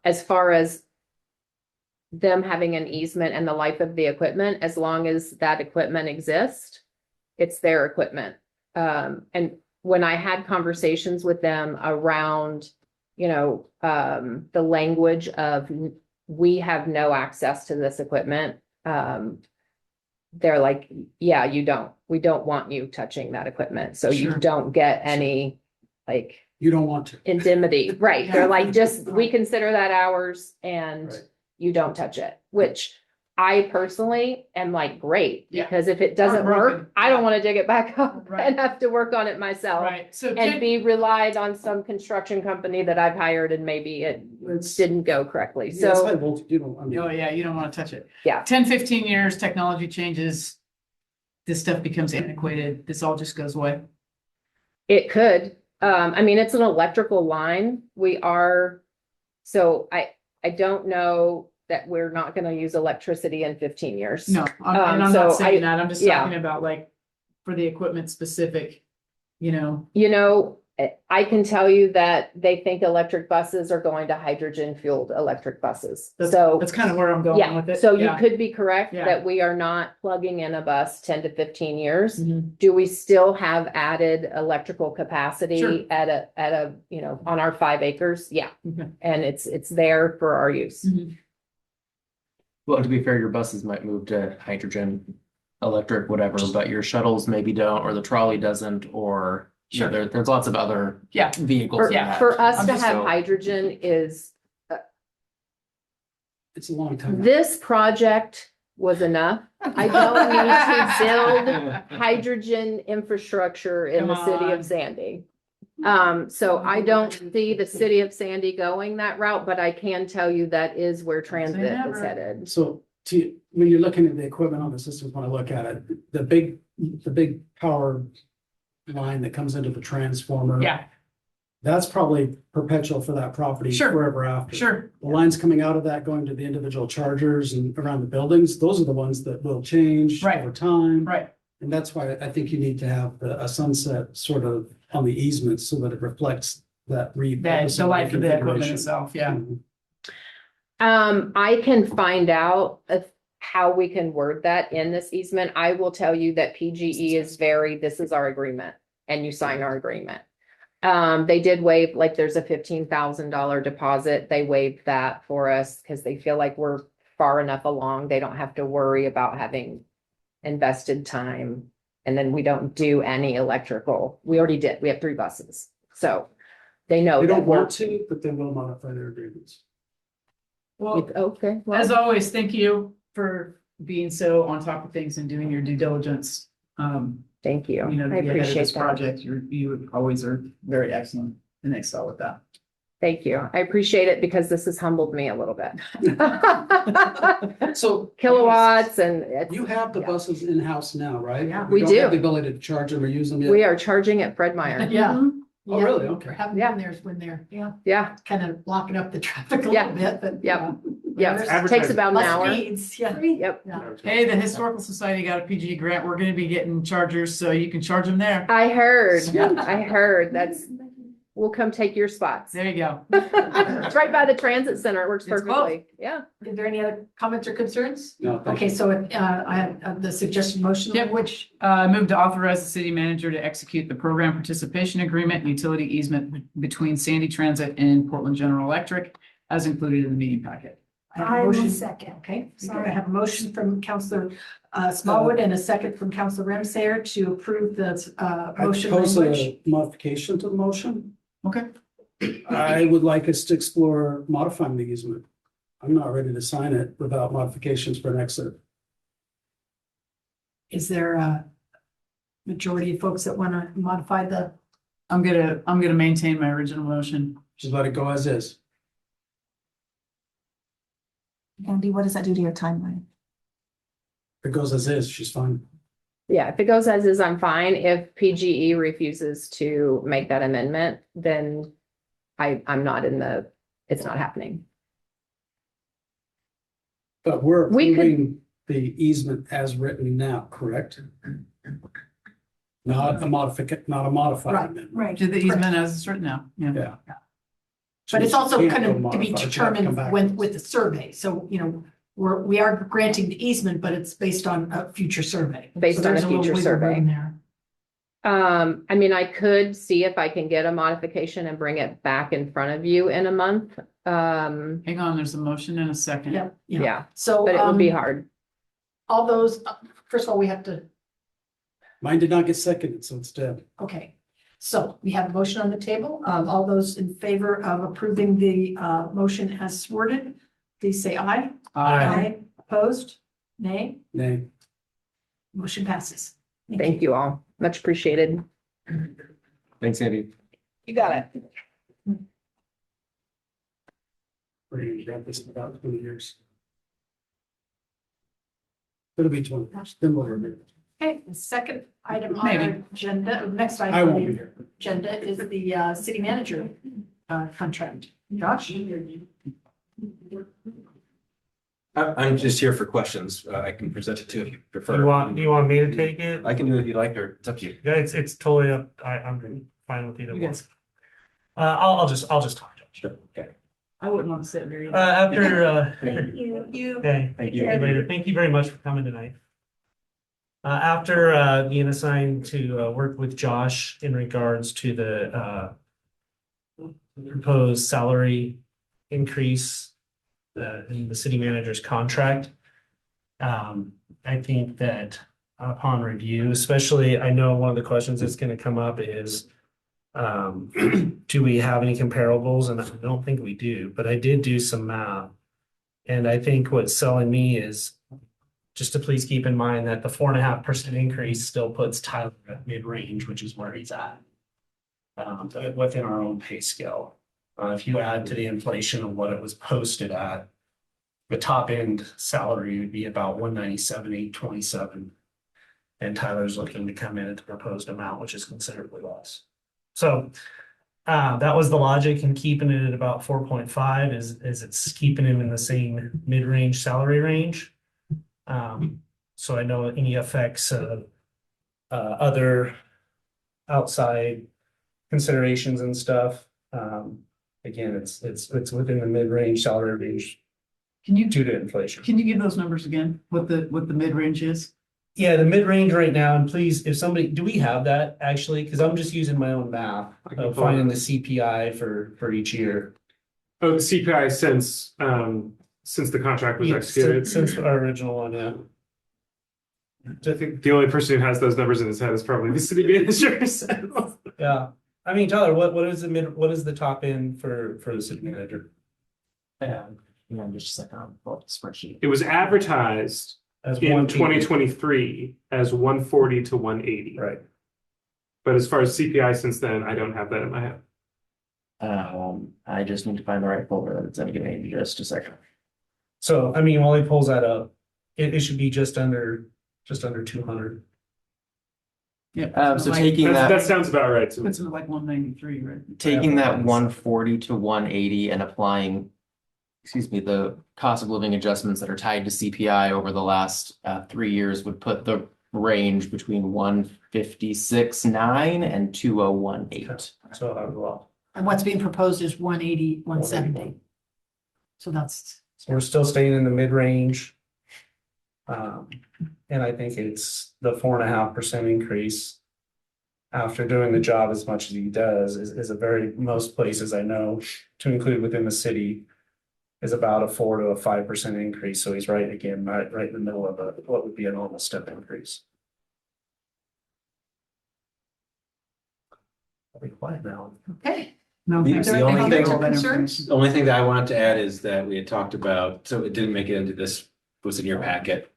as far as them having an easement and the life of the equipment, as long as that equipment exists, it's their equipment. And when I had conversations with them around, the language of we have no access to this equipment, they're like, yeah, we don't want you touching that equipment. So you Sure. don't get any You don't want to. indemnity, right? Yeah. They're like, we consider that ours and Right. you don't touch it, which I personally am like, great, Yeah. because if it doesn't Heartbroken. work, I don't want to dig it back up Right. and have to work on it myself. Right, so And be relied on some construction company that I've hired and maybe it didn't go correctly. Yeah, it's high So, voltage, you don't, I mean, oh yeah, you don't want to touch it. Yeah. 10, 15 years, technology changes. This stuff becomes antiquated. This all just goes away. it could, I mean, it's an electrical line. So I don't know that we're not gonna use electricity in 15 years. No, and I'm so not saying that. I'm just yeah. talking about for the equipment specific, I can tell you that they think electric buses are going to hydrogen fueled electric buses. So, that's kind of where I'm going yeah, with it. so you Yeah. could be correct Yeah. that we are not plugging in a bus 10 to 15 years. Mhm. Do we still have added electrical capacity Sure. at a, on our 5 acres? Yeah. Okay. And it's there for our use. Mhm. Well, to be fair, your buses might move to hydrogen, electric, whatever, but your shuttles maybe don't, or the trolley doesn't, or Sure. there's lots of other Yeah. vehicles. For, in that. for us I'm to just have so- hydrogen is, it's a long time. this project was enough. I don't need to build hydrogen infrastructure in the Come city on. of Sandy. So I don't see the city of Sandy going that route, but I can tell you that is where transit is never. headed. So when you're looking at the equipment on the systems, when I look at it, the big power line that comes into the transformer. Yeah, That's probably perpetual for that property Sure. forever after. sure. The lines coming out of that going to the individual chargers and around the buildings, those are the ones that will change Right. over time. Right. And that's why I think you need to have a sunset sort of on the easement so that it reflects that That's the life of the equipment reconfiguration. itself, yeah. I can find out how we can word that in this easement. I will tell you that PGE is this is our agreement and you sign our agreement. They did waive, like there's a $15,000 deposit. They waived that for us because they feel like we're far enough along. They don't have to worry about having invested time. And then we don't do any electrical. We already did. We have 3 buses. So they know. They that don't we're- want to, but they will modify their agreements. Well, Okay. well, as always, thank you for being so on top of things and doing your due diligence. Thank you. You know, to I be ahead of appreciate this that. project, you always are very excellent and excel with that. Thank you. I appreciate it because this has humbled me a little bit. So. Kilowatts and it's, You have the yeah. buses in-house now, right? Yeah. We don't have do. The ability to charge them or use them yet? we are charging at Fred Meyer. Yeah. Oh, Yeah, really? Okay. Haven't Yeah. been there when they're Yeah, kind of blocking up the traffic a Yeah. little bit, but. Yep. Yeah, yeah. there's Takes about an Less hour. speeds, yeah. Yep. Hey, the Historical Society got a PG grant. We're gonna be getting chargers, so you can charge them there. I heard, Yeah. I heard we'll come take your spots. There you go. It's right by the transit center. It works It's perfectly. Yeah. Is there any other comments or concerns? No, thank Okay, you. so I have the suggested motion, Yep. which, Move to authorize the city manager to execute the program participation agreement, utility easement between Sandy Transit and Portland General Electric as included in the meeting packet. I have a I will motion. second. Okay, so Sorry. I have a motion from Counselor Smallwood and a second from Counselor Ramsayer to approve the I motion propose language. a modification to the motion. Okay. I would like us to explore modifying the easement. I'm not ready to sign it without modifications for an exit. Is there a majority of folks that want to modify the, I'm gonna maintain my original motion. Just let it go as is. Andy, what does that do to your timeline? If it goes as is, she's fine. Yeah, if it goes as is, I'm fine. If PGE refuses to make that amendment, then I'm not it's not happening. But we're We could- approving the easement as written now, correct? Not a modification, not a modified Right, amendment. right. To the easement as it's written now. Yeah. Yeah. But it's also Can't kind go of to be modified, you have to determined come back. with the survey. So, we are granting the easement, but it's based on a future survey. Based So on a there's little future wiggle room survey. there. I mean, I could see if I can get a modification and bring it back in front of you in a month. Hang on, there's a motion and a second. Yeah, yeah. Yeah, So. but it would be hard. All those, first of all, we have to, Mine did not get seconded, so it's dead. okay. So we have a motion on the table. All those in favor of approving the motion as worded, please say aye. Opposed? Nay? Nay. Motion passes. Thank you all. Much appreciated. Thanks, Andy. You got it. We're gonna grab this in about 20 years. It'll be 20 years, then we'll remove it. Okay, the second item on our Maybe. agenda, next I item on won't be the here. agenda is the city manager contract. Josh? I'm just here for questions. I can present it too if you prefer. Do you want me to take it? I can do it if you like, or it's up to you. Yeah, it's totally up. I'm fine with either You one. guys- I'll just talk. Sure. Okay. I wouldn't want to sit very. After, Thank you. okay, Thank see you. you later. Thank you very much for coming tonight. After being assigned to work with Josh in regards to the proposed salary increase in the city manager's contract. I think that upon review, especially, I know one of the questions that's going to come up is, do we have any comparables? And I don't think we do, but I did do some math. And I think what's selling me is just to please keep in mind that the 4.5% increase still puts Tyler at mid-range, which is where he's at. within our own pay scale. If you add to the inflation of what it was posted at, the top end salary would be about 197,827. And Tyler's looking to come in at the proposed amount, which is considerably less. So that was the logic in keeping it at about 4.5 is it's keeping him in the same mid-range salary range. So I know any effects of other outside considerations and stuff. Again, it's within the mid-range salary range Can you, due to inflation. can you give those numbers again? What the mid-range is? Yeah, the mid-range right now, and please, if somebody, do we have that actually? Because I'm just using my own math of finding the CPI for each year. Oh, the CPI since the contract was Yeah, executed. since our original one, yeah. I think the only person who has those numbers in his head is probably the city manager. So. Yeah, I mean, Tyler, what is the top end for the city manager? Yeah, just a second, I'll pull up the spreadsheet. It was advertised As in 180. 2023 as 140 to 180. Right. But as far as CPI since then, I don't have that in my head. I just need to find the right folder that it's gonna give me just a second. So, I mean, while he pulls that up, it should be just under 200. Yeah. So taking That that, sounds about right to me. Puts it like 193, right? taking that 140 to 180 and applying, excuse me, the cost of living adjustments that are tied to CPI over the last 3 years would put the range between 156.9 and 201.8. So I will. And what's being proposed is 180, 170. So that's, So we're still staying in the mid-range. And I think it's the 4.5% increase after doing the job as much as he does is a very, most places I know to include within the city is about a 4 to a 5% increase. So he's right in the middle of what would be a normal step increase. I'll be quiet now. okay. No, The- thanks. the only Thank you thing- for all that Concerns? information. The only thing that I wanted to add is that we had talked about, so it didn't make it into this, was in your packet.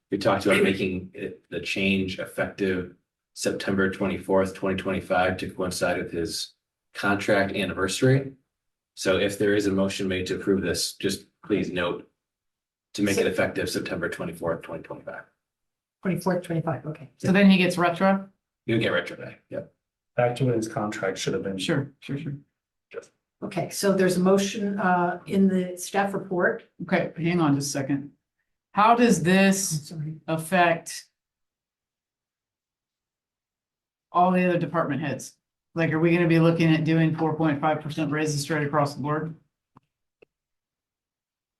We talked about making the change effective September 24th, 2025 to coincide with his contract anniversary. So if there is a motion made to approve this, just please note to make it effective September 24th, 2025. 24th, 25, okay. So then he gets retro? You'll get retro pay. Yep. Back to when his contract should have been. Sure. Okay, so there's a motion in the staff report. Okay, hang on just a second. How does this Sorry. affect all the other department heads? Like, are we gonna be looking at doing 4.5% raises straight across the board?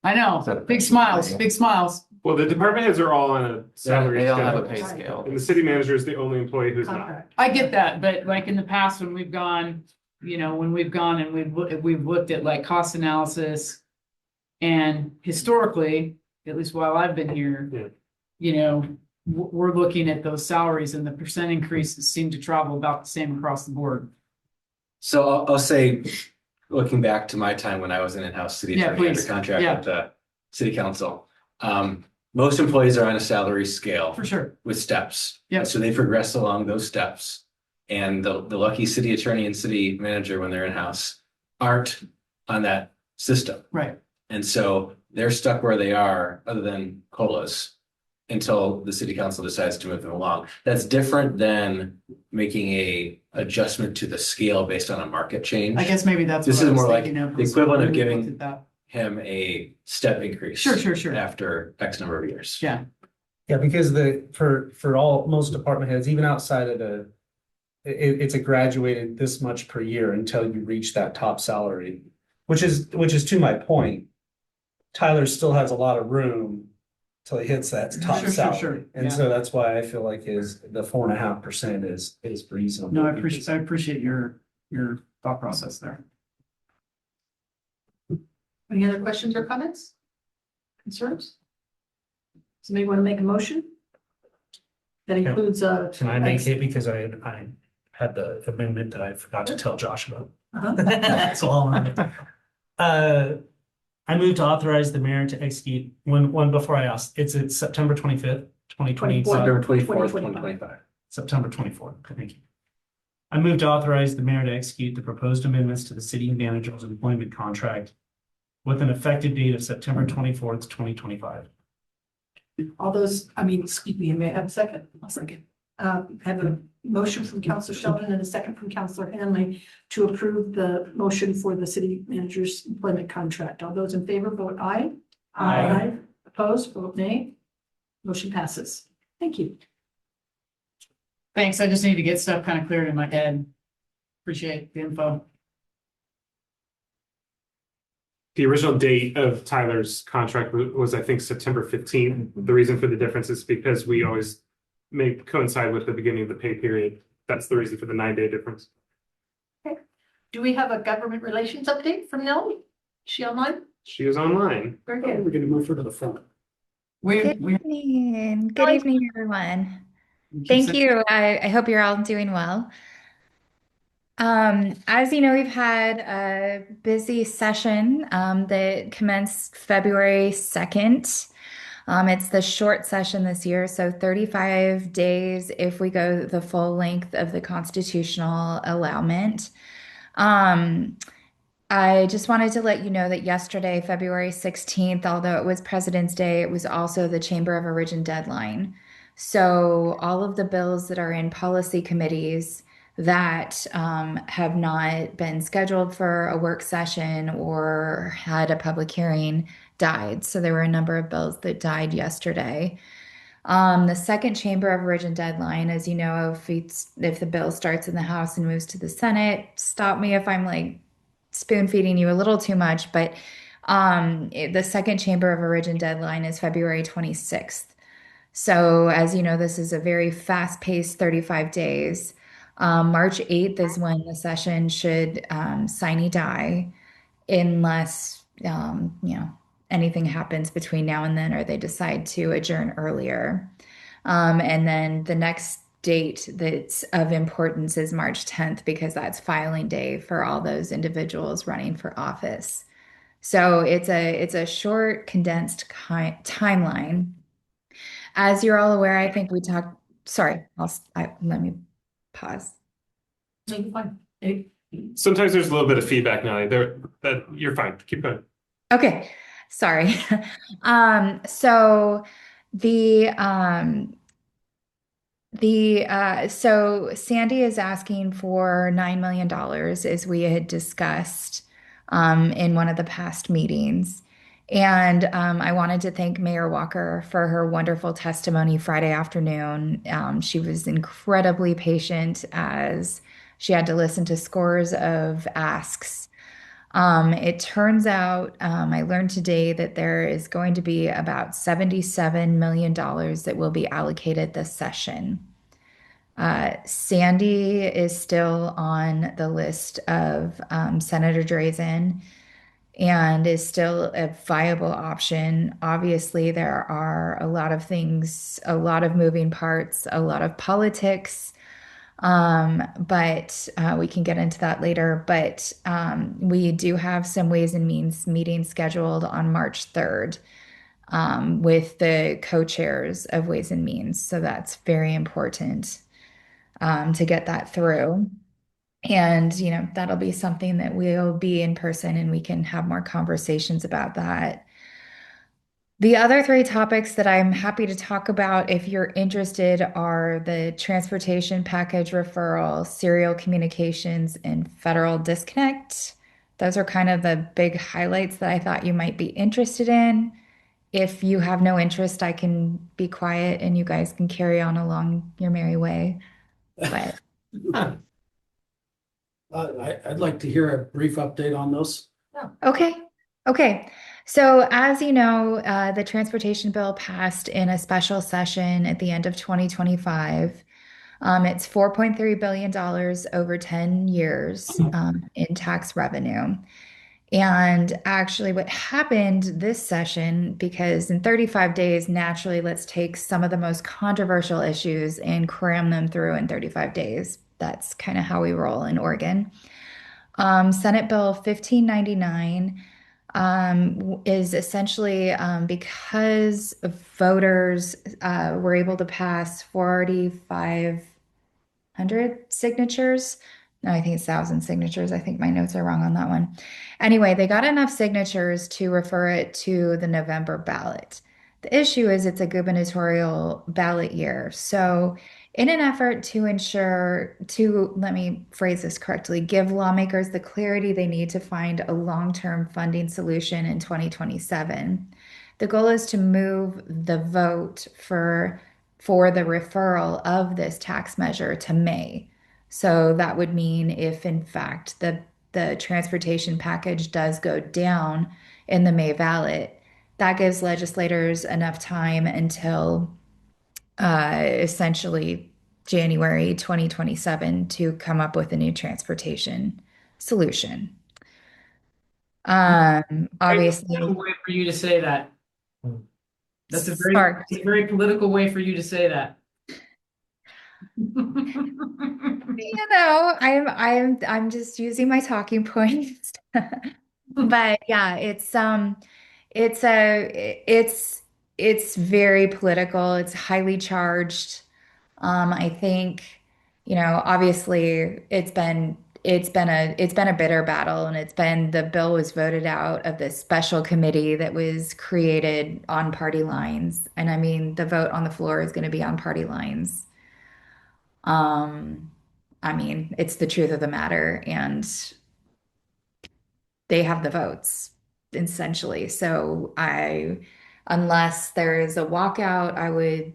I know, big smiles, big smiles. Well, the department heads are all on a salary They all have a scale. pay scale. And the city manager is the only employee who's not. Contract. I get that, but like in the past, when we've gone, when we've gone and we've looked at like cost analysis. And historically, at least while I've been here, we're looking at those salaries and the percent increases seem to travel about the same across the board. So I'll say, looking back to my time when I was an in-house city Yeah, attorney under please. contract Yeah. with the city council. Most employees are on a salary scale. For sure. With steps. Yep. And so they progress along those steps. And the lucky city attorney and city manager, when they're in-house, aren't on that system. Right. And so they're stuck where they are, other than COLAs, until the city council decides to move them along. That's different than making a adjustment to the scale based on a market change. I guess maybe that's. This what I is was more like thinking of, the was equivalent of when we giving looked at that. him a step increase. Sure. After X number of years. Yeah. Yeah, because for most department heads, even outside of it's a graduated this much per year until you reach that top salary, which is to my point. Tyler still has a lot of room till he hits that top Sure, salary. And yeah. so that's why I feel like the 4.5% is reasonable. No, I appreciate your thought process there. Any other questions or comments? Concerns? Somebody want to make a motion? That includes Can I make it because I had the amendment that I forgot to tell Josh about. That's all. I moved to authorize the mayor to execute one before I asked. It's September 25th, 2025. September 24th, 2025. 2025. September 24th. Okay, thank you. I move to authorize the mayor to execute the proposed amendments to the city manager's employment contract with an effective date of September 24th, 2025. All those, excuse me, may I have a second? I'll second. Have a motion from Counselor Sheldon and a second from Counselor Hanley to approve the motion for the city manager's employment contract. All those in favor, vote aye. Aye. Opposed, vote nay. Motion passes. Thank you. Thanks. I just need to get stuff kind of cleared in my head. Appreciate the info. The original date of Tyler's contract was, I think, September 15th. The reason for the difference is because we always make coincide with the beginning of the pay period. That's the reason for the 9-day difference. Do we have a government relations update from Nellie? Is she online? She is online. Very We're good. gonna move her to the front. Good evening. Good evening, everyone. Thank you. I hope you're all doing well. As you know, we've had a busy session that commenced February 2nd. It's the short session this year, so 35 days if we go the full length of the constitutional allowance. I just wanted to let you know that yesterday, February 16th, although it was President's Day, it was also the Chamber of Origin deadline. So all of the bills that are in policy committees that have not been scheduled for a work session or had a public hearing died. So there were a number of bills that died yesterday. The second Chamber of Origin deadline, as you know, if the bill starts in the House and moves to the Senate, stop me if I'm like spoon feeding you a little too much, but the second Chamber of Origin deadline is February 26th. So as you know, this is a very fast-paced 35 days. March 8th is when the session should sine die unless anything happens between now and then or they decide to adjourn earlier. And then the next date that's of importance is March 10th because that's filing day for all those individuals running for office. So it's a short, condensed timeline. As you're all aware, I think we talked, sorry, let me pause. No, you're fine. Sometimes there's a little bit of feedback now. That you're fine. Keep going. Okay, sorry. So so Sandy is asking for $9 million as we had discussed in one of the past meetings. And I wanted to thank Mayor Walker for her wonderful testimony Friday afternoon. She was incredibly patient as she had to listen to scores of asks. It turns out, I learned today that there is going to be about $77 million that will be allocated this session. Sandy is still on the list of Senator Drazen and is still a viable option. Obviously, there are a lot of things, a lot of moving parts, a lot of politics. But we can get into that later. But we do have some Ways and Means meetings scheduled on March 3rd with the co-chairs of Ways and Means. So that's very important to get that through. And, that'll be something that we'll be in person and we can have more conversations about that. The other three topics that I'm happy to talk about, if you're interested, are the transportation package referral, serial communications, and federal disconnect. Those are kind of the big highlights that I thought you might be interested in. If you have no interest, I can be quiet and you guys can carry on along your merry way. But I'd like to hear a brief update on those. Okay. So as you know, the transportation bill passed in a special session at the end of 2025. It's $4.3 billion over 10 years in tax revenue. And actually what happened this session, because in 35 days, naturally, let's take some of the most controversial issues and cram them through in 35 days. That's kind of how we roll in Oregon. Senate Bill 1599 is essentially because voters were able to pass 45 100 signatures. No, I think it's 1,000 signatures. I think my notes are wrong on that one. Anyway, they got enough signatures to refer it to the November ballot. The issue is it's a gubernatorial ballot year. So, in an effort to let me phrase this correctly, give lawmakers the clarity they need to find a long-term funding solution in 2027. The goal is to move the vote for the referral of this tax measure to May. So that would mean if in fact the transportation package does go down in the May ballot, that gives legislators enough time until essentially January 2027 to come up with a new transportation solution. Obviously, Way for you to say that. That's a Sorry. very political way for you to say that. I'm just using my talking points. But yeah, it's very political. It's highly charged. I think, obviously it's been a bitter battle, and the bill was voted out of this special committee that was created on party lines. And I mean, the vote on the floor is going to be on party lines. I mean, it's the truth of the matter, and they have the votes essentially. So unless there is a walkout, I would,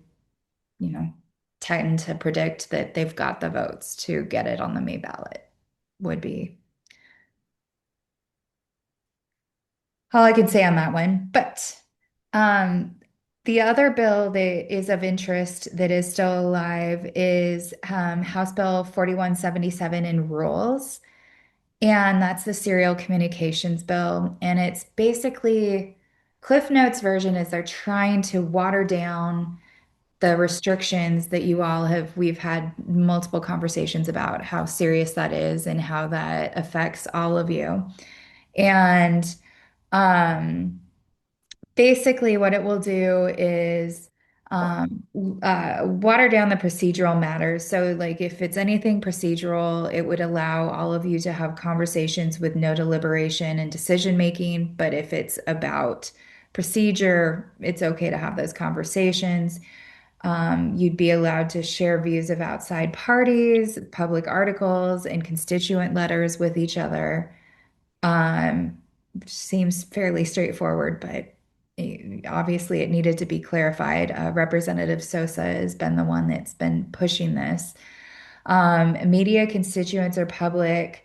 tend to predict that they've got the votes to get it on the May ballot, would be all I can say on that one. But the other bill that is of interest that is still alive is House Bill 4177 in rules. And that's the serial communications bill. And it's basically Cliff Notes version is they're trying to water down the restrictions that we've had multiple conversations about how serious that is and how that affects all of you. And basically what it will do is water down the procedural matters. So like if it's anything procedural, it would allow all of you to have conversations with no deliberation and decision making. But if it's about procedure, it's okay to have those conversations. You'd be allowed to share views of outside parties, public articles, and constituent letters with each other. Seems fairly straightforward, but obviously it needed to be clarified. Representative Sosa has been the one that's been pushing this. Media, constituents, or public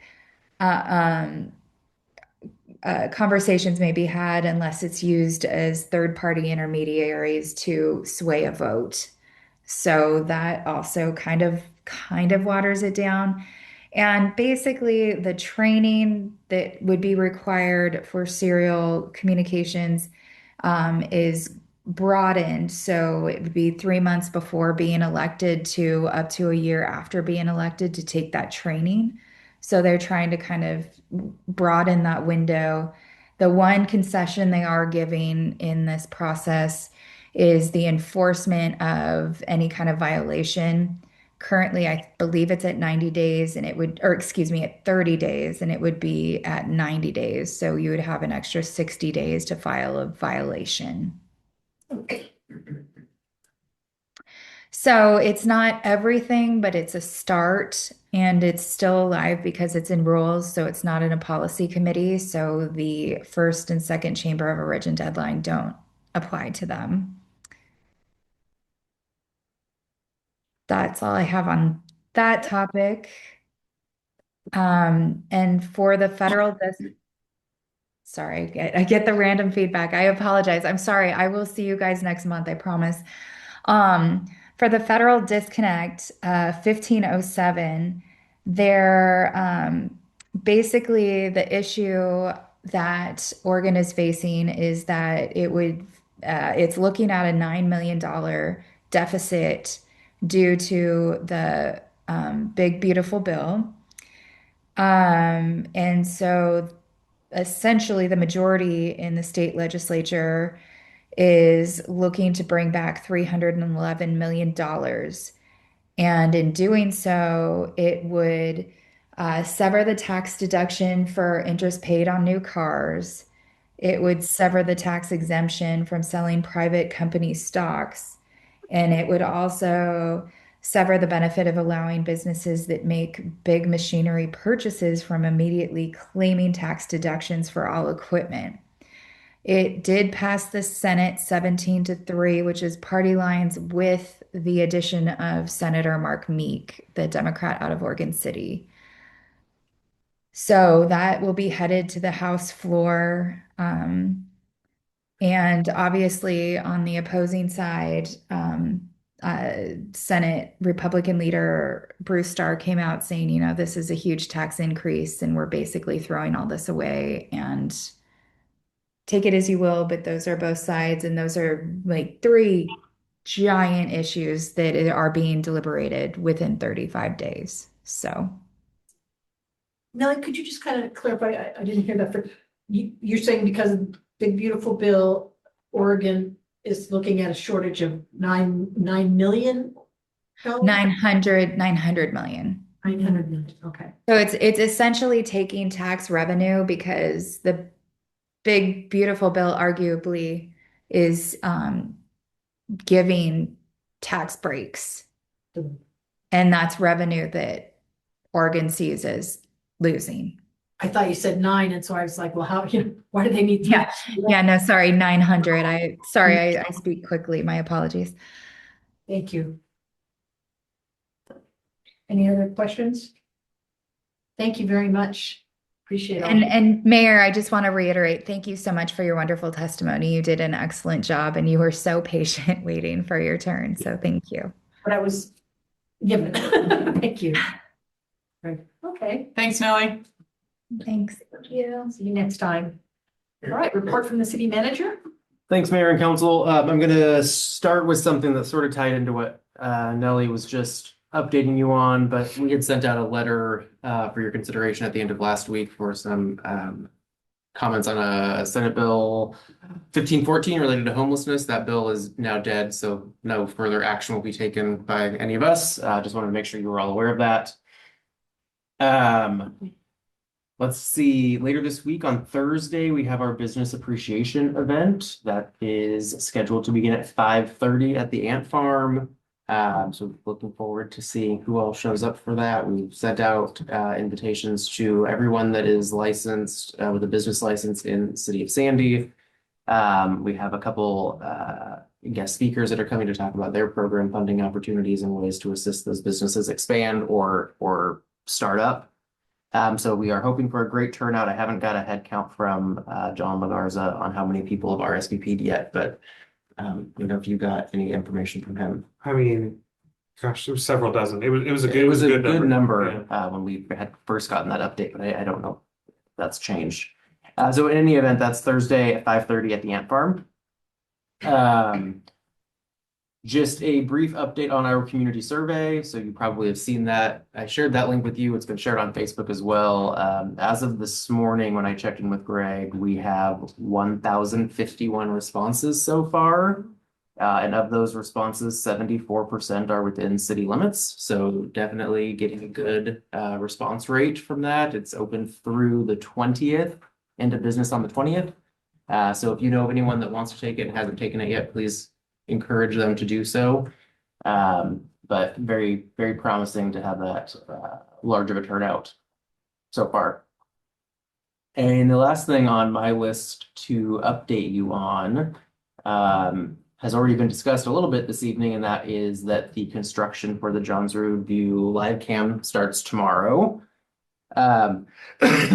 conversations may be had unless it's used as third-party intermediaries to sway a vote. So that also kind of waters it down. And basically, the training that would be required for serial communications is broadened. So it would be 3 months before being elected to up to a year after being elected to take that training. So they're trying to kind of broaden that window. The one concession they are giving in this process is the enforcement of any kind of violation. Currently, I believe it's at 90 days and at 30 days, and it would be at 90 days. So you would have an extra 60 days to file a violation. So it's not everything, but it's a start, and it's still alive because it's in rules. So it's not in a policy committee. So the first and second chamber of origin deadline don't apply to them. That's all I have on that topic. And for the federal, sorry, I get the random feedback. I apologize. I'm sorry. I will see you guys next month, I promise. For the federal disconnect, 1507, they're basically the issue that Oregon is facing is that it's looking at a $9 million deficit due to the big beautiful bill. And so essentially the majority in the state legislature is looking to bring back $311 million. And in doing so, it would sever the tax deduction for interest paid on new cars. It would sever the tax exemption from selling private company stocks. And it would also sever the benefit of allowing businesses that make big machinery purchases from immediately claiming tax deductions for all equipment. It did pass the Senate 17-3, which is party lines with the addition of Senator Mark Meek, the Democrat out of Oregon City. So that will be headed to the House floor. And obviously, on the opposing side, Senate Republican leader Bruce Starr came out saying, you know, this is a huge tax increase and we're basically throwing all this away, and take it as you will, but those are both sides. And those are like three giant issues that are being deliberated within 35 days. So. Nellie, could you just kind of clarify? I didn't hear that. You're saying because of Big Beautiful Bill, Oregon is looking at a shortage of 9 million? 900 million. 900 million, okay. So it's essentially taking tax revenue, because the Big Beautiful Bill arguably is giving tax breaks. And that's revenue that Oregon sees as losing. I thought you said 9, and so I was like, well, how, why do they need? Yeah, no, sorry, 900. I speak quickly. My apologies. Thank you. Any other questions? Thank you very much. Appreciate it. And Mayor, I just want to reiterate, thank you so much for your wonderful testimony. You did an excellent job, and you were so patient waiting for your turn. So thank you. But I was given. Thank you. Okay. Thanks, Nellie. Thanks. Thank you. See you next time. All right, report from the city manager. Thanks, Mayor and Council. I'm going to start with something that's sort of tied into what Nellie was just updating you on, but we had sent out a letter for your consideration at the end of last week for some comments on a Senate Bill 1514 related to homelessness. That bill is now dead, so no further action will be taken by any of us. Just wanted to make sure you were all aware of that. Let's see, later this week on Thursday, we have our business appreciation event that is scheduled to begin at 5:30 at the Ant Farm. So looking forward to seeing who all shows up for that. We've sent out invitations to everyone that is licensed with a business license in the city of Sandy. We have a couple guest speakers that are coming to talk about their program funding opportunities and ways to assist those businesses expand or start up. So we are hoping for a great turnout. I haven't got a head count from John Lagarza on how many people have RSVP'd yet, but if you got any information from him. I mean, gosh, there was several dozen. It was a good number Yeah. when we had first gotten that update, but I don't know if that's changed. So in any event, that's Thursday at 5:30 at the Ant Farm. Just a brief update on our community survey. So you probably have seen that. I shared that link with you. It's been shared on Facebook as well. As of this morning, when I checked in with Greg, we have 1,051 responses so far. And of those responses, 74% are within city limits. So definitely getting a good response rate from that. It's open through the 20th, into business on the 20th. So if you know of anyone that wants to take it and hasn't taken it yet, please encourage them to do so. But very, very promising to have that large of a turnout so far. And the last thing on my list to update you on has already been discussed a little bit this evening, and that is that the construction for the Johns Road View live cam starts tomorrow. There has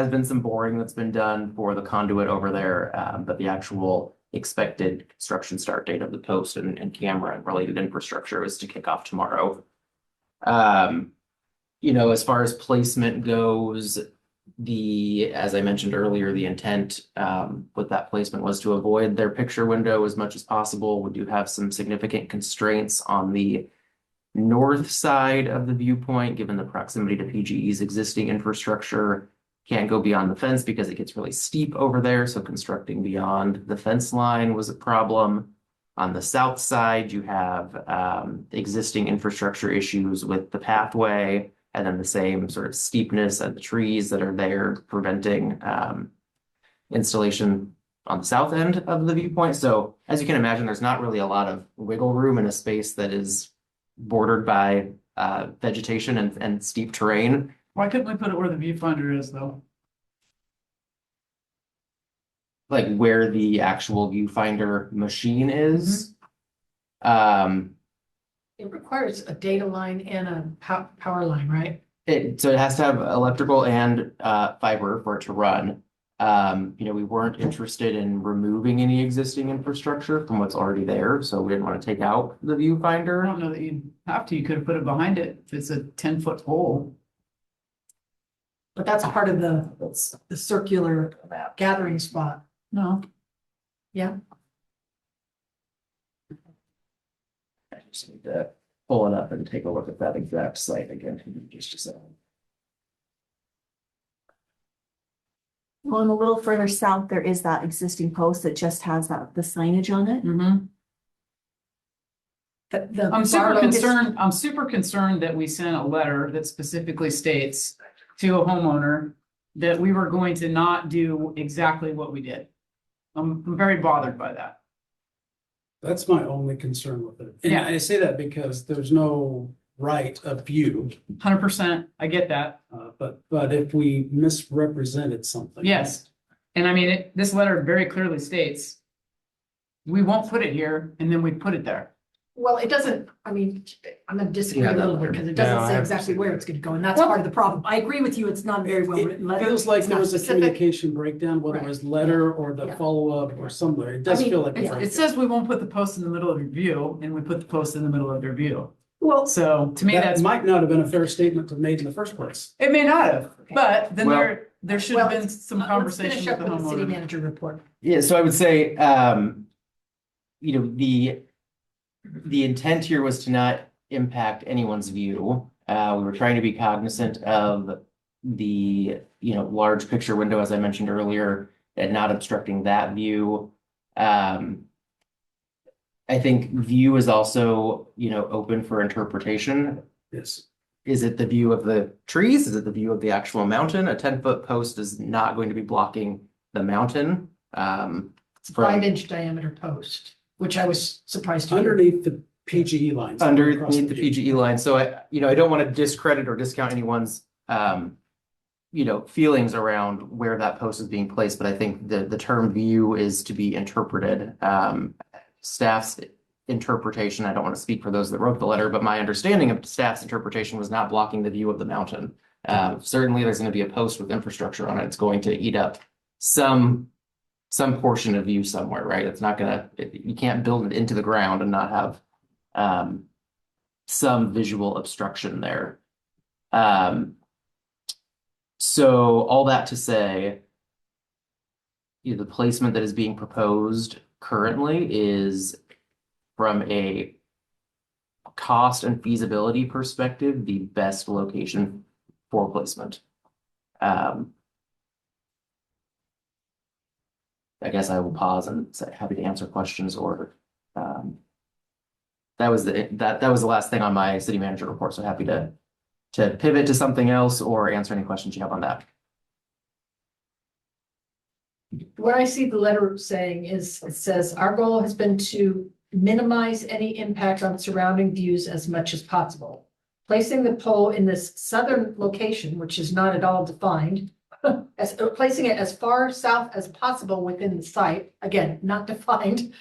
been some boring that's been done for the conduit over there, but the actual expected construction start date of the post and camera and related infrastructure is to kick off tomorrow. As far as placement goes, as I mentioned earlier, the intent with that placement was to avoid their picture window as much as possible. We do have some significant constraints on the north side of the viewpoint, given the proximity to PGE's existing infrastructure. Can't go beyond the fence because it gets really steep over there. So constructing beyond the fence line was a problem. On the south side, you have existing infrastructure issues with the pathway and then the same sort of steepness and the trees that are there preventing installation on the south end of the viewpoint. So as you can imagine, there's not really a lot of wiggle room in a space that is bordered by vegetation and steep terrain. Why couldn't we put it where the viewfinder is though? Like where the actual viewfinder machine is. It requires a data line and a power line, right? So it has to have electrical and fiber for it to run. We weren't interested in removing any existing infrastructure from what's already there, so we didn't want to take out the I viewfinder. don't know that you have to. You could have put it behind it if it's a 10-foot pole. But that's part of the circular gathering spot. No. Yeah. I just need to pull it up and take a look at that exact site again in just a second. Well, and a little further south, there is that existing post that just has the signage on it. Mm-hmm. I'm super concerned that we sent a letter that specifically states to a homeowner that we were going to not do exactly what we did. I'm very bothered by that. That's my only concern with it. And Yeah. I say that because there's no right of view, 100%, I get that. but if we misrepresented something. Yes. And I mean, this letter very clearly states, we won't put it here, and then we put it there. Well, it doesn't, I mean, I'm gonna disagree Yeah, a little that bit because it letter. doesn't No, say I exactly where it's gonna go, and that's Well- part of the problem. I agree with you, it's not very well It written. letter. feels like It's there not was a specific. communication breakdown, whether it Right. was letter or the Yeah. follow-up or somewhere. It does I mean, feel like. a It breakdown. says we won't put the post in the middle of your view, and we put the post in the middle of your view. Well, So to me, That that's, might not have been a fair statement to made in the first place. it may not have, but then Well- there should have been some let's conversation finish with up the with the city homeowner. manager report. Yeah, so I would say, the intent here was to not impact anyone's view. We were trying to be cognizant of the, large picture window, as I mentioned earlier, and not obstructing that view. I think view is also, open for interpretation. Yes. Is it the view of the trees? Is it the view of the actual mountain? A 10-foot post is not going to be blocking the mountain. It's a 5-inch diameter post, which I was surprised to hear. Underneath the PGE lines. across Underneath the view. PGE line. So I don't want to discredit or discount anyone's, feelings around where that post is being placed, but I think the term view is to be interpreted. Staff's interpretation, I don't want to speak for those that wrote the letter, but my understanding of staff's interpretation was not blocking the view of the mountain. Certainly there's going to be a post with infrastructure on it. It's going to eat up some portion of view somewhere, right? It's not gonna, you can't build it into the ground and not have some visual obstruction there. So all that to say, the placement that is being proposed currently is, from a cost and feasibility perspective, the best location for placement. I guess I will pause and say happy to answer questions, or that was the last thing on my city manager report. So happy to pivot to something else or answer any questions you have on that. What I see the letter saying is, it says, our goal has been to minimize any impact on surrounding views as much as possible. Placing the pole in this southern location, which is not at all defined, placing it as far south as possible within the site, again, not defined.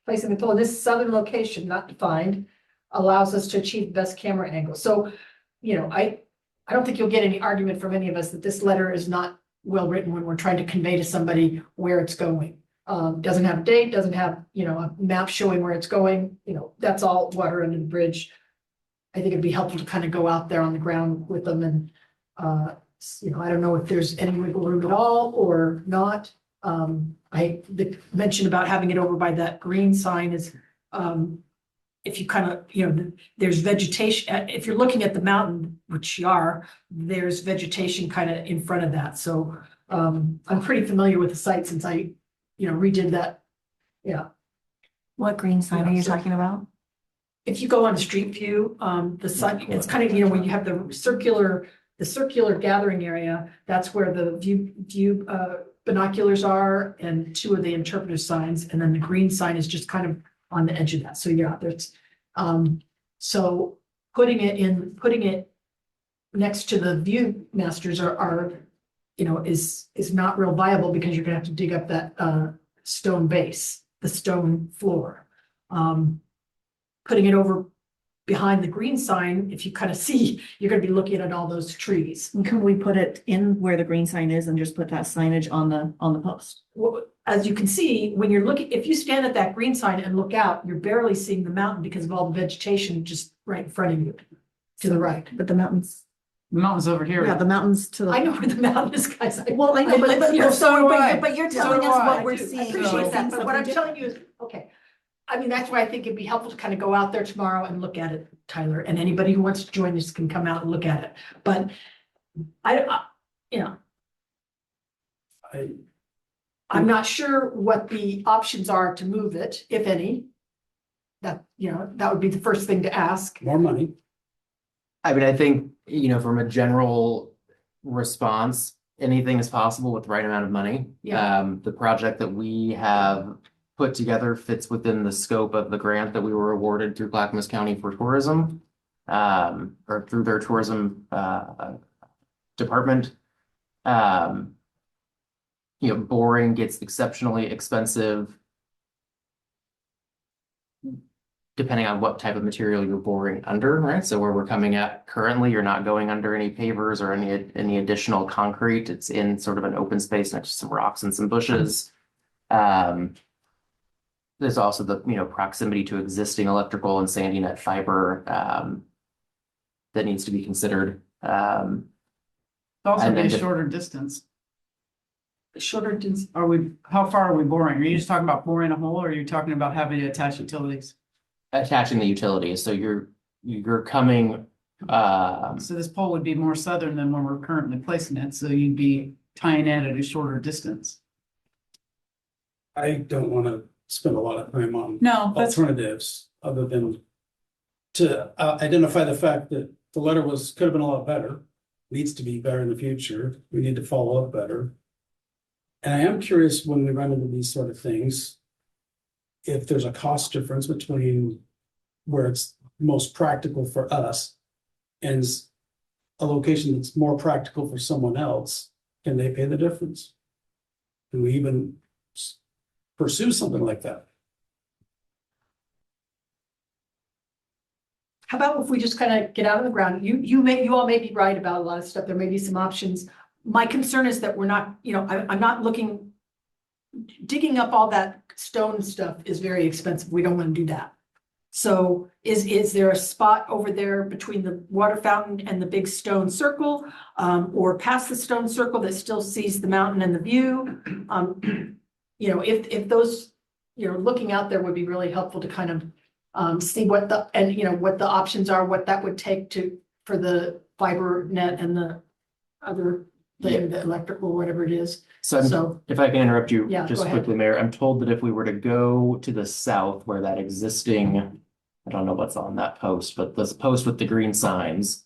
Placing the pole in this southern location, not defined, allows us to achieve the best camera angle. So, I don't think you'll get any argument from any of us that this letter is not well written when we're trying to convey to somebody where it's going. Doesn't have a date, doesn't have, a map showing where it's going, that's all water under the bridge. I think it'd be helpful to kind of go out there on the ground with them and, I don't know if there's any wiggle room at all or not. The mention about having it over by that green sign is, if you kind of, there's vegetation, if you're looking at the mountain, which you are, there's vegetation kind of in front of that. So, I'm pretty familiar with the site since I, redid that. Yeah. What green sign are you talking about? If you go on Street View, the sun, it's kind of, when you have the circular gathering area, that's where the view binoculars are and two of the interpretive signs, and then the green sign is just kind of on the edge of that. So yeah, there's, so putting it next to the view masters are, is not real viable because you're gonna have to dig up that stone base, the stone floor. Putting it over behind the green sign, if you kind of see, you're gonna be looking at all those trees. And can we put it in where the green sign is and just put that signage on the post? Well, as you can see, when you're looking, if you stand at that green sign and look out, you're barely seeing the mountain because of all the vegetation just right in front of you to the right. But the mountains. The mountain's over here. Yeah, the mountains to the. I know where the mountain is, guys. Well, I know, but you're so do I. but you're So telling do us I. what we're I seeing. appreciate that, but what I'm telling you is, okay. I mean, that's why I think it'd be helpful to kind of go out there tomorrow and look at it, Tyler, and anybody who wants to join us can come out and look at it. But I'm not sure what the options are to move it, if any. That would be the first thing to ask. More money. I mean, I think, from a general response, anything is possible with the right amount of money. Yeah. The project that we have put together fits within the scope of the grant that we were awarded through Clackamas County for tourism, or through their tourism department. Boring gets exceptionally expensive depending on what type of material you're boring under, right? So where we're coming at currently, you're not going under any pavers or any additional concrete. It's in sort of an open space next to some rocks and some bushes. There's also the, proximity to existing electrical and sandy net fiber that needs to be considered. Also And be a then shorter distance. Shorter distance. How far are we boring? Are you just talking about boring a hole or are you talking about having to attach utilities? attaching the utilities, so you're coming, So this pole would be more southern than where we're currently placing it, so you'd be tying it at a shorter distance. I don't want to spend a lot of time on No, that's, alternatives other than to identify the fact that the letter could have been a lot better, needs to be better in the future. We need to follow up better. And I am curious when we run into these sort of things, if there's a cost difference between where it's most practical for us and a location that's more practical for someone else, can they pay the difference? Can we even pursue something like that? How about if we just kind of get out of the ground? You all may be right about a lot of stuff. There may be some options. My concern is that we're not, I'm not looking, digging up all that stone stuff is very expensive. We don't want to do that. So is there a spot over there between the water fountain and the big stone circle, or past the stone circle that still sees the mountain and the view? If those, looking out there would be really helpful to kind of see what the options are, what that would take for the fiber net and the other thing, the electrical, whatever it is. So if I can interrupt you Yeah, just go ahead. quickly, Mayor, I'm told that if we were to go to the south where that existing, I don't know what's on that post, but this post with the green signs,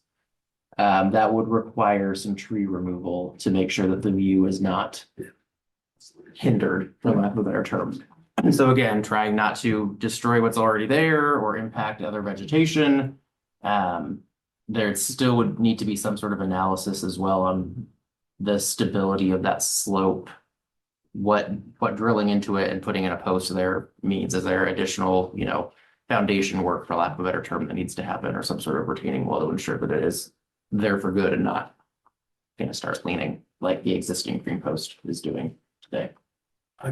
that would require some tree removal to make sure that the view is not hindered, for lack of a better term. And so again, trying not to destroy what's already there or impact other vegetation. There still would need to be some sort of analysis as well on the stability of that slope. What drilling into it and putting in a post there means. Is there additional, foundation work, for lack of a better term, that needs to happen, or some sort of retaining wall to ensure that it is there for good and not going to start leaning like the existing green post is doing today. I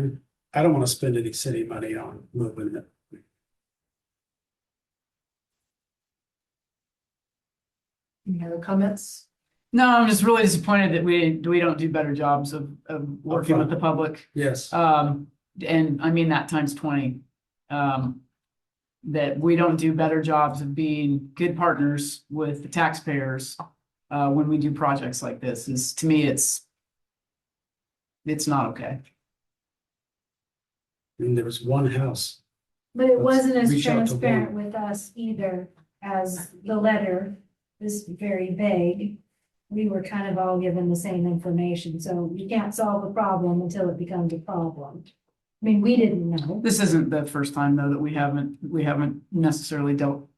don't want to spend any city money on moving it. Any other comments? no, I'm just really disappointed that we don't do better jobs of working with the public. Yes. And I mean that times 20. That we don't do better jobs of being good partners with the taxpayers when we do projects like this. To me, it's not okay. I mean, there was one house But it wasn't as reach out to transparent one. with us either, as the letter is very vague. We were kind of all given the same information, so you can't solve a problem until it becomes a problem. I mean, we didn't know. This isn't the first time though that we haven't necessarily dealt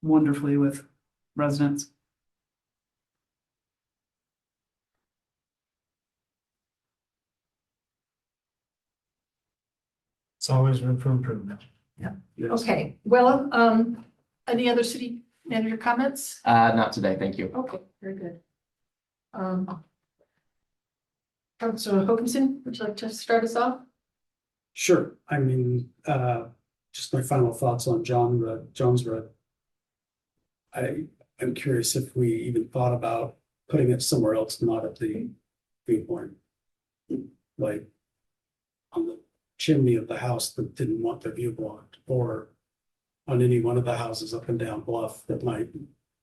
wonderfully with residents. It's always room for improvement. Okay, well, any other city manager comments? Not today, thank you. Okay, very good. Councilor Hokinson, would you like to start us off? Sure, I mean, just my final thoughts on Jones Road. I'm curious if we even thought about putting it somewhere else, not at the viewpoint. Like on the chimney of the house that didn't want their view blocked, or on any one of the houses up and down Bluff that might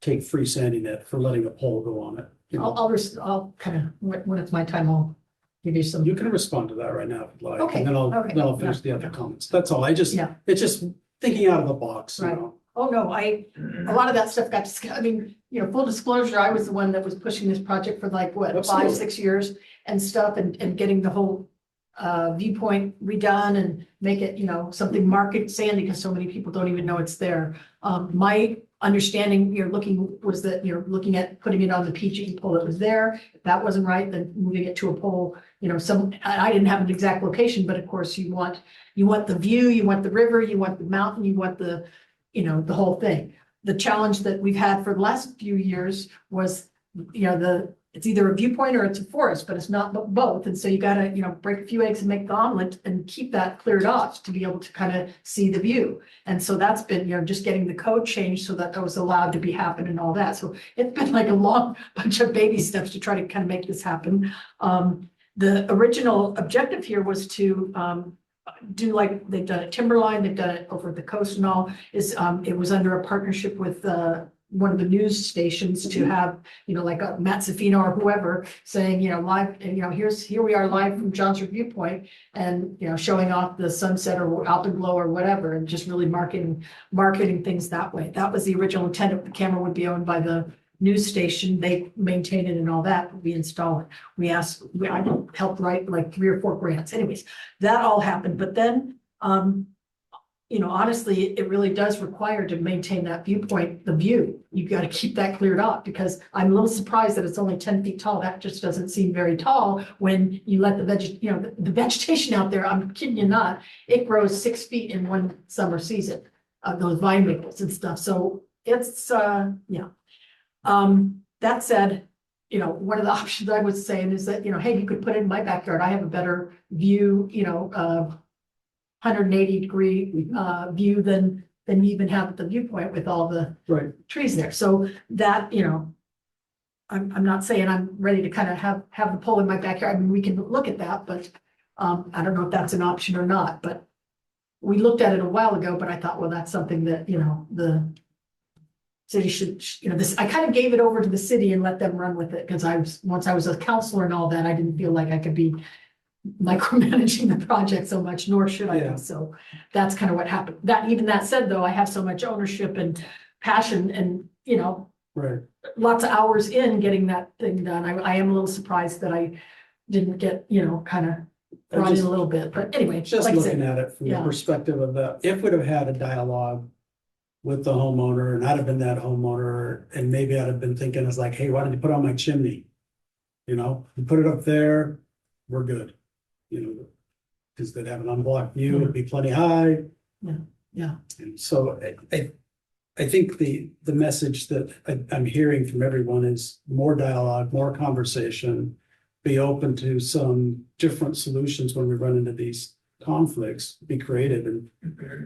take free sanding net for letting a pole go on it. You know, I'll kind of, when it's my time, I'll give you some. you can respond to that right now if you'd like, Okay, and then okay, I'll finish the yeah. other comments. That's all. It's Yeah. just thinking out of the box, you Right. know. Oh, no, a lot of that stuff got, I mean, full disclosure, I was the one that was pushing this project for like, what, Absolutely. 5-6 years and stuff and getting the whole viewpoint redone and make it, something market sandy because so many people don't even know it's there. My understanding, was that you're looking at putting it on the PGE pole that was there. If that wasn't right, then moving it to a pole, I didn't have an exact location, but of course you want the view, you want the river, you want the mountain, you want the whole thing. The challenge that we've had for the last few years was, it's either a viewpoint or it's a forest, but it's not both. And so you gotta, break a few eggs and make the omelet and keep that cleared off to be able to kind of see the view. And so that's been, just getting the code changed so that was allowed to be happen and all that. So it's been like a long bunch of baby steps to try to kind of make this happen. The original objective here was to, do like they've done at Timberline, they've done it over the coast and all, it was under a partnership with one of the news stations to have, like a Matt Safino or whoever saying, live, and here we are live from John's viewpoint and, showing off the sunset or alpenglow or whatever, and just really marketing things that way. That was the original intent. If the camera would be owned by the news station, they maintain it and all that, we install it. I helped write like 3 or 4 grants. Anyways, that all happened, but then, honestly, it really does require to maintain that viewpoint, the view. You got to keep that cleared up because I'm a little surprised that it's only 10 feet tall. That just doesn't seem very tall when you let the vegetation out there. I'm kidding you not. It grows 6 feet in one summer season of those vine maples and stuff. So it's, that said, one of the options I was saying is that, hey, you could put it in my backyard. I have a better view, 180-degree view than you even have at the viewpoint with all the Right. trees there. So that, I'm not saying I'm ready to kind of have the pole in my backyard. I mean, we can look at that, but I don't know if that's an option or not, but we looked at it a while ago, but I thought, well, that's something that, the city should, I kind of gave it over to the city and let them run with it because once I was a counselor and all that, I didn't feel like I could be micromanaging the project so much, nor should I Yeah. be. So that's kind of what happened. That said, though, I have so much ownership and passion and, Right. lots of hours in getting that thing done. I am a little surprised that I didn't get, kind of brought in a little bit, but anyway. Just like I looking said, at it from the yeah. perspective of that, if we'd have had a dialogue with the homeowner and I'd have been that homeowner and maybe I'd have been thinking it's like, hey, why did you put on my chimney? You put it up there, we're good. Because they'd have an unblocked view, it'd be plenty high. Yeah. And so I think the message that I'm hearing from everyone is more dialogue, more conversation. Be open to some different solutions when we run into these conflicts, be creative and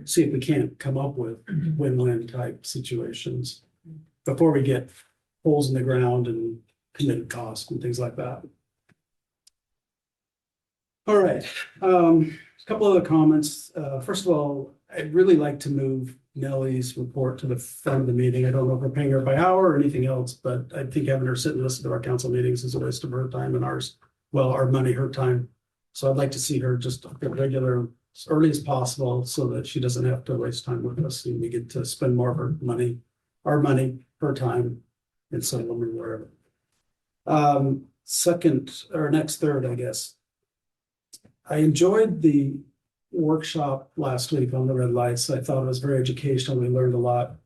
see if we can't come up with win-win type situations before we get holes in the ground and committed costs and things like that. All right, a couple other comments. First of all, I'd really like to move Nellie's report to the front of the meeting. I don't know if we're paying her by hour or anything else, but I think having her sit and listen to our council meetings is a waste of her time and ours. Well, our money, her time. So I'd like to see her just a regular as early as possible so that she doesn't have to waste time with us and we get to spend more of her money, her time in Salem or wherever. Third, I guess. I enjoyed the workshop last week on the red lights. I thought it was very educational. We learned a lot.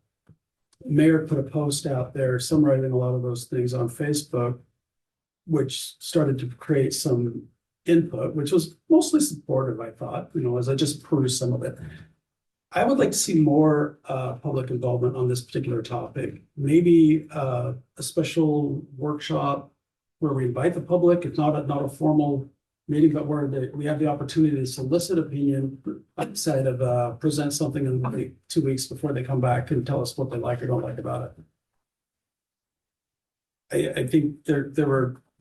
Mayor put a post out there summarizing a lot of those things on Facebook, which started to create some input, which was mostly supportive, I thought, as I just perused some of it. I would like to see more public involvement on this particular topic. Maybe a special workshop where we invite the public. It's not a formal meeting, but where we have the opportunity to solicit opinion outside of present something in like 2 weeks before they come back and tell us what they like or don't like about it. I think there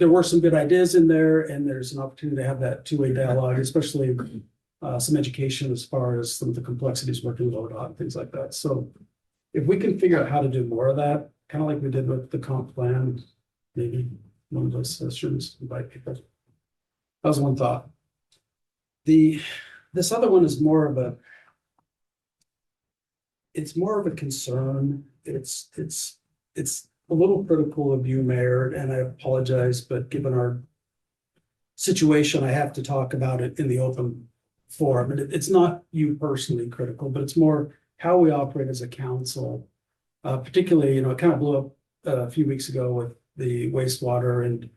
were some good ideas in there, and there's an opportunity to have that two-way dialogue, especially some education as far as some of the complexities working with ODOT and things like that. So if we can figure out how to do more of that, kind of like we did with the comp plan, maybe one of those sessions, invite people. That was one thought. This other one is more of a concern. It's a little critical of you, Mayor, and I apologize, but given our situation, I have to talk about it in the open forum. And it's not you personally critical, but it's more how we operate as a council. Particularly, it kind of blew up a few weeks ago with the wastewater and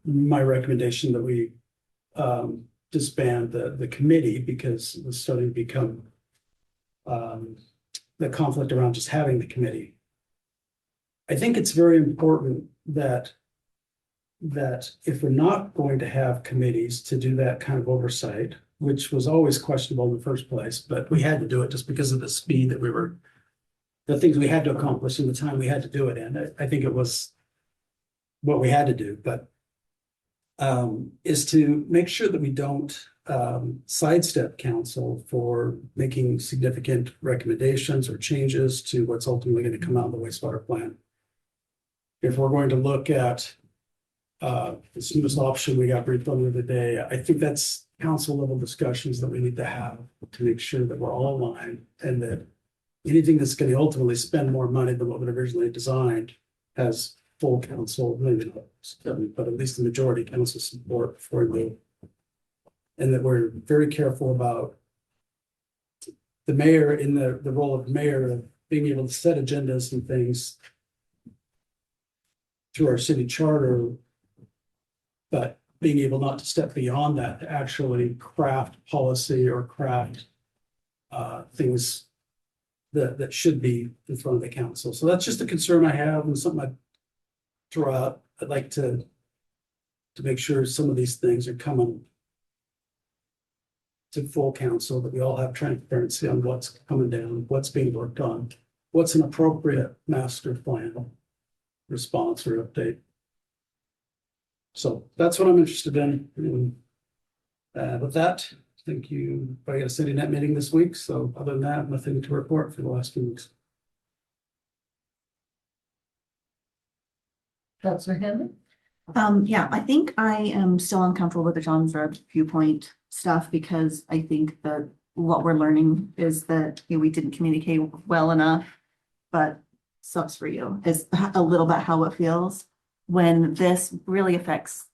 my recommendation that we disband the committee because it was starting to become the conflict around just having the committee. I think it's very important that if we're not going to have committees to do that kind of oversight, which was always questionable in the first place, but we had to do it just because of the speed that the things we had to accomplish in the time we had to do it in. I think it was what we had to do, but is to make sure that we don't sidestep council for making significant recommendations or changes to what's ultimately going to come out of the wastewater plant. If we're going to look at the smoothest option we got briefed on the other day, I think that's council level discussions that we need to have to make sure that we're all aligned and that anything that's going to ultimately spend more money than what was originally designed has full council, maybe not, but at least the majority council support before we move. And that we're very careful about the mayor in the role of mayor of being able to set agendas and things through our city charter, but being able not to step beyond that to actually craft policy or craft things that should be in front of the council. So that's just a concern I have and something I throw out. I'd like to make sure some of these things are coming to full council, that we all have transparency on what's coming down, what's being worked on, what's an appropriate master plan response or update. So that's what I'm interested in. With that, thank you. I got a city net meeting this week. So other than that, nothing to report for the last few weeks. Councilor Hanley? Yeah, I think I am still uncomfortable with the John Zerb viewpoint stuff because I think that what we're learning is that we didn't communicate well enough, but sucks for you is a little bit how it feels when this really affects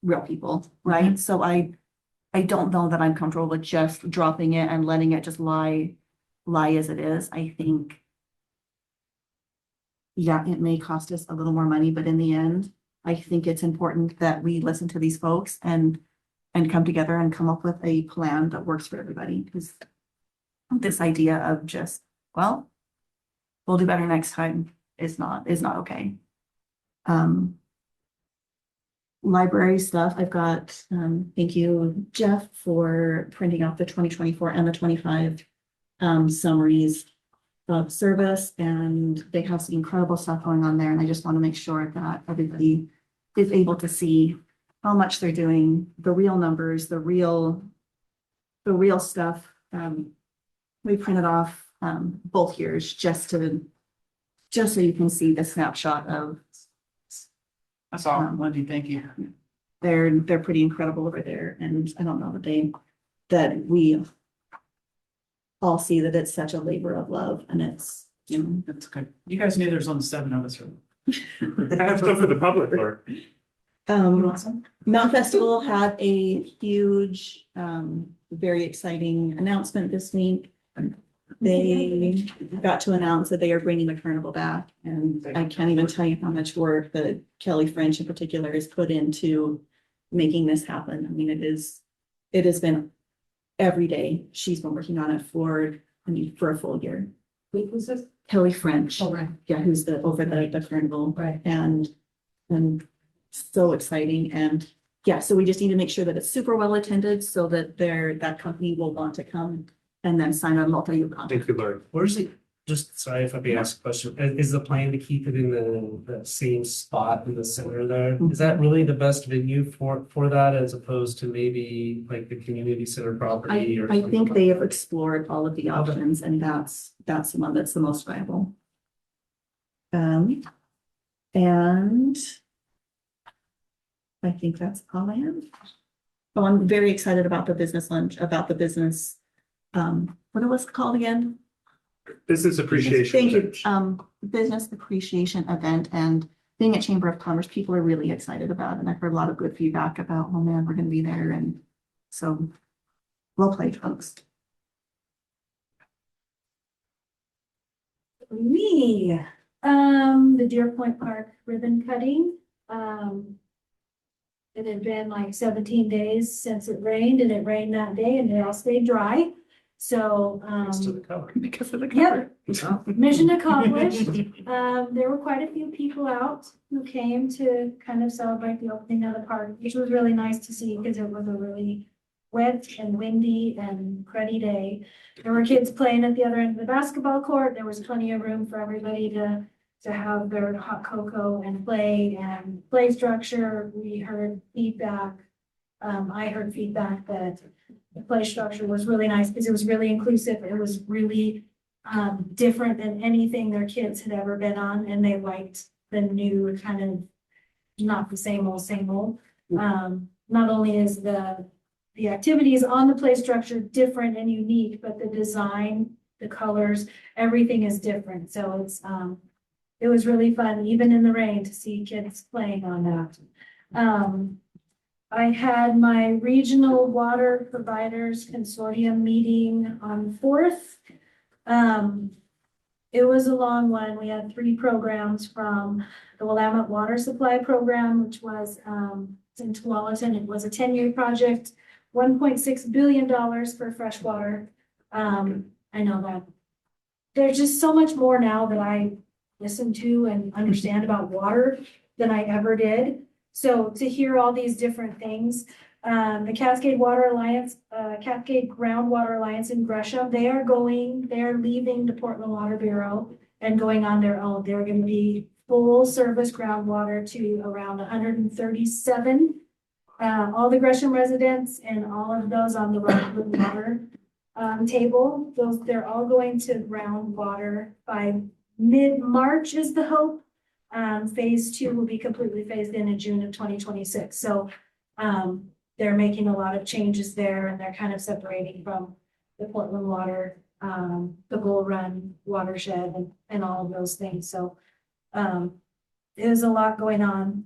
real people, right? So I don't know that I'm comfortable with just dropping it and letting it just lie as it is. I think, yeah, it may cost us a little more money, but in the end, I think it's important that we listen to these folks and come together and come up with a plan that works for everybody. Because this idea of just, well, we'll do better next time is not okay. Library stuff, I've got, thank you, Jeff, for printing out the 2024 and the 25 summaries of service, and they have some incredible stuff going on there. And I just want to make sure that everybody is able to see how much they're doing, the real numbers, the real stuff. We printed off both years just so you can see the snapshot of. That's all, Wendy, thank you. They're pretty incredible over there, and I don't know that they that we all see that it's such a labor of love and it's, you know. That's good. You guys knew there's only 7 of us. I have stuff for the public, Laura. Mountain Festival had a huge, very exciting announcement this week. They got to announce that they are bringing the carnival back, and I can't even tell you how much work that Kelly French in particular has put into making this happen. I mean, it has been every day. She's been working on it for a full year. Wait, who's this? Kelly French. Oh, right. Yeah, who's over the carnival. Right. And so exciting. And yeah, so we just need to make sure that it's super well attended so that that company will want to come and then sign a multi-year contract. Thank you, Laura. Where's it, just sorry if I may ask a question, is the plan to keep it in the same spot in the center there? Is that really the best venue for that as opposed to maybe like the community center property or? I something think like they have that? explored all of the options and that's the one that's the most viable. And I think that's all I have. Oh, I'm very excited about the business lunch, about the business, what it was called again? Business appreciation. Thank you. Business appreciation event and being at Chamber of Commerce, people are really excited about it. And I've heard a lot of good feedback about, oh man, we're gonna be there. And so well played, folks. Me, the Deer Point Park ribbon cutting. It had been like 17 days since it rained and it rained that day and they all stayed dry. So, Thanks to the cover. Because of the yep, cover. mission accomplished. There were quite a few people out who came to kind of celebrate the opening of the park, which was really nice to see because it was a really wet and windy and cruddy day. There were kids playing at the other end of the basketball court. There was plenty of room for everybody to have their hot cocoa and play structure. We heard feedback. I heard feedback that the play structure was really nice because it was really inclusive. It was really different than anything their kids had ever been on, and they liked the new kind of not the same old, same old. Not only is the activities on the play structure different and unique, but the design, the colors, everything is different. So it was really fun, even in the rain, to see kids playing on that. I had my regional water providers consortium meeting on the 4th. It was a long one. We had 3 programs from the Willamette Water Supply Program, which was in Tualatin. It was a 10-year project, $1.6 billion for fresh water. I know that there's just so much more now that I listen to and understand about water than I ever did. So to hear all these different things, the Cascade Water Alliance, Cascade Groundwater Alliance in Gresham, they are leaving the Portland Water Bureau and going on their own. They're going to be full service groundwater to around 137. All the Gresham residents and all of those on the Rockwood Water table, they're all going to groundwater by mid-March is the hope. Phase 2 will be completely phased in June of 2026. So they're making a lot of changes there and they're kind of separating from the Portland Water, the Bull Run watershed and all of those things. So there's a lot going on.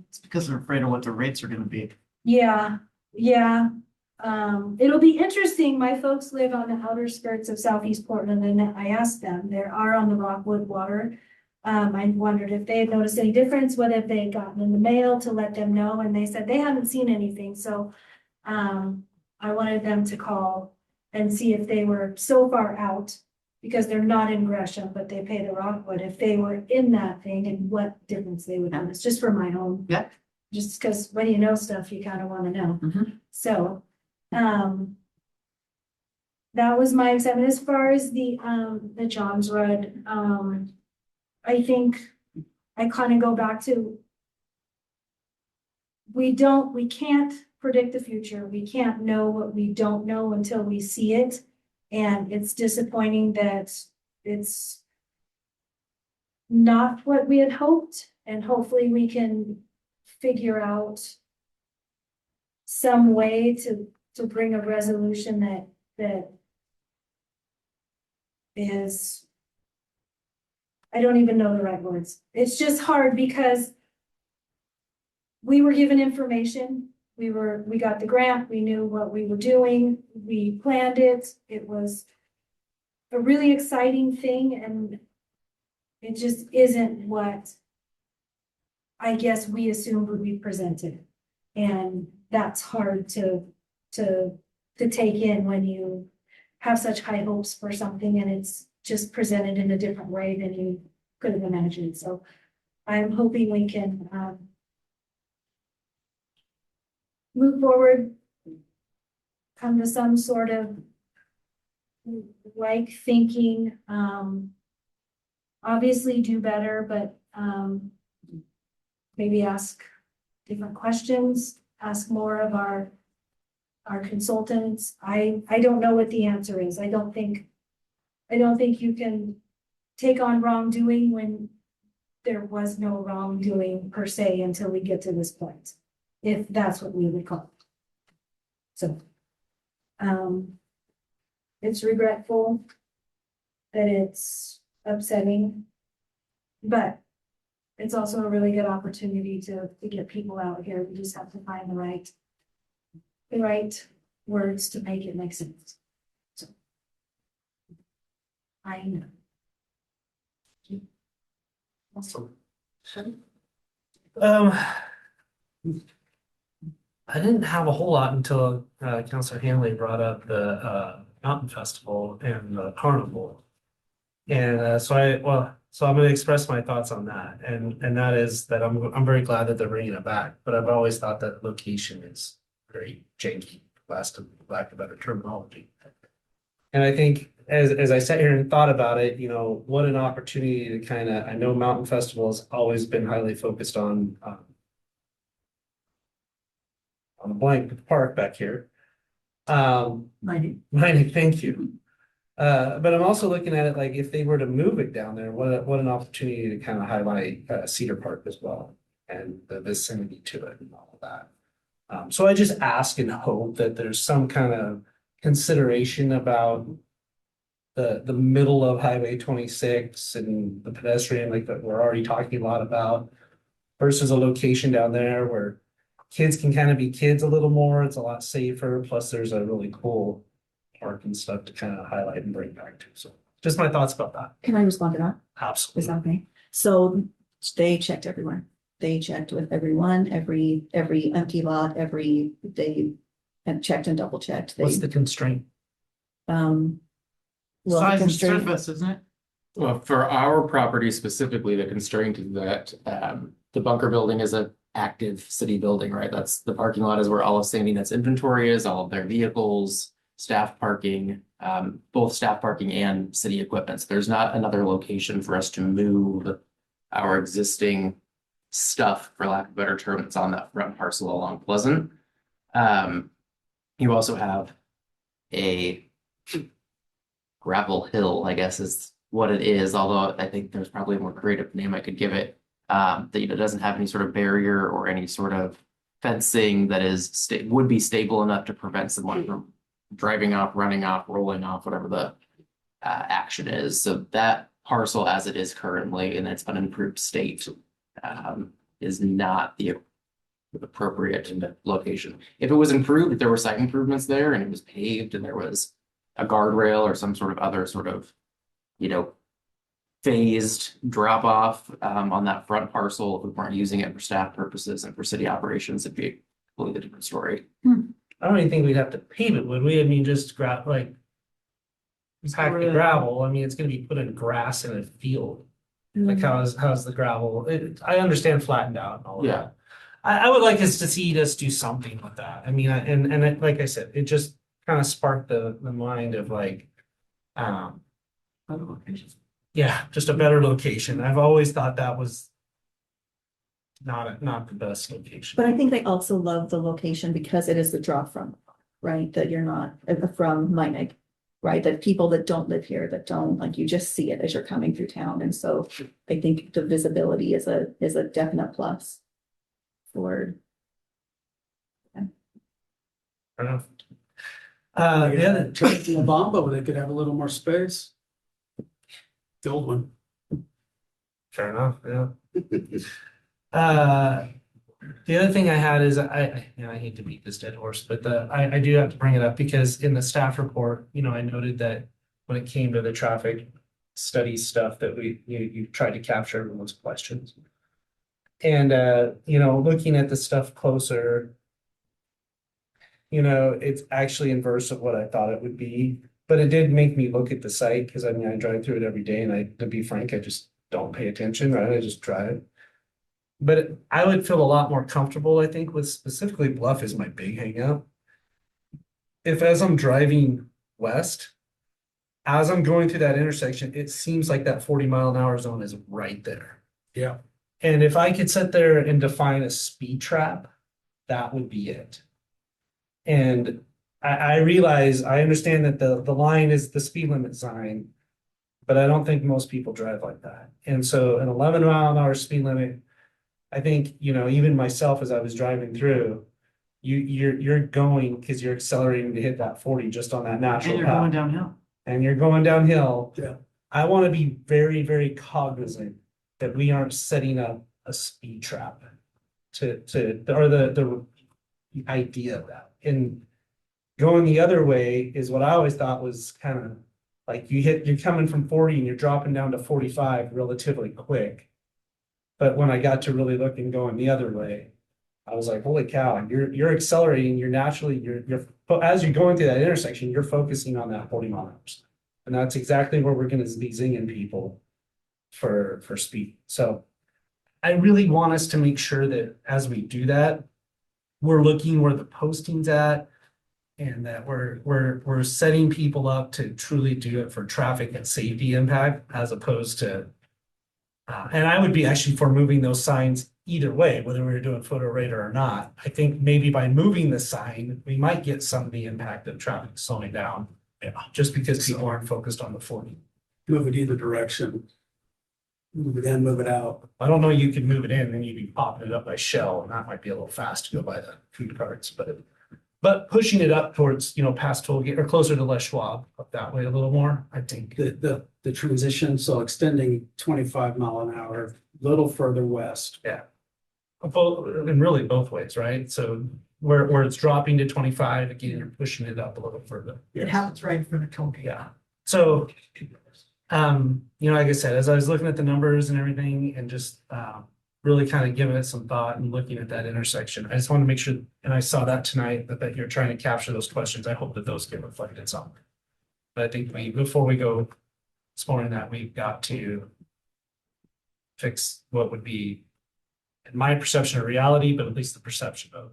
It's because they're afraid of what the rates are gonna be. Yeah. It'll be interesting. My folks live on the outer skirts of Southeast Portland and I asked them, they are on the Rockwood Water. I wondered if they had noticed any difference, what have they gotten in the mail to let them know, and they said they hadn't seen anything, so I wanted them to call and see if they were so far out, because they're not in Gresham, but they pay the Rockwood, if they were in that thing and what difference they would notice, just for my own. Yeah. Just because when you know stuff, you kind of want to know. So, that was my excitement. As far as the Johns Road, I think I kind of go back to, we can't predict the future. We can't know what we don't know until we see it. And it's disappointing that it's not what we had hoped. And hopefully we can figure out some way to to bring a resolution that is, I don't even know the right words. It's just hard because we were given information. We got the grant. We knew what we were doing. We planned it. It was a really exciting thing, and it just isn't what I guess we assumed would be presented. And that's hard to take in when you have such high hopes for something and it's just presented in a different way than you could have imagined. So I'm hoping we can move forward, come to some sort of like thinking, obviously do better, but maybe ask different questions, ask more of our consultants. I don't know what the answer is. I don't think you can take on wrongdoing when there was no wrongdoing per se until we get to this point, if that's what we would call it. So, it's regretful that it's upsetting, but it's also a really good opportunity to get people out here. We just have to find the right words to make it make sense. So I know. Awesome. I didn't have a whole lot until Councilor Hanley brought up the Mountain Festival and the Carnival. And so I'm going to express my thoughts on that, and that is that I'm very glad that they're bringing it back. But I've always thought that location is very janky, lack of better terminology. And I think as I sat here and thought about it, you know, what an opportunity to kind of, I know Mountain Festival has always been highly focused on the blank park back here. Mining, thank you. But I'm also looking at it like if they were to move it down there, what an opportunity to kind of highlight Cedar Park as well and the vicinity to it and all of that. So I just ask and hope that there's some kind of consideration about the middle of Highway 26 and the pedestrian like that we're already talking a lot about versus a location down there where kids can kind of be kids a little more. It's a lot safer. Plus there's a really cool park and stuff to kind of highlight and bring back to. So just my thoughts about that. Can I respond to that? Absolutely. Is that okay? So they checked everywhere. They checked with everyone, every empty lot, they and checked and double checked. What's the constraint? Well, Size and constraint- surface, isn't it? Well, for our property specifically, the constraint is that the bunker building is an active city building, right? That's the parking lot is where all of Sandy Net's inventory is, all of their vehicles, staff parking, both staff parking and city equipment. So there's not another location for us to move our existing stuff, for lack of a better term, that's on that front parcel along Pleasant. You also have a gravel hill, I guess is what it is, although I think there's probably a more creative name I could give it. That doesn't have any sort of barrier or any sort of fencing that is would be stable enough to prevent someone from driving off, running off, rolling off, whatever the action is. So that parcel as it is currently in its unimproved state is not the appropriate location. If it was improved, if there were site improvements there and it was paved and there was a guardrail or some sort of other sort of, phased drop off on that front parcel, if we weren't using it for staff purposes and for city operations, it'd be a completely different story. I don't even think we'd have to pave it, would we? I mean, just pack the gravel. I mean, it's gonna be put in grass in a field. Like how's the gravel? I understand flattened out and all of that. I would like us to see us do something with that. I mean, and like I said, it just kind of sparked the mind of like, yeah, just a better location. I've always thought that was not the best location. But I think they also love the location because it is the draw from, right? That you're not from Meinig, right? That people that don't live here, that don't, like, you just see it as you're coming through town. And so I think the visibility is a definite plus for. Fair enough. The other, Church in La Bamba, where they could have a little more space. The old one. fair enough, yeah. The other thing I had is I hate to beat this dead horse, but I do have to bring it up because in the staff report, I noted that when it came to the traffic study stuff that you tried to capture everyone's questions. And looking at the stuff closer, it's actually inverse of what I thought it would be. But it did make me look at the site because I drive through it every day, and to be frank, I just don't pay attention, right? I just drive. But I would feel a lot more comfortable, I think, with specifically Bluff is my big hangout. If as I'm driving west, as I'm going through that intersection, it seems like that 40-mile-an-hour zone is right there. Yeah. And if I could sit there and define a speed trap, that would be it. And I realize, I understand that the line is the speed limit sign, but I don't think most people drive like that. And so an 11-mile-an-hour speed limit, I think, even myself, as I was driving through, you're going because you're accelerating to hit that 40 just on that natural And you're path. going downhill. And you're going downhill. Yeah. I want to be very, very cognizant that we aren't setting up a speed trap or the idea of that. And going the other way is what I always thought was kind of like you're coming from 40 and you're dropping down to 45 relatively quick. But when I got to really looking going the other way, I was like, holy cow, you're accelerating, you're as you're going through that intersection, you're focusing on that 40 miles. And that's exactly where we're gonna be zinging people for speed. So I really want us to make sure that as we do that, we're looking where the posting's at and that we're setting people up to truly do it for traffic and safety impact as opposed to and I would be actually for moving those signs either way, whether we were doing photo radar or not. I think maybe by moving the sign, we might get some of the impact of traffic slowing down. Yeah, just because people aren't focused on the 40. Move it either direction. Move it in, move it out. I don't know, you could move it in and you'd be popping it up by Shell, and that might be a little fast to go by the food carts, but pushing it up towards, past Tollgate or closer to Les Schwab up that way a little more, I think. The transition, so extending 25-mile-an-hour, a little further west. Yeah. And really both ways, right? So where it's dropping to 25, again, you're pushing it up a little further. It happens right in front of Tollgate. Yeah. So, like I said, as I was looking at the numbers and everything and just really kind of giving it some thought and looking at that intersection, I just want to make sure, and I saw that tonight, that you're trying to capture those questions. I hope that those get reflected somewhere. But I think before we go exploring that, we've got to fix what would be, in my perception of reality, but at least the perception of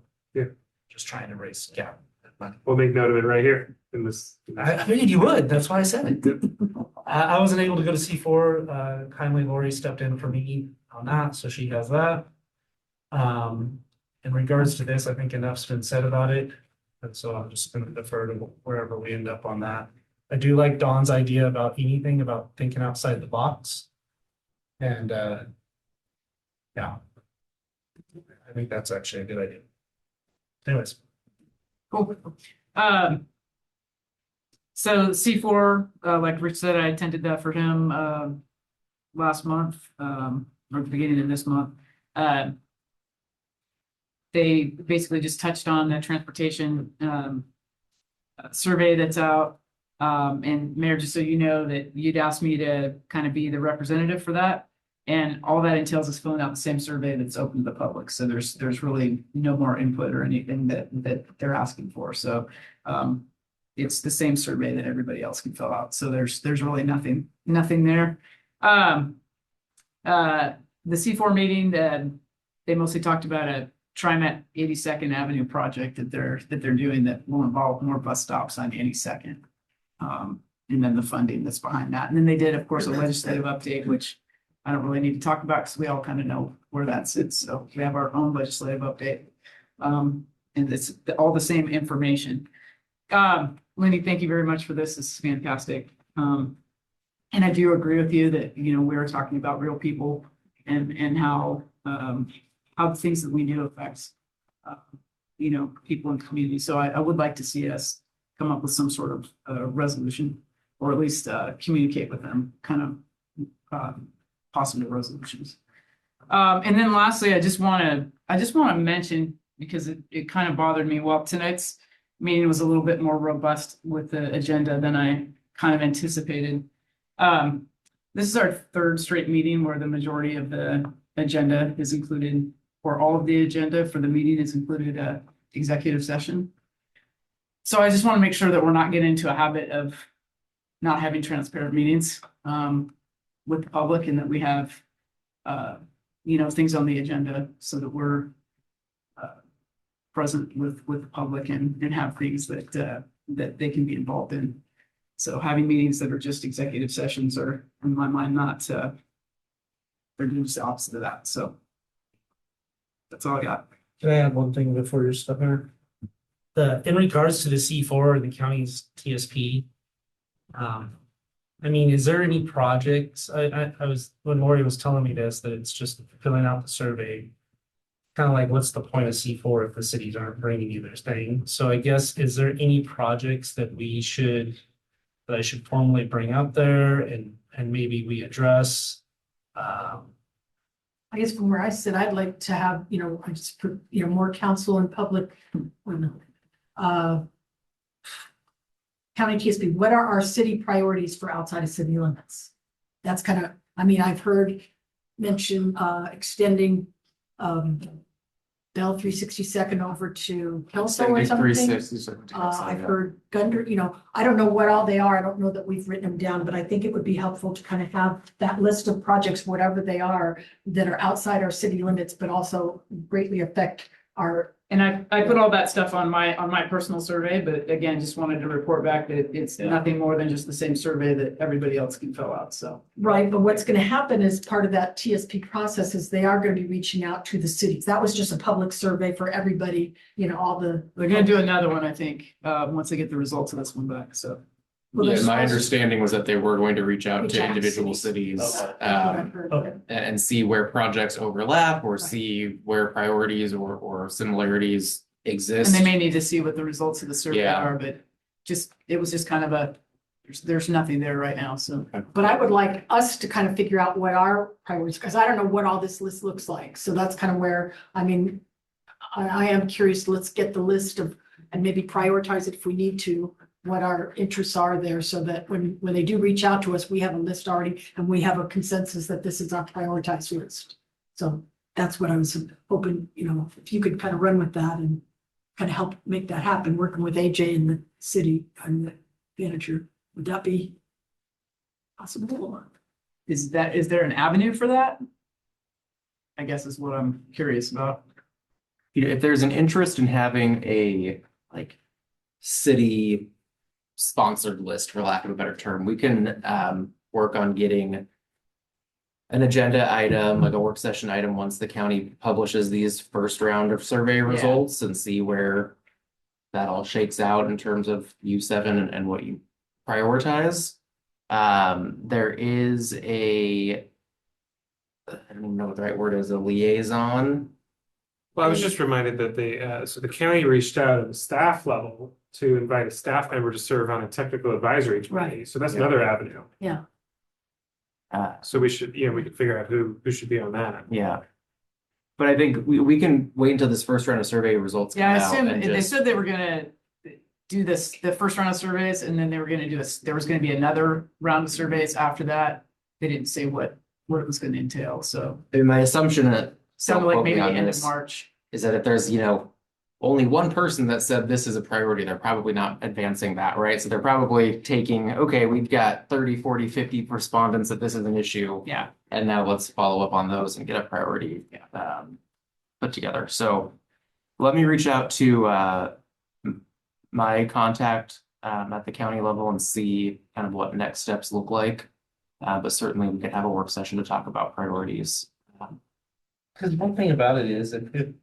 just trying to raise gap. We'll make note of it right here in this. I figured you would. That's why I said it. I wasn't able to go to C4. Kindly Lori stepped in for me on that, so she has that. In regards to this, I think enough's been said about it. And so I'm just going to defer to wherever we end up on that. I do like Dawn's idea about thinking outside the box. And yeah, I think that's actually a good idea. Anyways. Cool. So C4, like Rich said, I attended that for him last month, or the beginning of this month. They basically just touched on the transportation survey that's out. And Mayor, just so you know that you'd asked me to kind of be the representative for that. And all that entails is filling out the same survey that's open to the public. So there's really no more input or anything that they're asking for. So it's the same survey that everybody else can fill out. So there's really nothing there. The C4 meeting, they mostly talked about a TriMet 82nd Avenue project that they're doing that will involve more bus stops on 82nd. And then the funding that's behind that. And then they did, of course, a legislative update, which I don't really need to talk about because we all kind of know where that sits. So we have our own legislative update. And it's all the same information. Lenny, thank you very much for this. This is fantastic. And I do agree with you that, we're talking about real people and how the things that we do affects, people in the community. So I would like to see us come up with some sort of resolution, or at least communicate with them, kind of possible resolutions. And then lastly, I just want to mention, because it kind of bothered me. Well, tonight's meeting was a little bit more robust with the agenda than I kind of anticipated. This is our third straight meeting where the majority of the agenda is included, or all of the agenda for the meeting is included executive session. So I just want to make sure that we're not getting into a habit of not having transparent meetings with the public, and that we have things on the agenda so that we're present with the public and have things that they can be involved in. So having meetings that are just executive sessions are, in my mind, not they're doing just the opposite of that. So that's all I got. Can I add one thing before you're stuck there? In regards to the C4, the county's TSP, I mean, is there any projects? I was, when Lori was telling me this, that it's just filling out the survey. Kind of like, what's the point of C4 if the cities aren't bringing you their thing? So I guess, is there any projects that I should formally bring out there and maybe we address? I guess from where I sit, I'd like to have, I just put, more council and public, county TSP, what are our city priorities for outside of city limits? That's kind of, I've heard mention, extending, Bell 362nd over to Kelso or something. I've heard Gundry, I don't know what all they are. I don't know that we've written them down, but I think it would be helpful to kind of have that list of projects, whatever they are, that are outside our city limits, but also greatly affect our. And I put all that stuff on my personal survey, but again, just wanted to report back that it's nothing more than just the same survey that everybody else can fill out, so. Right, but what's gonna happen as part of that TSP process is they are gonna be reaching out to the cities. That was just a public survey for everybody, all the. They're gonna do another one, I think, once they get the results of this one back, so. Well, Yeah, there's my also- understanding was that they were going to reach out Reach to out to individual cities. cities, That's what I've heard. and see where projects overlap or see where priorities or similarities exist. And they may need to see what the results of the survey Yeah. are, but it was just kind of there's nothing there right now, so. But I would like us to kind of figure out what our priorities, because I don't know what all this list looks like. So that's kind of where, I am curious. Let's get the list of, and maybe prioritize it if we need to, what our interests are there, so that when they do reach out to us, we have a list already and we have a consensus that this is our prioritized list. So that's what I was hoping, if you could kind of run with that and kind of help make that happen, working with AJ and the city and the manager. Would that be possible? Is there an avenue for that? I guess is what I'm curious about. If there's an interest in having a city sponsored list, for lack of a better term, we can work on getting an agenda item, like a work session item, once the county publishes these first round of survey results, and see where that all shakes out in terms of U7 and what you prioritize. There is I don't even know what the right word is, a liaison. Well, I was just reminded that so the county reached out at the staff level to invite a staff member to serve on a technical advisory committee. Right. So that's another avenue. Yeah. So we should, we could figure out who should be on that. Yeah. But I think we can wait until this first round of survey results come Yeah, I out assume and they just, said they were gonna do the first round of surveys, and then they were gonna there was gonna be another round of surveys after that. They didn't say what it was gonna entail, so and my assumption that sounded like quote me maybe the on end of this, March. is that if there's, only one person that said this is a priority, they're probably not advancing that, right? So they're probably taking, okay, we've got 30, 40, 50 respondents that this is an issue. Yeah. And now let's follow up on those and get a priority put together. So let me reach out to my contact at the county level and see kind of what next steps look like. But certainly we could have a work session to talk about priorities. Because one thing about it is it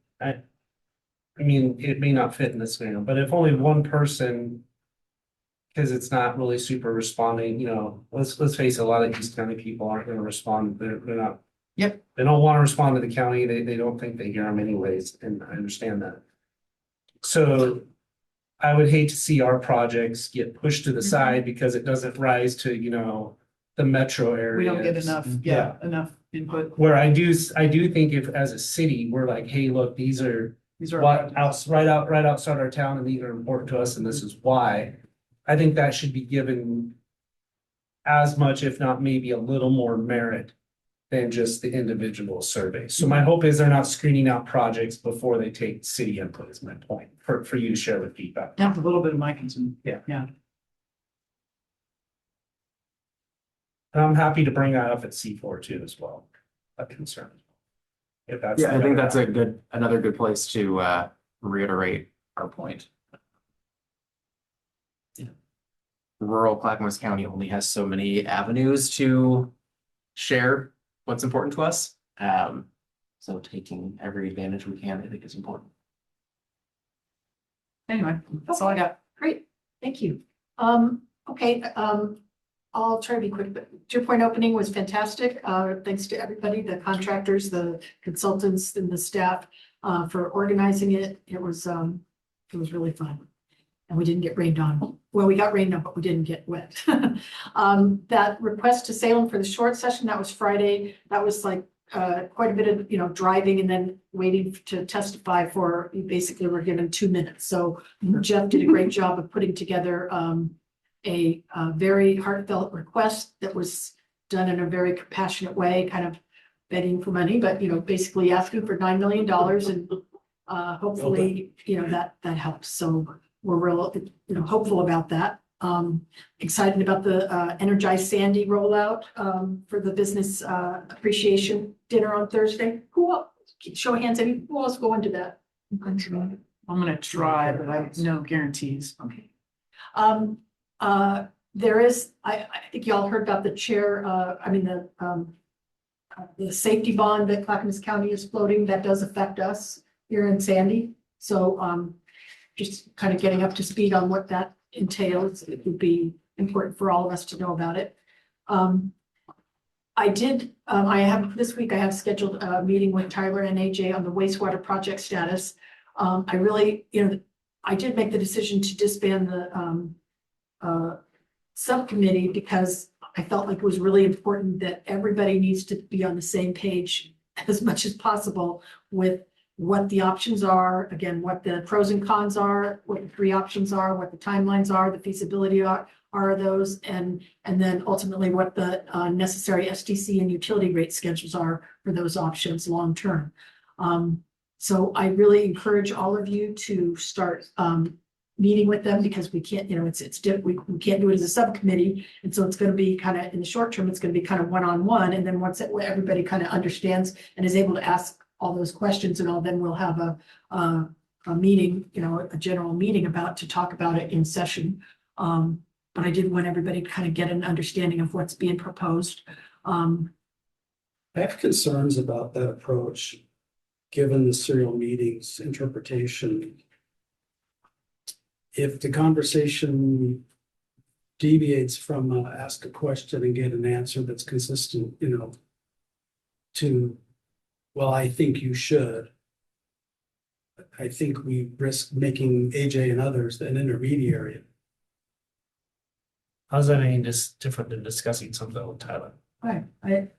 may not fit in this scenario, but if only one person, because it's not really super responding, let's face it, a lot of East County people aren't going to respond. They're not. Yep. They don't want to respond to the county. They don't think they hear them anyways, and I understand that. So I would hate to see our projects get pushed to the side because it doesn't rise to, you know, the metro area. We don't get enough, enough input. Where I do think if as a city, we're like, hey, look, these are These are. what right outside our town and these are important to us and this is why. I think that should be given as much, if not maybe a little more merit than just the individual surveys. So my hope is they're not screening out projects before they take city input is my point for you to share with feedback. That's a little bit of my concern. Yeah. Yeah. And I'm happy to bring that up at C4 too as well, a concern. If that's. Yeah, I think that's another good place to reiterate our point. Rural Clackamas County only has so many avenues to share what's important to us. So taking every advantage we can, I think is important. Anyway, that's all I got. Great, thank you. Okay, I'll try to be quick, but 2 opening was fantastic. Thanks to everybody, the contractors, the consultants and the staff for organizing it. It was really fun. And we didn't get rained on. Well, we got rained on, but we didn't get wet. That request to Salem for the short session, that was Friday. That was like quite a bit of, you know, driving and then waiting to testify for, basically we're given 2 minutes. So Jeff did a great job of putting together a very heartfelt request that was done in a very compassionate way, kind of begging for money, but, you know, basically asking for $9 million and hopefully, you know, that helps. So we're real, you know, hopeful about that. Excited about the Energize Sandy rollout for the business appreciation dinner on Thursday. Who else? Show of hands, who else go into that? I'm gonna try, but I have no guarantees. Okay. There is, I think y'all heard about the chair, the safety bond that Clackamas County is floating, that does affect us here in Sandy. So just kind of getting up to speed on what that entails. It would be important for all of us to know about it. This week I have scheduled a meeting with Tyler and AJ on the wastewater project status. I really, you know, I did make the decision to disband the subcommittee because I felt like it was really important that everybody needs to be on the same page as much as possible with what the options are, again, what the pros and cons are, what the 3 options are, what the timelines are, the feasibility are those, and then ultimately what the necessary SDC and utility rate schedules are for those options long-term. So I really encourage all of you to start meeting with them because we can't, you know, we can't do it as a subcommittee. And so it's going to be kind of, in the short term, it's going to be kind of one-on-one. And then once everybody kind of understands and is able to ask all those questions and all, then we'll have a meeting, you know, a general meeting to talk about it in session. But I did want everybody to kind of get an understanding of what's being proposed. I have concerns about that approach, given the serial meetings interpretation. If the conversation deviates from ask a question and get an answer that's consistent, you know, to, well, I think you should. I think we risk making AJ and others an intermediary. How's that any different than discussing something with Tyler? Right.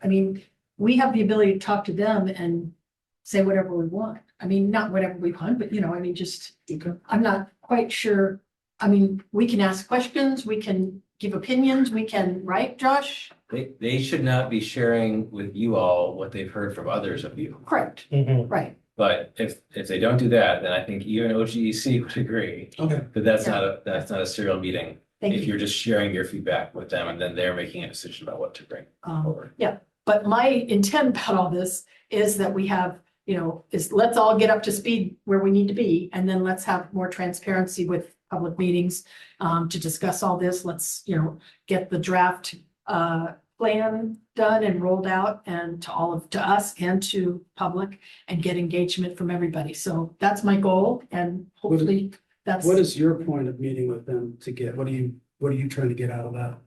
I mean, we have the ability to talk to them and say whatever we want. I mean, not whatever we want, but you know, I mean, just, I'm not quite sure. I mean, we can ask questions, we can give opinions, we can, right, Josh? They should not be sharing with you all what they've heard from others of you. Correct, right. But if they don't do that, then I think even OGEC would agree. Okay. But that's not a serial meeting. Thank If you. you're just sharing your feedback with them and then they're making a decision about what to bring forward. Yeah, but my intent about all this is that we have, you know, let's all get up to speed where we need to be, and then let's have more transparency with public meetings to discuss all this. Let's, you know, get the draft plan done and rolled out and to us and to public and get engagement from everybody. So that's my goal, and hopefully that's. What is your point of meeting with them to get? What are you trying to get out of that?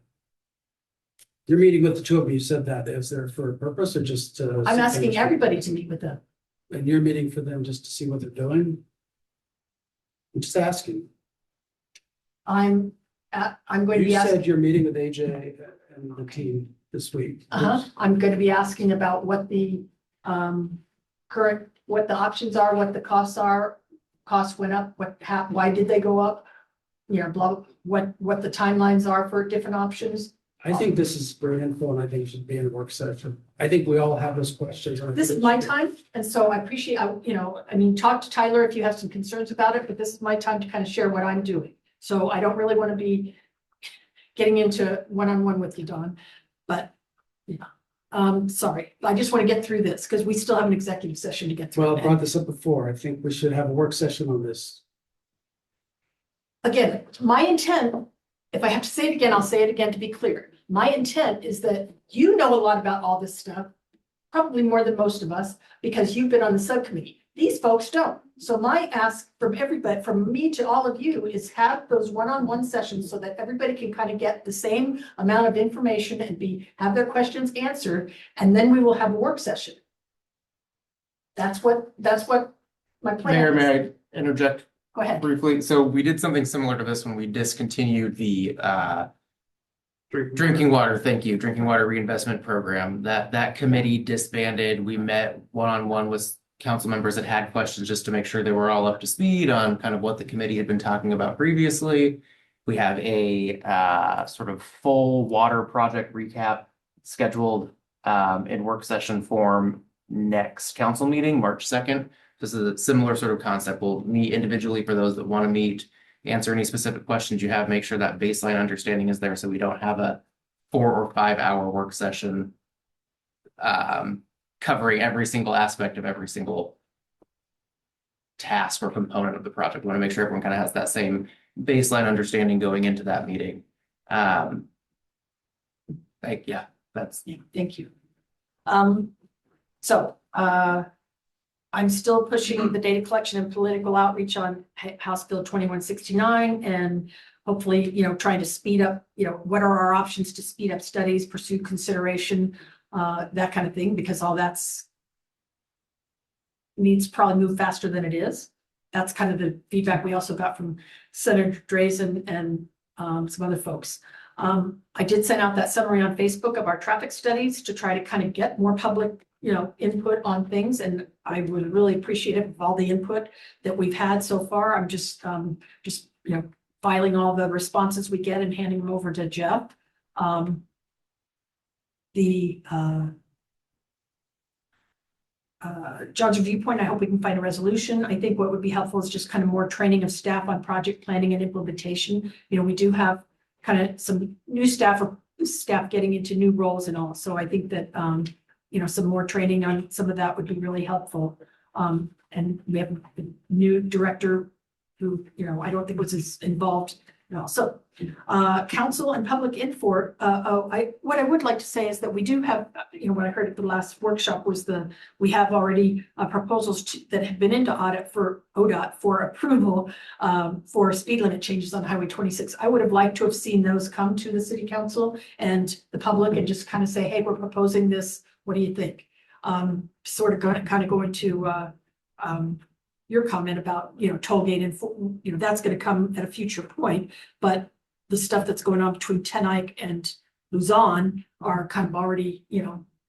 You're meeting with the 2 of them. You said that. Is there for a purpose or just? I'm asking everybody to meet with them. And you're meeting for them just to see what they're doing? I'm just asking. I'm going to You be asking. said you're meeting with AJ and the team this week. I'm going to be asking about what the what the options are, what the costs are. Costs went up, why did they go up? You know, what the timelines are for different options. I think this is great info and I think it should be in a work session. I think we all have those questions. This is my time, and so I appreciate, talk to Tyler if you have some concerns about it, but this is my time to kind of share what I'm doing. So I don't really want to be getting into one-on-one with you, Dawn, but yeah. Sorry, I just want to get through this because we still have an executive session to get through. Well, I brought this up before. I think we should have a work session on this. Again, my intent, if I have to say it again, I'll say it again to be clear. My intent is that you know a lot about all this stuff, probably more than most of us, because you've been on the subcommittee. These folks don't. So my ask from everybody, from me to all of you, is have those one-on-one sessions so that everybody can kind of get the same amount of information and have their questions answered, and then we will have a work session. That's what my plan Mayor, is. may I interject Go ahead. briefly? So we did something similar to this when we discontinued the drinking water, thank you, drinking water reinvestment program. That committee disbanded. We met one-on-one with council members that had questions just to make sure they were all up to speed on kind of what the committee had been talking about previously. We have a sort of full water project recap scheduled in work session form next council meeting, March 2nd. This is a similar sort of concept. We'll meet individually for those that want to meet, answer any specific questions you have, make sure that baseline understanding is there so we don't have a 4 or 5 hour work session covering every single aspect of every single task or component of the project. We want to make sure everyone kind of has that same baseline understanding going into that meeting. Yeah, that's. Thank you. I'm still pushing the data collection and political outreach on House Bill 2169 and hopefully, trying to speed up, what are our options to speed up studies, pursue consideration, that kind of thing, because all that's needs to probably move faster than it is. That's kind of the feedback we also got from Senator Drazen and some other folks. I did send out that summary on Facebook of our traffic studies to try to kind of get more public, input on things. And I would really appreciate it with all the input that we've had so far. I'm just filing all the responses we get and handing them over to Jeff. John's viewpoint, I hope we can find a resolution. I think what would be helpful is just kind of more training of staff on project planning and implementation. We do have kind of some new staff or staff getting into new roles and all. So I think that, some more training on some of that would be really helpful. And we have a new director who, I don't think was as involved. So council and public input. What I would like to say is that we do have, what I heard at the last workshop was we have already proposals that have been into audit for ODOT for approval for speed limit changes on Highway 26. I would have liked to have seen those come to the city council and the public and just kind of say, hey, we're proposing this. What do you think? Sort of go into your comment about, toll gate and, that's going to come at a future point, but the stuff that's going on between Ten Eyck and Luzon are kind of already,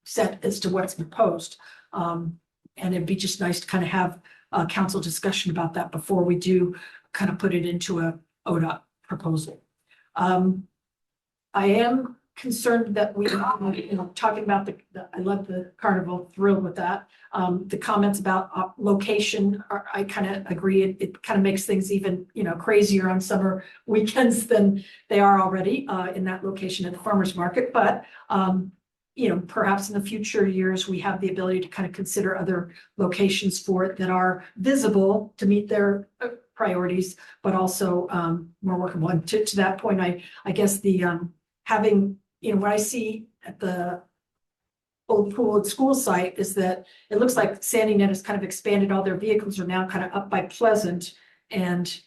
set as to what's proposed. And it'd be just nice to kind of have a council discussion about that before we do kind of put it into a ODOT proposal. I am concerned that we, talking about I love the carnival, thrilled with that. The comments about location, I kind of agree. It kind of makes things even, crazier on summer weekends than they are already in that location at the farmer's market. But, perhaps in the future years, we have the ability to kind of consider other locations for it that are visible to meet their priorities, but also more workable. And to that point, I guess the having, what I see at the old pool at school site is that it looks like Sandy Net has kind of expanded. All their vehicles are now kind of up by Pleasant. And,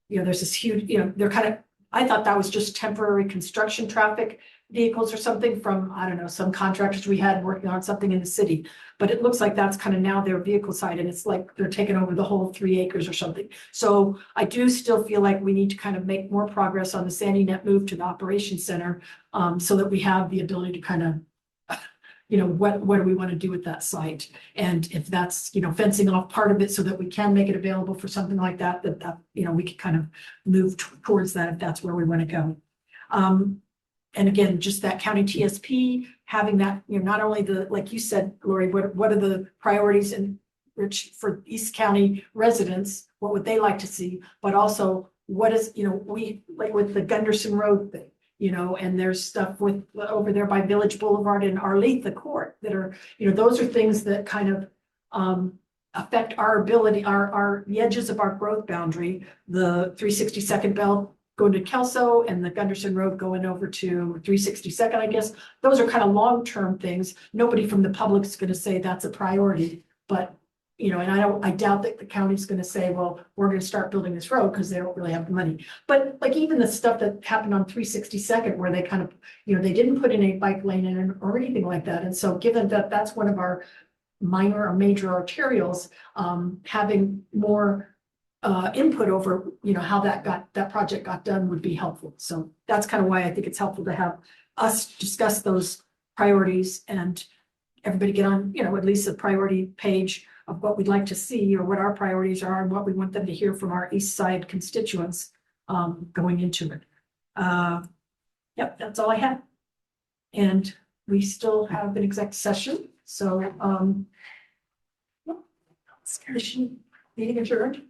there's this huge, they're kind of, I thought that was just temporary construction traffic vehicles or something from, I don't know, some contractors we had working on something in the city. But it looks like that's kind of now their vehicle side, and it's like they're taking over the whole 3 acres or something. So I do still feel like we need to kind of make more progress on the Sandy Net move to the operations center, so that we have the ability to kind of, you know, what do we want to do with that site? And if that's, you know, fencing off part of it so that we can make it available for something like that, you know, we could kind of move towards that if that's where we want to go. And again, just that county TSP, having that, you know, not only the, like you said, Lori, what are the priorities and Rich for East County residents? What would they like to see? But also what is, you know, we like with the Gunderson Road thing, you know, and there's stuff with over there by Village Boulevard and Arletha Court that are, you know, those are things that kind of affect our ability, the edges of our growth boundary, the 362nd belt going to Kelso and the Gunderson Road going over to 362nd, I guess. Those are kind of long-term things. Nobody from the public's going to say that's a priority, but you know, and I doubt that the county's going to say, well, we're going to start building this road because they don't really have the money. But like even the stuff that happened on 362nd where they kind of, you know, they didn't put in a bike lane in or anything like that. And so given that that's one of our minor or major arterials, having more input over, you know, how that project got done would be helpful. So that's kind of why I think it's helpful to have us discuss those priorities and everybody get on, you know, at least a priority page of what we'd like to see or what our priorities are and what we want them to hear from our East Side constituents going into it. Yep, that's all I had. And we still have an exec session. So meeting adjourned.